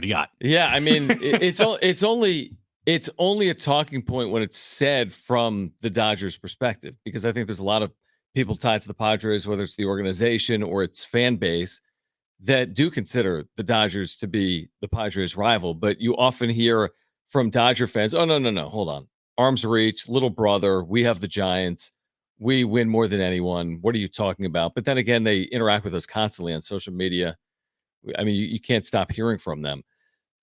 do you got? Yeah, I mean, it's only a talking point when it's said from the Dodgers' perspective, because I think there's a lot of people tied to the Padres, whether it's the organization or its fan base, that do consider the Dodgers to be the Padres' rival. But you often hear from Dodger fans, "Oh no, hold on, arm's reach, little brother. We have the Giants. We win more than anyone. What are you talking about?" But then again, they interact with us constantly on social media. I mean, you can't stop hearing from them.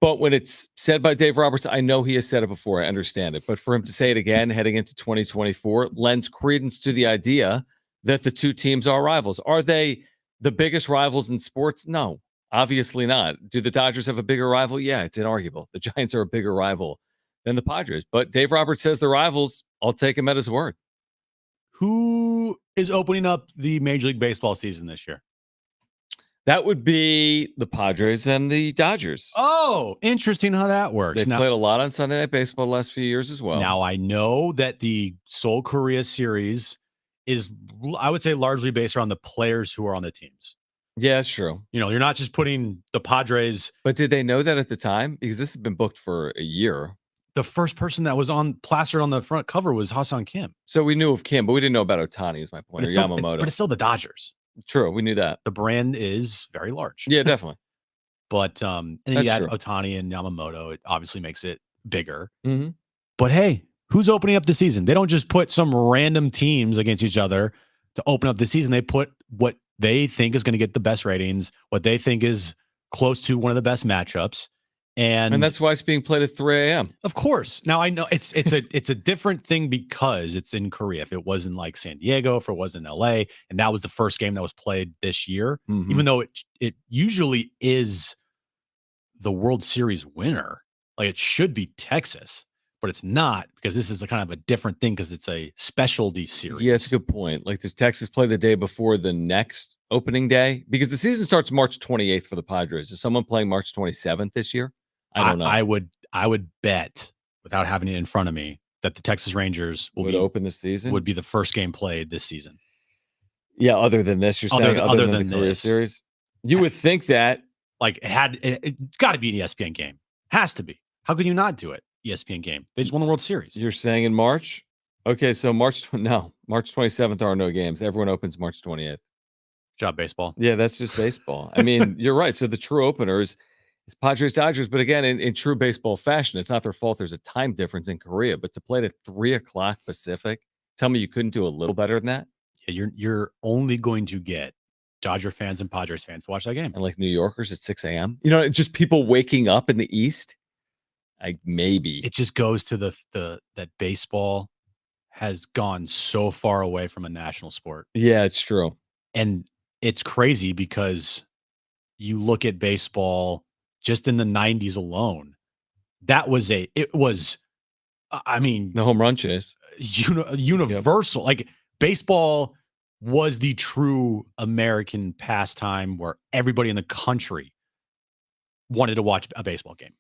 But when it's said by Dave Roberts, I know he has said it before. I understand it. But for him to say it again heading into 2024 lends credence to the idea that the two teams are rivals. Are they the biggest rivals in sports? No. Obviously not. Do the Dodgers have a bigger rival? Yeah, it's inarguable. The Giants are a bigger rival than the Padres. But Dave Roberts says the rivals. I'll take him at his word. Who is opening up the Major League Baseball season this year? That would be the Padres and the Dodgers. Oh, interesting how that works. They've played a lot on Sunday Night Baseball the last few years as well. Now, I know that the Seoul Korea series is, I would say, largely based around the players who are on the teams. Yeah, it's true. You know, you're not just putting the Padres. But did they know that at the time? Because this has been booked for a year. The first person that was plastered on the front cover was Ha-Seong Kim. So we knew of Kim, but we didn't know about Ohtani, is my point, or Yamamoto. But it's still the Dodgers. True, we knew that. The brand is very large. Yeah, definitely. But and then That's you add true. Ohtani and Yamamoto. It obviously makes it bigger. Mm-hmm. But hey, who's opening up the season? They don't just put some random teams against each other to open up the season. They put what they think is going to get the best ratings, what they think is close to one of the best matchups. And that's why it's being played at 3 a.m. Of course. Now I know it's a different thing because it's in Korea. If it was in like San Diego, if it was in LA, and that was the first game that was played this year, even though it usually is the World Series winner, like it should be Texas, but it's not because this is a kind of a different thing because it's a specialty series. Yeah, it's a good point. Like, does Texas play the day before the next opening day? Because the season starts March 28th for the Padres. Is someone playing March 27th this year? I don't know. I would bet, without having it in front of me, that the Texas Rangers would open the season. Would be the first game played this season. Yeah, other than this, you're saying other than the Korea series, you would think that like it's got to be an ESPN game. Has to be. How could you not do it? ESPN game. They just won the World Series. You're saying in March? Okay, so March 27th there are no games. Everyone opens March 28th. Job baseball. Yeah, that's just baseball. I mean, you're right. So the true opener is Padres Dodgers, but again, in true baseball fashion, it's not their fault. There's a time difference in Korea, but to play it at 3 o'clock Pacific, tell me you couldn't do a little better than that. Yeah, you're only going to get Dodger fans and Padres fans to watch that game, and like New Yorkers at 6 a.m. You know, just people waking up in the East. Like maybe it just goes to that baseball has gone so far away from a national sport. Yeah, it's true, and it's crazy because you look at baseball. Just in the 90s alone, it was, I mean, the home run chase, universal. Yep. Like baseball was the true American pastime where everybody in the country wanted to watch a baseball game.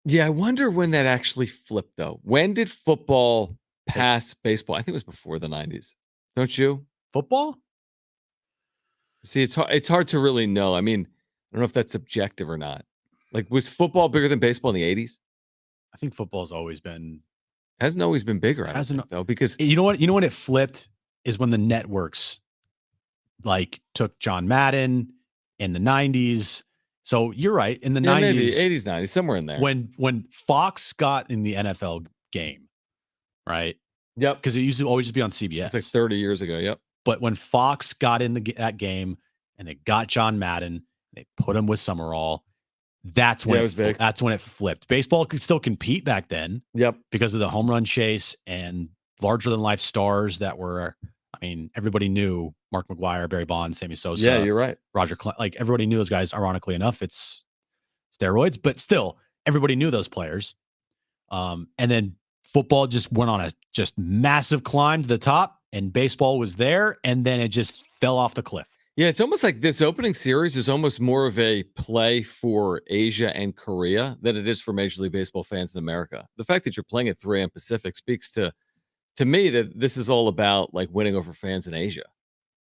Yeah, I wonder when that actually flipped, though. When did football pass baseball? I think it was before the 90s. Don't you? Football? See, it's hard to really know. I mean, I don't know if that's subjective or not. Like, was football bigger than baseball in the 80s? I think football's always been. Hasn't always been bigger, I don't think, though, because you know what? You know when it flipped is when the networks like took John Madden in the 90s. So you're right. In the 90s, maybe 80s, 90s, somewhere in there. When Fox got in the NFL game, right? Yep. Because it used to always just be on CBS. It's like 30 years ago. Yep. But when Fox got in that game and they got John Madden, they put him with Summerall. That's when it was big. That's when it flipped. Baseball could still compete back then. Yep. Because of the home run chase and larger than life stars that were. I mean, everybody knew Mark McGwire, Barry Bonds, Sammy Sosa. Yeah, you're right. Roger, like everybody knew those guys. Ironically enough, it's steroids, but still, everybody knew those players. And then football just went on a just massive climb to the top, and baseball was there, and then it just fell off the cliff. Yeah, it's almost like this opening series is almost more of a play for Asia and Korea than it is for Major League Baseball fans in America. The fact that you're playing at 3 a.m. Pacific speaks to me that this is all about like winning over fans in Asia,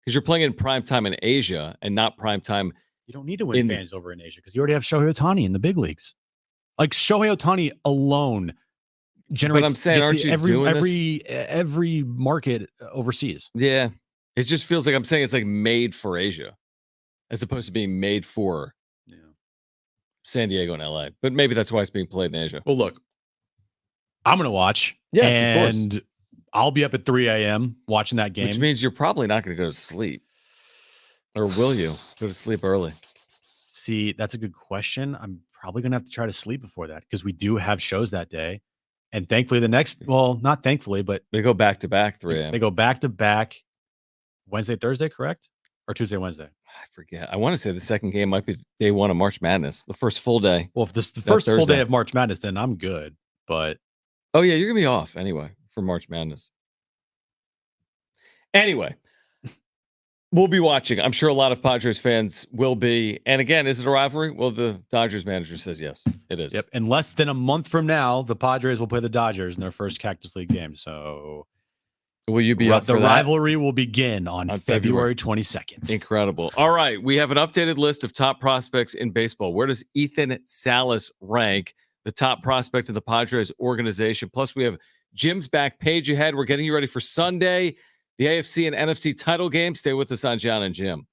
because you're playing in prime time in Asia and not prime time. You don't need to win fans over in Asia because you already have Shohei Ohtani in the big leagues. Like Shohei Ohtani alone generates. But I'm saying, aren't you doing every market overseas? Yeah, it just feels like I'm saying it's like made for Asia, as opposed to being made for San Diego and LA. But maybe that's why it's being played in Asia. Well, look, I'm gonna watch. Yes, and of course. I'll be up at 3 a.m. watching that game. Which means you're probably not going to go to sleep. Or will you go to sleep early? See, that's a good question. I'm probably going to have to try to sleep before that because we do have shows that day. And thankfully not thankfully, but they go back to back 3 a.m. They go back to back Wednesday, Thursday, correct? Or Tuesday, Wednesday? I forget. I want to say the second game might be day one of March Madness, the first full day. Well, if this is the That first full day Thursday. of March Madness, then I'm good. But Oh, yeah, you're going to be off anyway for March Madness. Anyway, we'll be watching. I'm sure a lot of Padres fans will be. And again, is it a rivalry? Well, the Dodgers manager says yes, it is. yep. And less than a month from now, the Padres will play the Dodgers in their first Cactus League game. So Will you be up the for that? rivalry will begin on February 22nd. Incredible. All right. We have an updated list of top prospects in baseball. Where does Ethan Salas rank, the top prospect of the Padres organization? Plus, we have Jim's back page ahead. We're getting you ready for Sunday, the AFC and NFC title game. Stay with us on Jon and Jim.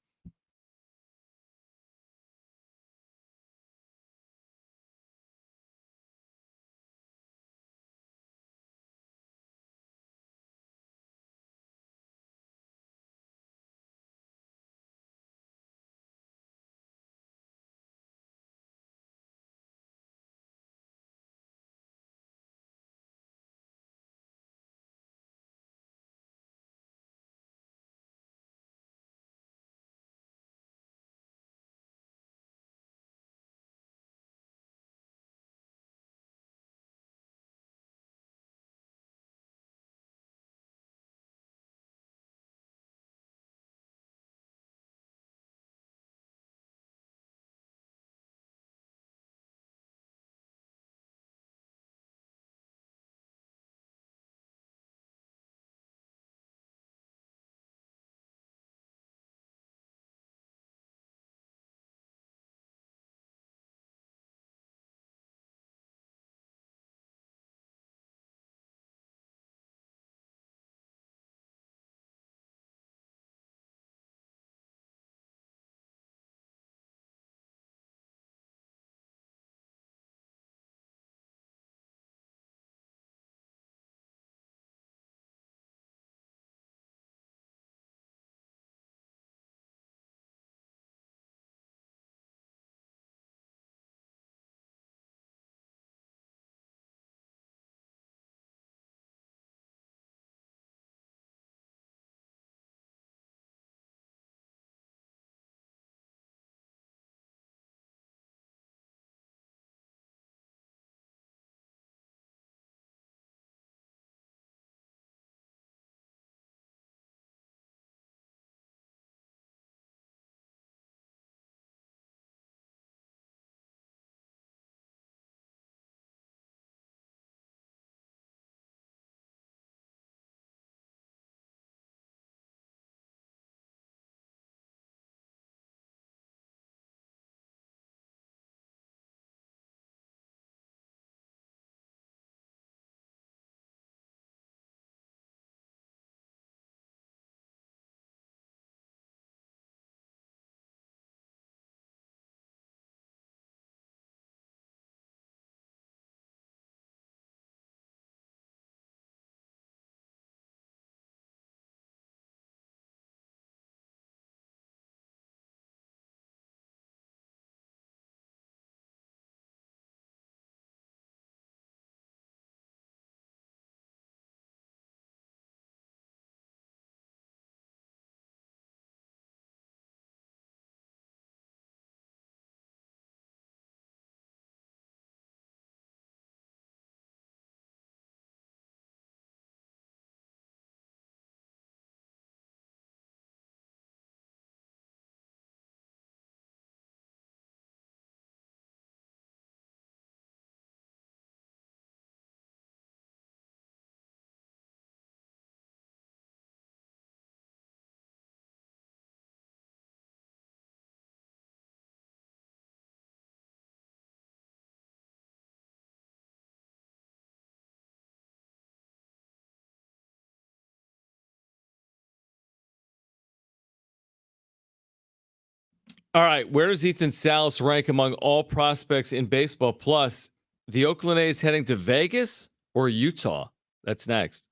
All right. Where does Ethan Salas rank among all prospects in baseball? Plus, the Oakland A's heading to Vegas or Utah? That's next.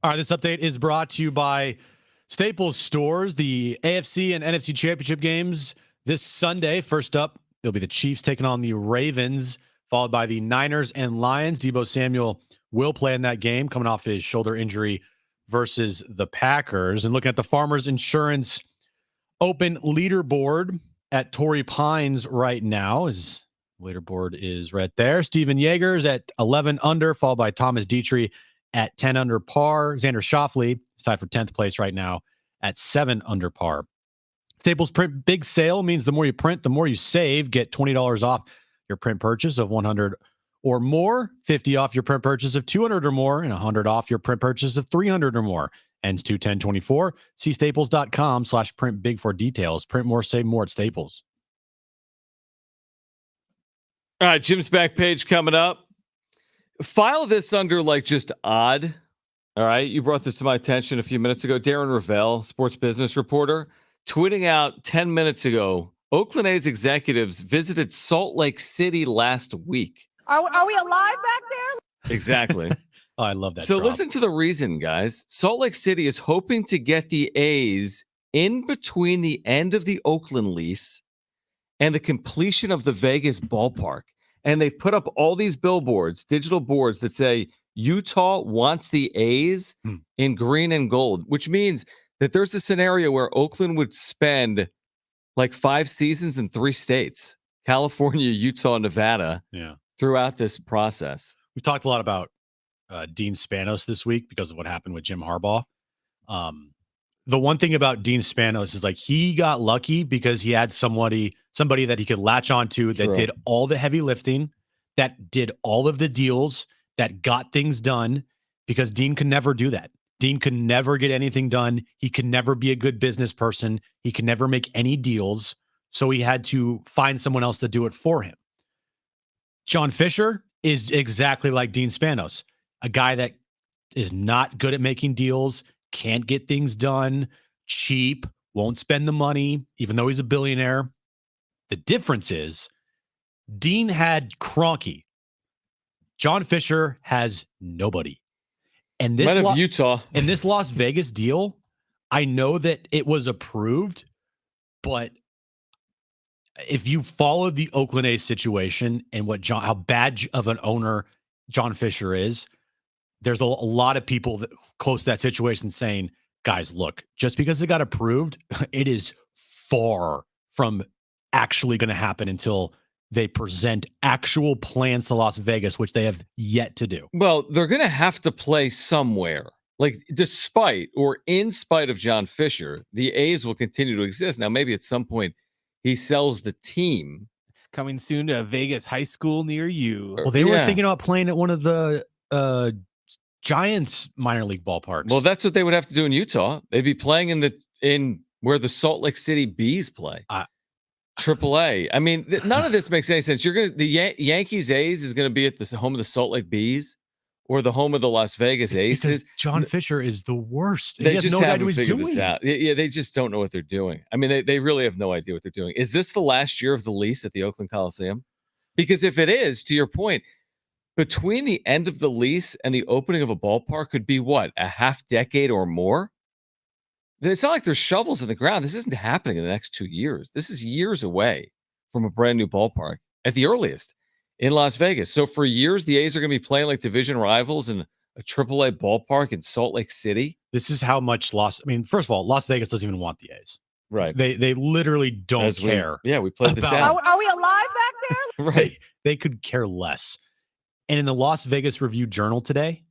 All right, this update is brought to you by Staples Stores. The AFC and NFC Championship games this Sunday. First up, it'll be the Chiefs taking on the Ravens, followed by the Niners and Lions. Deebo Samuel will play in that game, coming off his shoulder injury versus the Packers. And looking at the Farmers Insurance Open leaderboard at Torrey Pines right now, his leaderboard is right there. Steven Yeager's at 11 under, followed by Thomas Dietrich at 10 under par. Xander Schauffele is tied for 10th place right now at 7 under par. Staples Print Big Sale means the more you print, the more you save. Get $20 off your print purchase of $100 or more, $50 off your print purchase of $200 or more, and $100 off your print purchase of $300 or more. Ends 2/10/24. See staples.com/printbig for details. Print more, save more at Staples. All right, Jim's back page coming up. File this under like just odd. All right, you brought this to my attention a few minutes ago. Darren Ravel, sports business reporter, tweeting out 10 minutes ago, Oakland A's executives visited Salt Lake City last week. Are we alive back there? Exactly. Oh, I love that. So drop. listen to the reason, guys. Salt Lake City is hoping to get the A's in between the end of the Oakland lease and the completion of the Vegas ballpark. And they've put up all these billboards, digital boards that say Utah wants the A's in green and gold, which means that there's a scenario where Oakland would spend like 5 seasons in 3 states, California, Utah, Nevada, throughout this process. We talked a lot about Dean Spanos this week because of what happened with Jim Harbaugh. The one thing about Dean Spanos is like he got lucky because he had somebody that he could latch onto that did all the heavy lifting, that did all of the deals, that got things done, because Dean could never do that. Dean could never get anything done. He could never be a good business person. He could never make any deals. So he had to find someone else to do it for him. John Fisher is exactly like Dean Spanos, a guy that is not good at making deals, can't get things done, cheap, won't spend the money, even though he's a billionaire. The difference is Dean had Kroenke. John Fisher has nobody. And this Utah. And this Las Vegas deal, I know that it was approved, but if you followed the Oakland A's situation and how bad of an owner John Fisher is, there's a lot of people that close to that situation saying, guys, look, just because it got approved, it is far from actually going to happen until they present actual plans to Las Vegas, which they have yet to do. Well, they're going to have to play somewhere. Like, despite or in spite of John Fisher, the A's will continue to exist. Now, maybe at some point he sells the team. Coming soon to a Vegas high school near you. Well, they were thinking about playing at one of the Giants minor league ballparks. Well, that's what they would have to do in Utah. They'd be playing in where the Salt Lake City Bees play. AAA. I mean, none of this makes any sense. The Yankees A's is going to be at the home of the Salt Lake Bees or the home of the Las Vegas Aces. John Fisher is the worst. They he has just no idea haven't what he's figured doing. this out. Yeah, they just don't know what they're doing. I mean, they really have no idea what they're doing. Is this the last year of the lease at the Oakland Coliseum? Because if it is, to your point, between the end of the lease and the opening of a ballpark could be what, a half decade or more? It's not like there's shovels in the ground. This isn't happening in the next 2 years. This is years away from a brand new ballpark at the earliest in Las Vegas. So for years, the A's are going to be playing like division rivals in a AAA ballpark in Salt Lake City. This is how much First of all, Las Vegas doesn't even want the A's. Right. They literally don't care. We played this out. Are we alive back there? Right. They could care less. And in the Las Vegas Review-Journal today,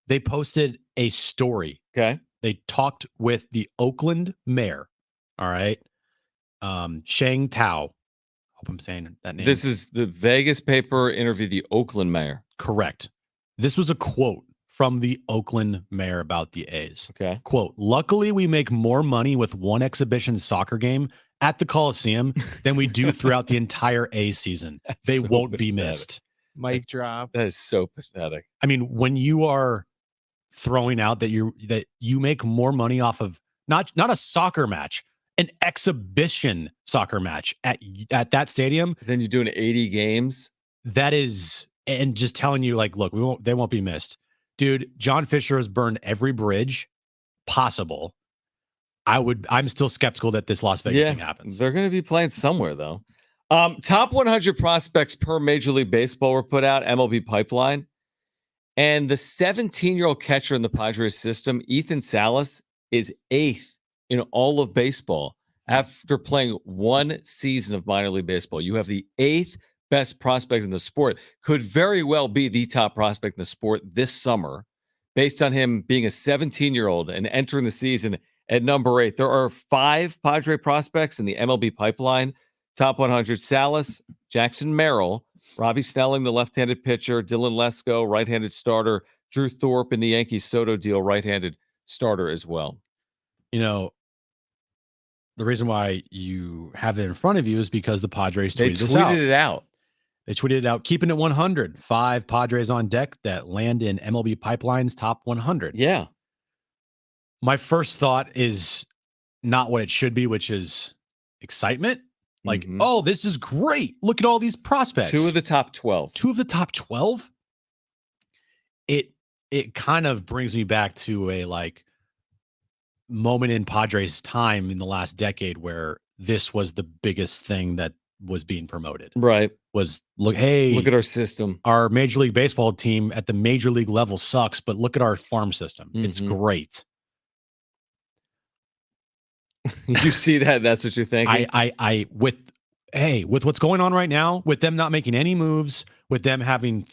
they posted a story. Okay. They talked with the Oakland mayor. All right. Shang Tao. Hope I'm saying that name. This is the Vegas paper interviewed the Oakland mayor. Correct. This was a quote from the Oakland mayor about the A's. Okay. Quote, luckily we make more money with one exhibition soccer game at the Coliseum than we do throughout the entire A's season. They so won't be pathetic. missed. Mic drop. That is so pathetic. I mean, when you are throwing out that you make more money off of not a soccer match, an exhibition soccer match at that stadium, Then you're doing 80 games. that is, and just telling you like, look, they won't be missed. Dude, John Fisher has burned every bridge possible. I'm still skeptical that this Las Vegas thing happens. They're going to be playing somewhere, though. Top 100 prospects per Major League Baseball were put out, MLB Pipeline. And the 17-year-old catcher in the Padres system, Ethan Salas, is 8th in all of baseball after playing 1 season of minor league baseball. You have the 8th best prospect in the sport. Could very well be the top prospect in the sport this summer, based on him being a 17-year-old and entering the season at number 8. There are 5 Padre prospects in the MLB Pipeline top 100. Salas, Jackson Merrill, Robbie Snelling, the left-handed pitcher, Dylan Lesko, right-handed starter, Drew Thorpe in the Yankees Soto deal, right-handed starter as well. You know, the reason why you have it in front of you is because the Padres tweeted it out. They tweeted it out, keeping it 100. 5 Padres on deck that land in MLB Pipeline's top 100. Yeah. My first thought is not what it should be, which is excitement. Like, oh, this is great. Look at all these prospects. 2 of the top 12. 2 of the top 12? It kind of brings me back to a like moment in Padres time in the last decade where this was the biggest thing that was being promoted. Right. Was look at our system. Our Major League Baseball team at the major league level sucks, but look at our farm system. It's great. You see that? That's what you're thinking. With what's going on right now, with them not making any moves, with them having,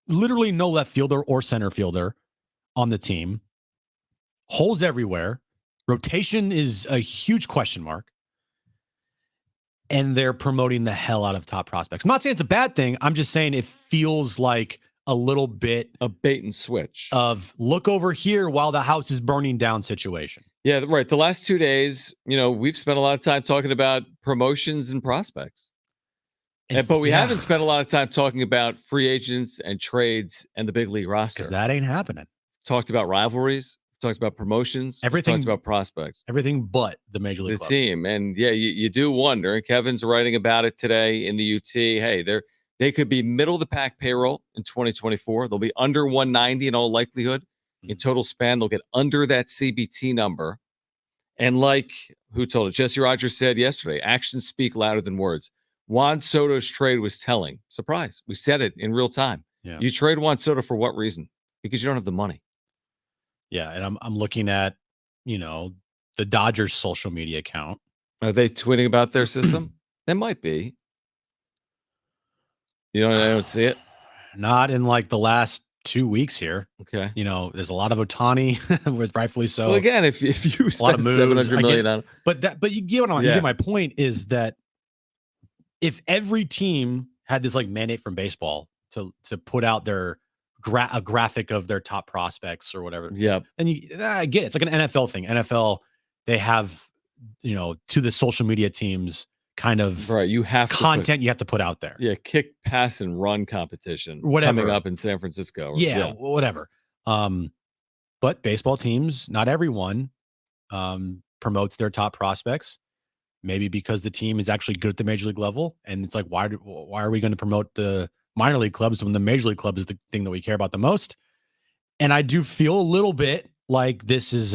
literally no left fielder or center fielder on the team, holes everywhere, rotation is a huge question mark, and they're promoting the hell out of top prospects. I'm not saying it's a bad thing. I'm just saying it feels like a little bit a bait and switch of look over here while the house is burning down situation. Yeah, right. The last 2 days, we've spent a lot of time talking about promotions and prospects. But we haven't spent a lot of time talking about free agents and trades and the big league roster. Because that ain't happening. Talked about rivalries, talked about promotions, everything, talked about prospects. Everything but the Major League Club. Team. And yeah, you do wonder, and Kevin's writing about it today in the UT. Hey, they could be middle of the pack payroll in 2024. They'll be under 190 in all likelihood. In total span, they'll get under that CBT number. And like who told it? Jesse Rogers said yesterday, actions speak louder than words. Juan Soto's trade was telling. Surprise. We said it in real time. Yeah. You trade Juan Soto for what reason? Because you don't have the money. Yeah, and I'm looking at, the Dodgers social media account. Are they tweeting about their system? They might be. I don't see it. Not in like the last 2 weeks here. Okay. There's a lot of Otani, rightfully so. Well, again, if you spend $700 million on, but you get what you get my point is that if every team had this like mandate from baseball to put out their a graphic of their top prospects or whatever, then I get it. It's like an NFL thing. NFL, they have to the social media teams kind of you have content you have to put out there. Yeah, kick, pass, and run competition coming up in San Francisco. Whatever. But baseball teams, not everyone promotes their top prospects. Maybe because the team is actually good at the major league level, and it's like, why are we going to promote the minor league clubs when the major league club is the thing that we care about the most? And I do feel a little bit like this is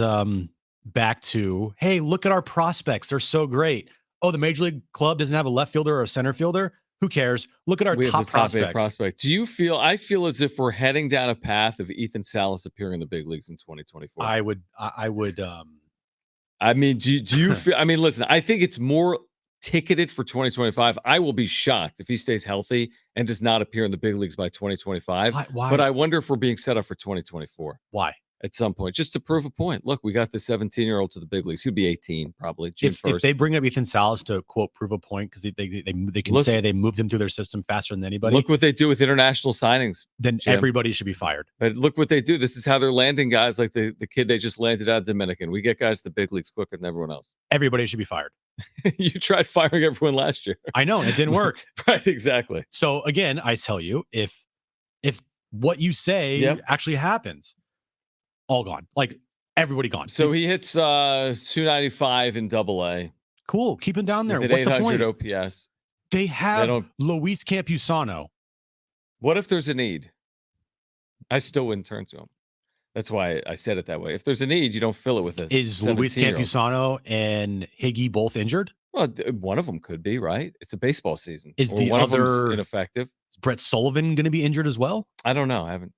back to, hey, look at our prospects; they're so great. Oh, the major league club doesn't have a left fielder or a center fielder. Who cares? Look at our top prospects. Do you feel? I feel as if we're heading down a path of Ethan Salas appearing in the big leagues in 2024. I would. I mean, do you feel? I mean, listen. I think it's more ticketed for 2025. I will be shocked if he stays healthy and does not appear in the big leagues by 2025. Why? But I wonder if we're being set up for 2024. Why? At some point, just to prove a point. Look, we got the 17-year-old to the big leagues. He'll be 18 probably June 1st. If they bring up Ethan Salas to quote prove a point because they can say they moved him through their system faster than anybody. Look what they do with international signings. Then Jim. Everybody should be fired. But look what they do. This is how they're landing guys like the kid they just landed out of Dominican. We get guys to the big leagues quicker than everyone else. Everybody should be fired. You tried firing everyone last year. I know, and it didn't work. Right, exactly. So again, I tell you, if what you say actually happens, all gone. Like everybody gone. So he hits 295 in AA. Cool. Keep him down there. With What's 800 the point? OPS. They have Luis Campusano. What if there's a need? I still wouldn't turn to him. That's why I said it that way. If there's a need, you don't fill it with a Is Luis 17-year-old. Campusano and Higgy both injured? Well, one of them could be, right? It's a baseball season. Is Or the one of them's other ineffective? Is Brett Sullivan going to be injured as well? I don't know. I haven't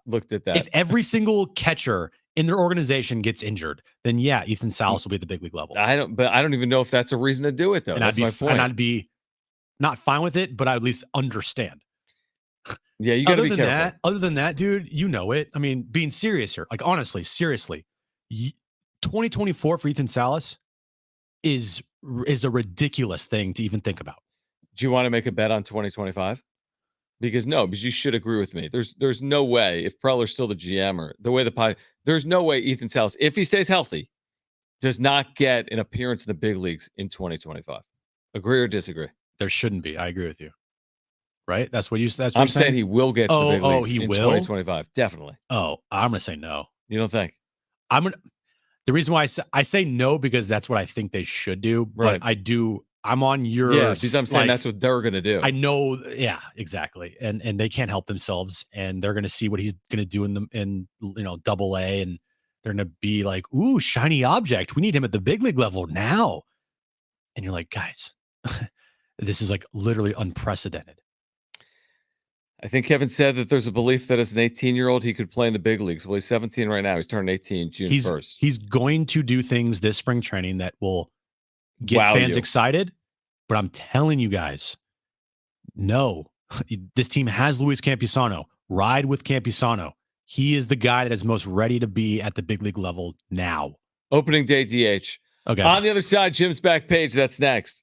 looked at that. If every single catcher in their organization gets injured, then yeah, Ethan Salas will be at the big league level. I don't even know if that's a reason to do it, though. And That's my point. And I'd be not fine with it, but I at least understand. Yeah, you got to be careful. Other than that, dude, you know it. I mean, being serious here, like honestly, seriously, 2024 for Ethan Salas is a ridiculous thing to even think about. Do you want to make a bet on 2025? Because you should agree with me. There's no way, if Preller's still the GM or the way there's no way Ethan Salas, if he stays healthy, does not get an appearance in the big leagues in 2025. Agree or disagree? There shouldn't be. I agree with you. Right? That's what I'm saying he will get to the big leagues in 2025. Definitely. Oh, I'm going to say no. You don't think? The reason why I say no, because that's what I think they should do. But right. I'm on your. Yeah, because I'm saying that's what they're going to do. I know. Yeah, exactly. And they can't help themselves, and they're going to see what he's going to do in Double A, and they're going to be like, "Ooh, shiny object. We need him at the big league level now." And you're like, guys, this is like literally unprecedented. I think Kevin said that there's a belief that as an 18-year-old, he could play in the big leagues. Well, he's 17 right now. He's turning 18 June 1st. He's going to do things this spring training that will get fans excited. But I'm telling you guys, no, this team has Luis Campusano. Ride with Campusano. He is the guy that is most ready to be at the big league level now. Opening day DH. Okay. On the other side, Jim's back page. That's next.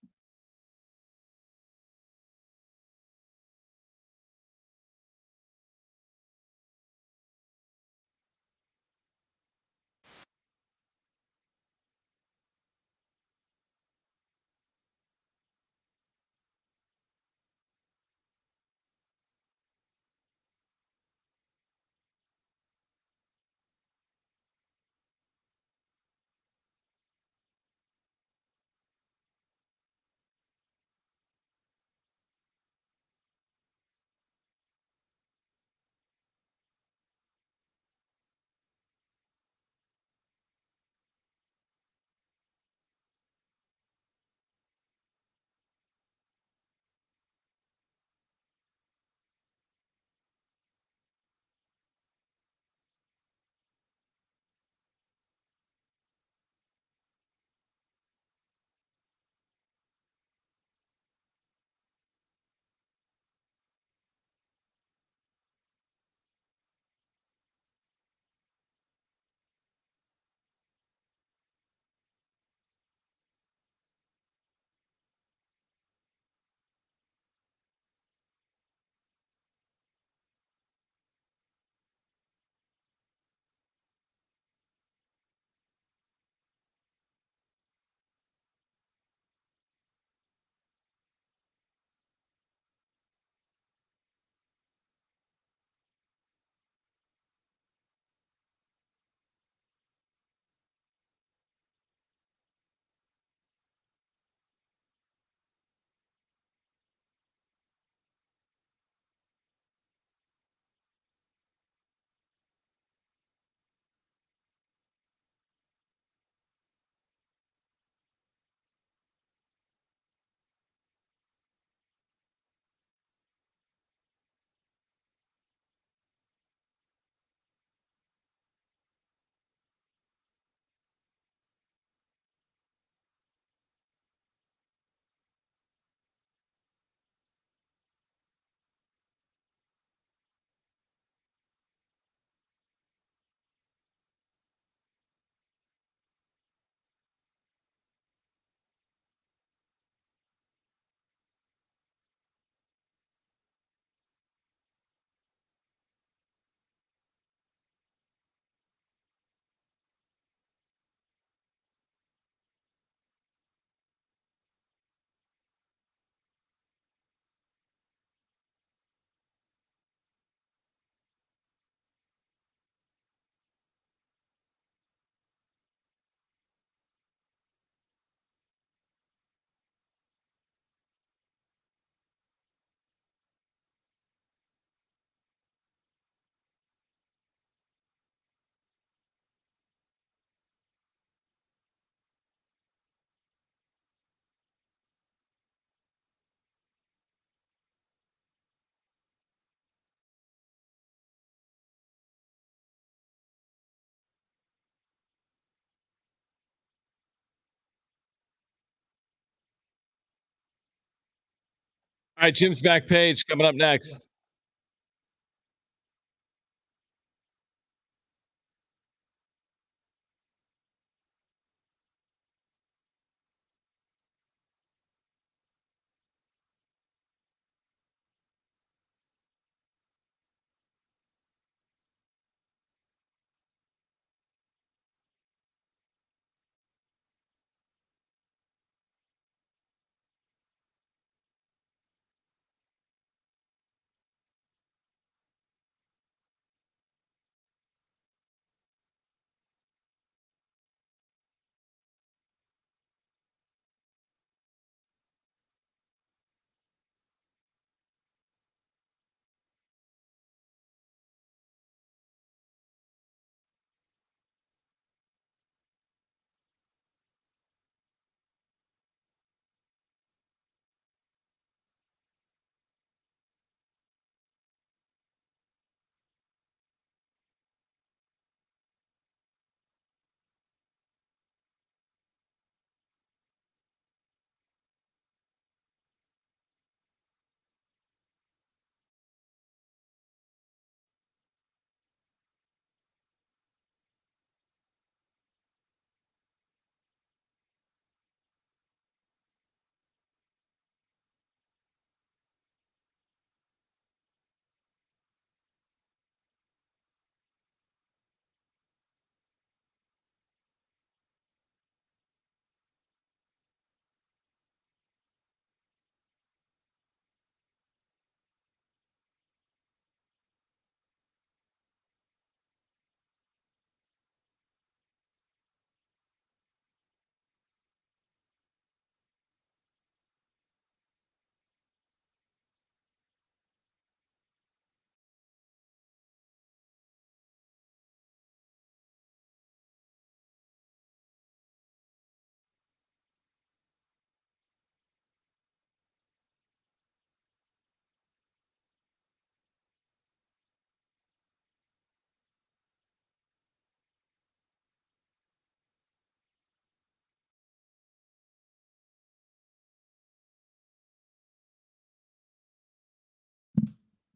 All right, Jim's back page coming up next.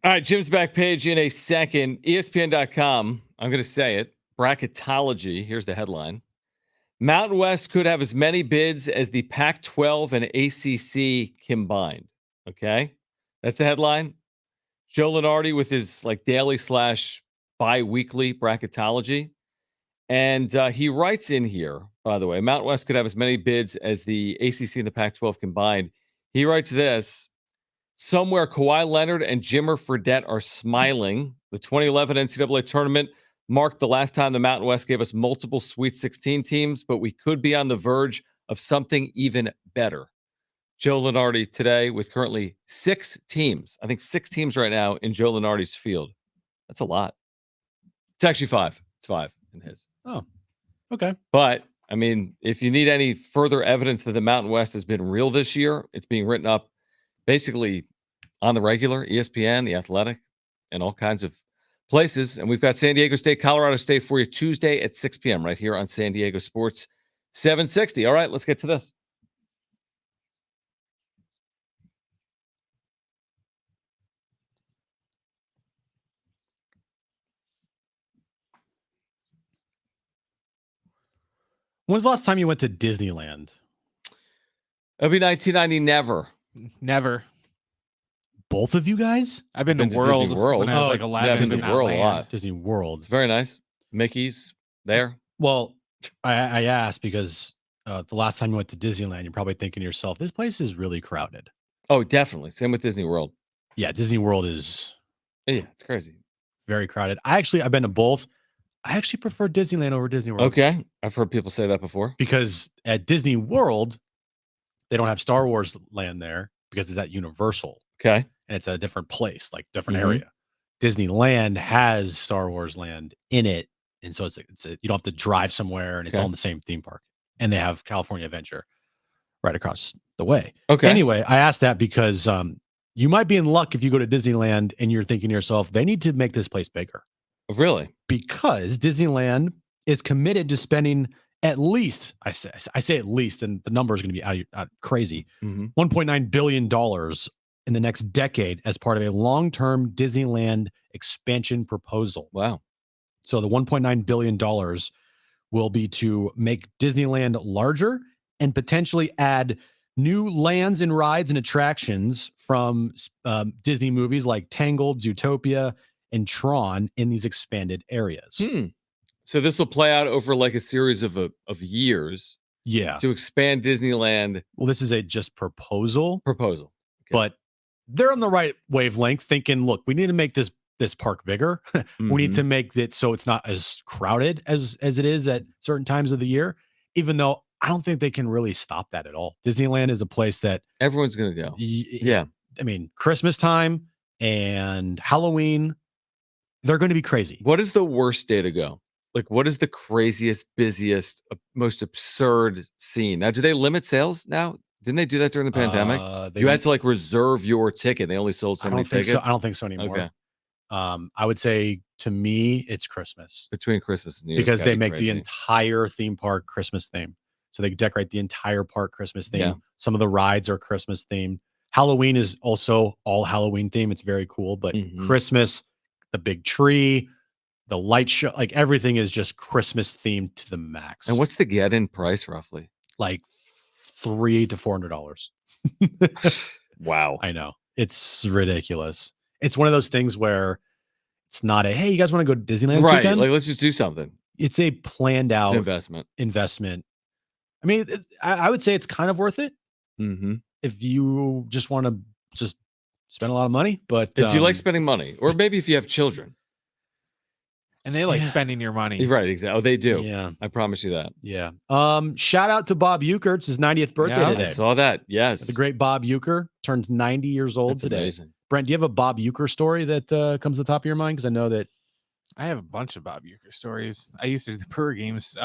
All right, Jim's back page in a second. ESPN.com. I'm going to say it. Bracketology. Here's the headline. Mountain West could have as many bids as the Pac-12 and ACC combined. Okay, that's the headline. Joe Lenardi with his daily / bi-weekly bracketology, and he writes in here. By the way, Mountain West could have as many bids as the ACC and the Pac-12 combined. He writes this. Somewhere Kawhi Leonard and Jimmer Fredette are smiling. The 2011 NCAA tournament marked the last time the Mountain West gave us multiple Sweet 16 teams, but we could be on the verge of something even better. Joe Lenardi today with currently 6 teams. I think 6 teams right now in Joe Lenardi's field. That's a lot. It's actually 5. It's 5 in his. Oh, okay. But, I mean, if you need any further evidence that the Mountain West has been real this year, it's being written up basically on the regular, ESPN, The Athletic, and all kinds of places. And we've got San Diego State, Colorado State for you Tuesday at 6 p.m. right here on San Diego Sports 760. All right, let's get to this. When's the last time you went to Disneyland? It'll be 1990, never. Never. Both of you guys? I've been Been to to World Disney World. when I was Oh, like yeah, 11. Disney but not World a Land. lot. Disney World. It's very nice. Mickey's there. Well, I asked because the last time you went to Disneyland, you're probably thinking to yourself, this place is really crowded. Oh, definitely. Same with Disney World. Yeah, Disney World is Yeah, it's crazy. very crowded. I've been to both. I actually prefer Disneyland over Disney World. Okay. I've heard people say that before. Because at Disney World, they don't have Star Wars land there because it's at Universal. Okay. And it's a different place, like different Mhm. area. Disneyland has Star Wars land in it. And so you don't have to drive somewhere and it's Okay. all in the same theme park. And they have California Adventure right across the way. Okay. Anyway, I asked that because you might be in luck if you go to Disneyland and you're thinking to yourself, they need to make this place bigger. Really? Because Disneyland is committed to spending at least, I say at least, and the number is going to be out crazy, Mhm. $1.9 billion in the next decade as part of a long-term Disneyland expansion proposal. Wow. So the $1.9 billion will be to make Disneyland larger and potentially add new lands and rides and attractions from Disney movies like Tangled, Zootopia, and Tron in these expanded areas. So this will play out over like a series of years. Yeah. To expand Disneyland. Well, this is a just proposal. Okay. But they're on the right wavelength thinking, look, we need to make this park bigger. We need to make it so it's not as crowded as it is at certain times of the year, even though I don't think they can really stop that at all. Disneyland is a place that everyone's going to go. Yeah. I mean, Christmas time and Halloween, they're going to be crazy. What is the worst day to go? Like, what is the craziest, busiest, most absurd scene? Now, do they limit sales now? Didn't they do that during the pandemic? You had to like reserve your ticket. They only sold so many tickets. I don't think so anymore. Okay. I would say to me, it's Christmas. Between Christmas and New Year's, because they make the entire theme park Christmas theme. So they decorate the entire park Christmas theme. Yeah. Some of the rides are Christmas themed. Halloween is also all Halloween theme. It's very cool. But Christmas, the big tree, the light show, like everything is just Christmas themed to the max. And what's the get-in price roughly? Like $300 to $400. Wow. I know. It's ridiculous. It's one of those things where it's not a, hey, you guys want to go to Disneyland this weekend? Like, let's just do something. It's a planned out investment. I mean, I would say it's kind of worth it if you just want to just spend a lot of money. But if you like spending money, or maybe if you have children. And they like spending your money. Right, exactly. Oh, they do. Yeah. I promise you that. Yeah. Shout out to Bob Euchre. It's his 90th birthday today. I saw that. Yes. The great Bob Euchre turns 90 years old That's today. Amazing. Brent, do you have a Bob Euchre story that comes to the top of your mind? Because I know that I have a bunch of Bob Euchre stories. I used to do the Brewer games.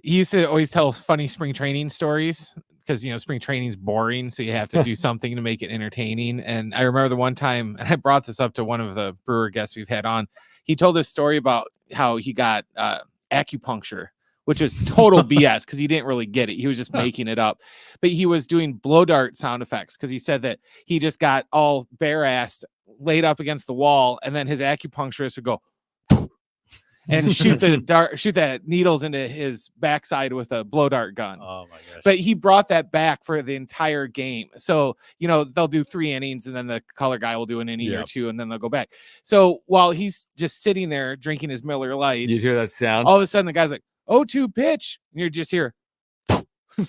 He used to always tell funny spring training stories because, spring training's boring. So you have to do something to make it entertaining. And I remember the one time, and I brought this up to one of the Brewer guests we've had on. He told this story about how he got acupuncture, which is total BS because he didn't really get it. He was just making it up. But he was doing blow dart sound effects because he said that he just got all bare-assed, laid up against the wall, and then his acupuncturist would go and shoot that needles into his backside with a blow dart gun. Oh my gosh. But he brought that back for the entire game. So, they'll do 3 innings and then the color guy will do an inning or 2 and then they'll go back. So while he's just sitting there drinking his Miller Lights, you hear that sound? all of a sudden the guy's like, 0-2 pitch. And you're just here.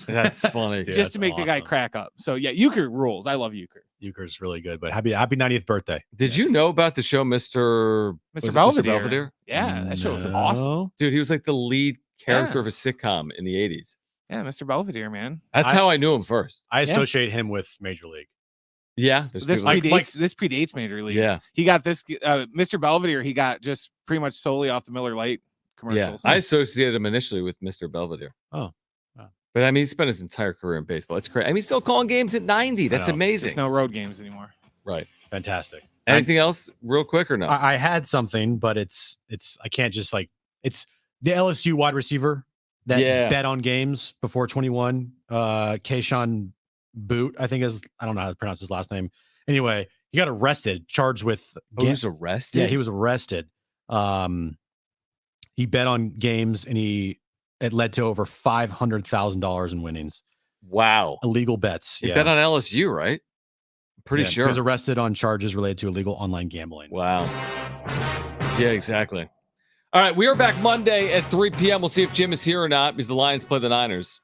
That's funny. Dude, just to make the guy crack up. So yeah, Euchre rules. I love Euchre. Euchre's really good, but happy 90th birthday. Did you know about the show Mr. Belvedere? Yeah, that show was awesome. Dude, he was like the lead character of a sitcom in the 80s. Yeah, Mr. Belvedere, man. That's how I knew him first. I associate him with Major League. Yeah. This predates Major League. Yeah. He got this Mr. Belvedere, he got just pretty much solely off the Miller Lite commercials. Yeah. I associated him initially with Mr. Belvedere. Oh. But I mean, he spent his entire career in baseball. It's crazy. I mean, he's still calling games at 90. That's amazing. There's no road games anymore. Right. Fantastic. Anything else real quick or no? I had something, but it's I can't just it's the LSU wide receiver that bet on games before 21. Keyshawn Boot, I think I don't know how to pronounce his last name. Anyway, he got arrested, charged with he was arrested? Yeah, he was arrested. He bet on games and it led to over $500,000 in winnings. Wow. Illegal bets. He bet on LSU, right? Pretty sure. He was arrested on charges related to illegal online gambling. Wow. Yeah, exactly. All right, we are back Monday at 3 p.m. We'll see if Jim is here or not because the Lions play the Niners.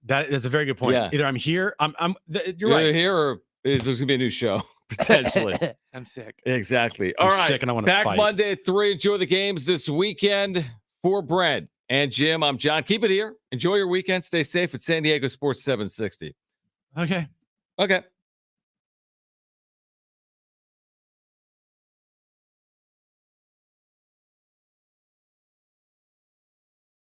That is a very good point. Yeah. Either I'm here, you're right. right. Here or there's going to be a new show, potentially. I'm sick. Exactly. I'm All right. sick and I want to back fight. Monday at 3. Enjoy the games this weekend. For Brent and Jim, I'm John. Keep it here. Enjoy your weekend. Stay safe at San Diego Sports 760. Okay. Okay.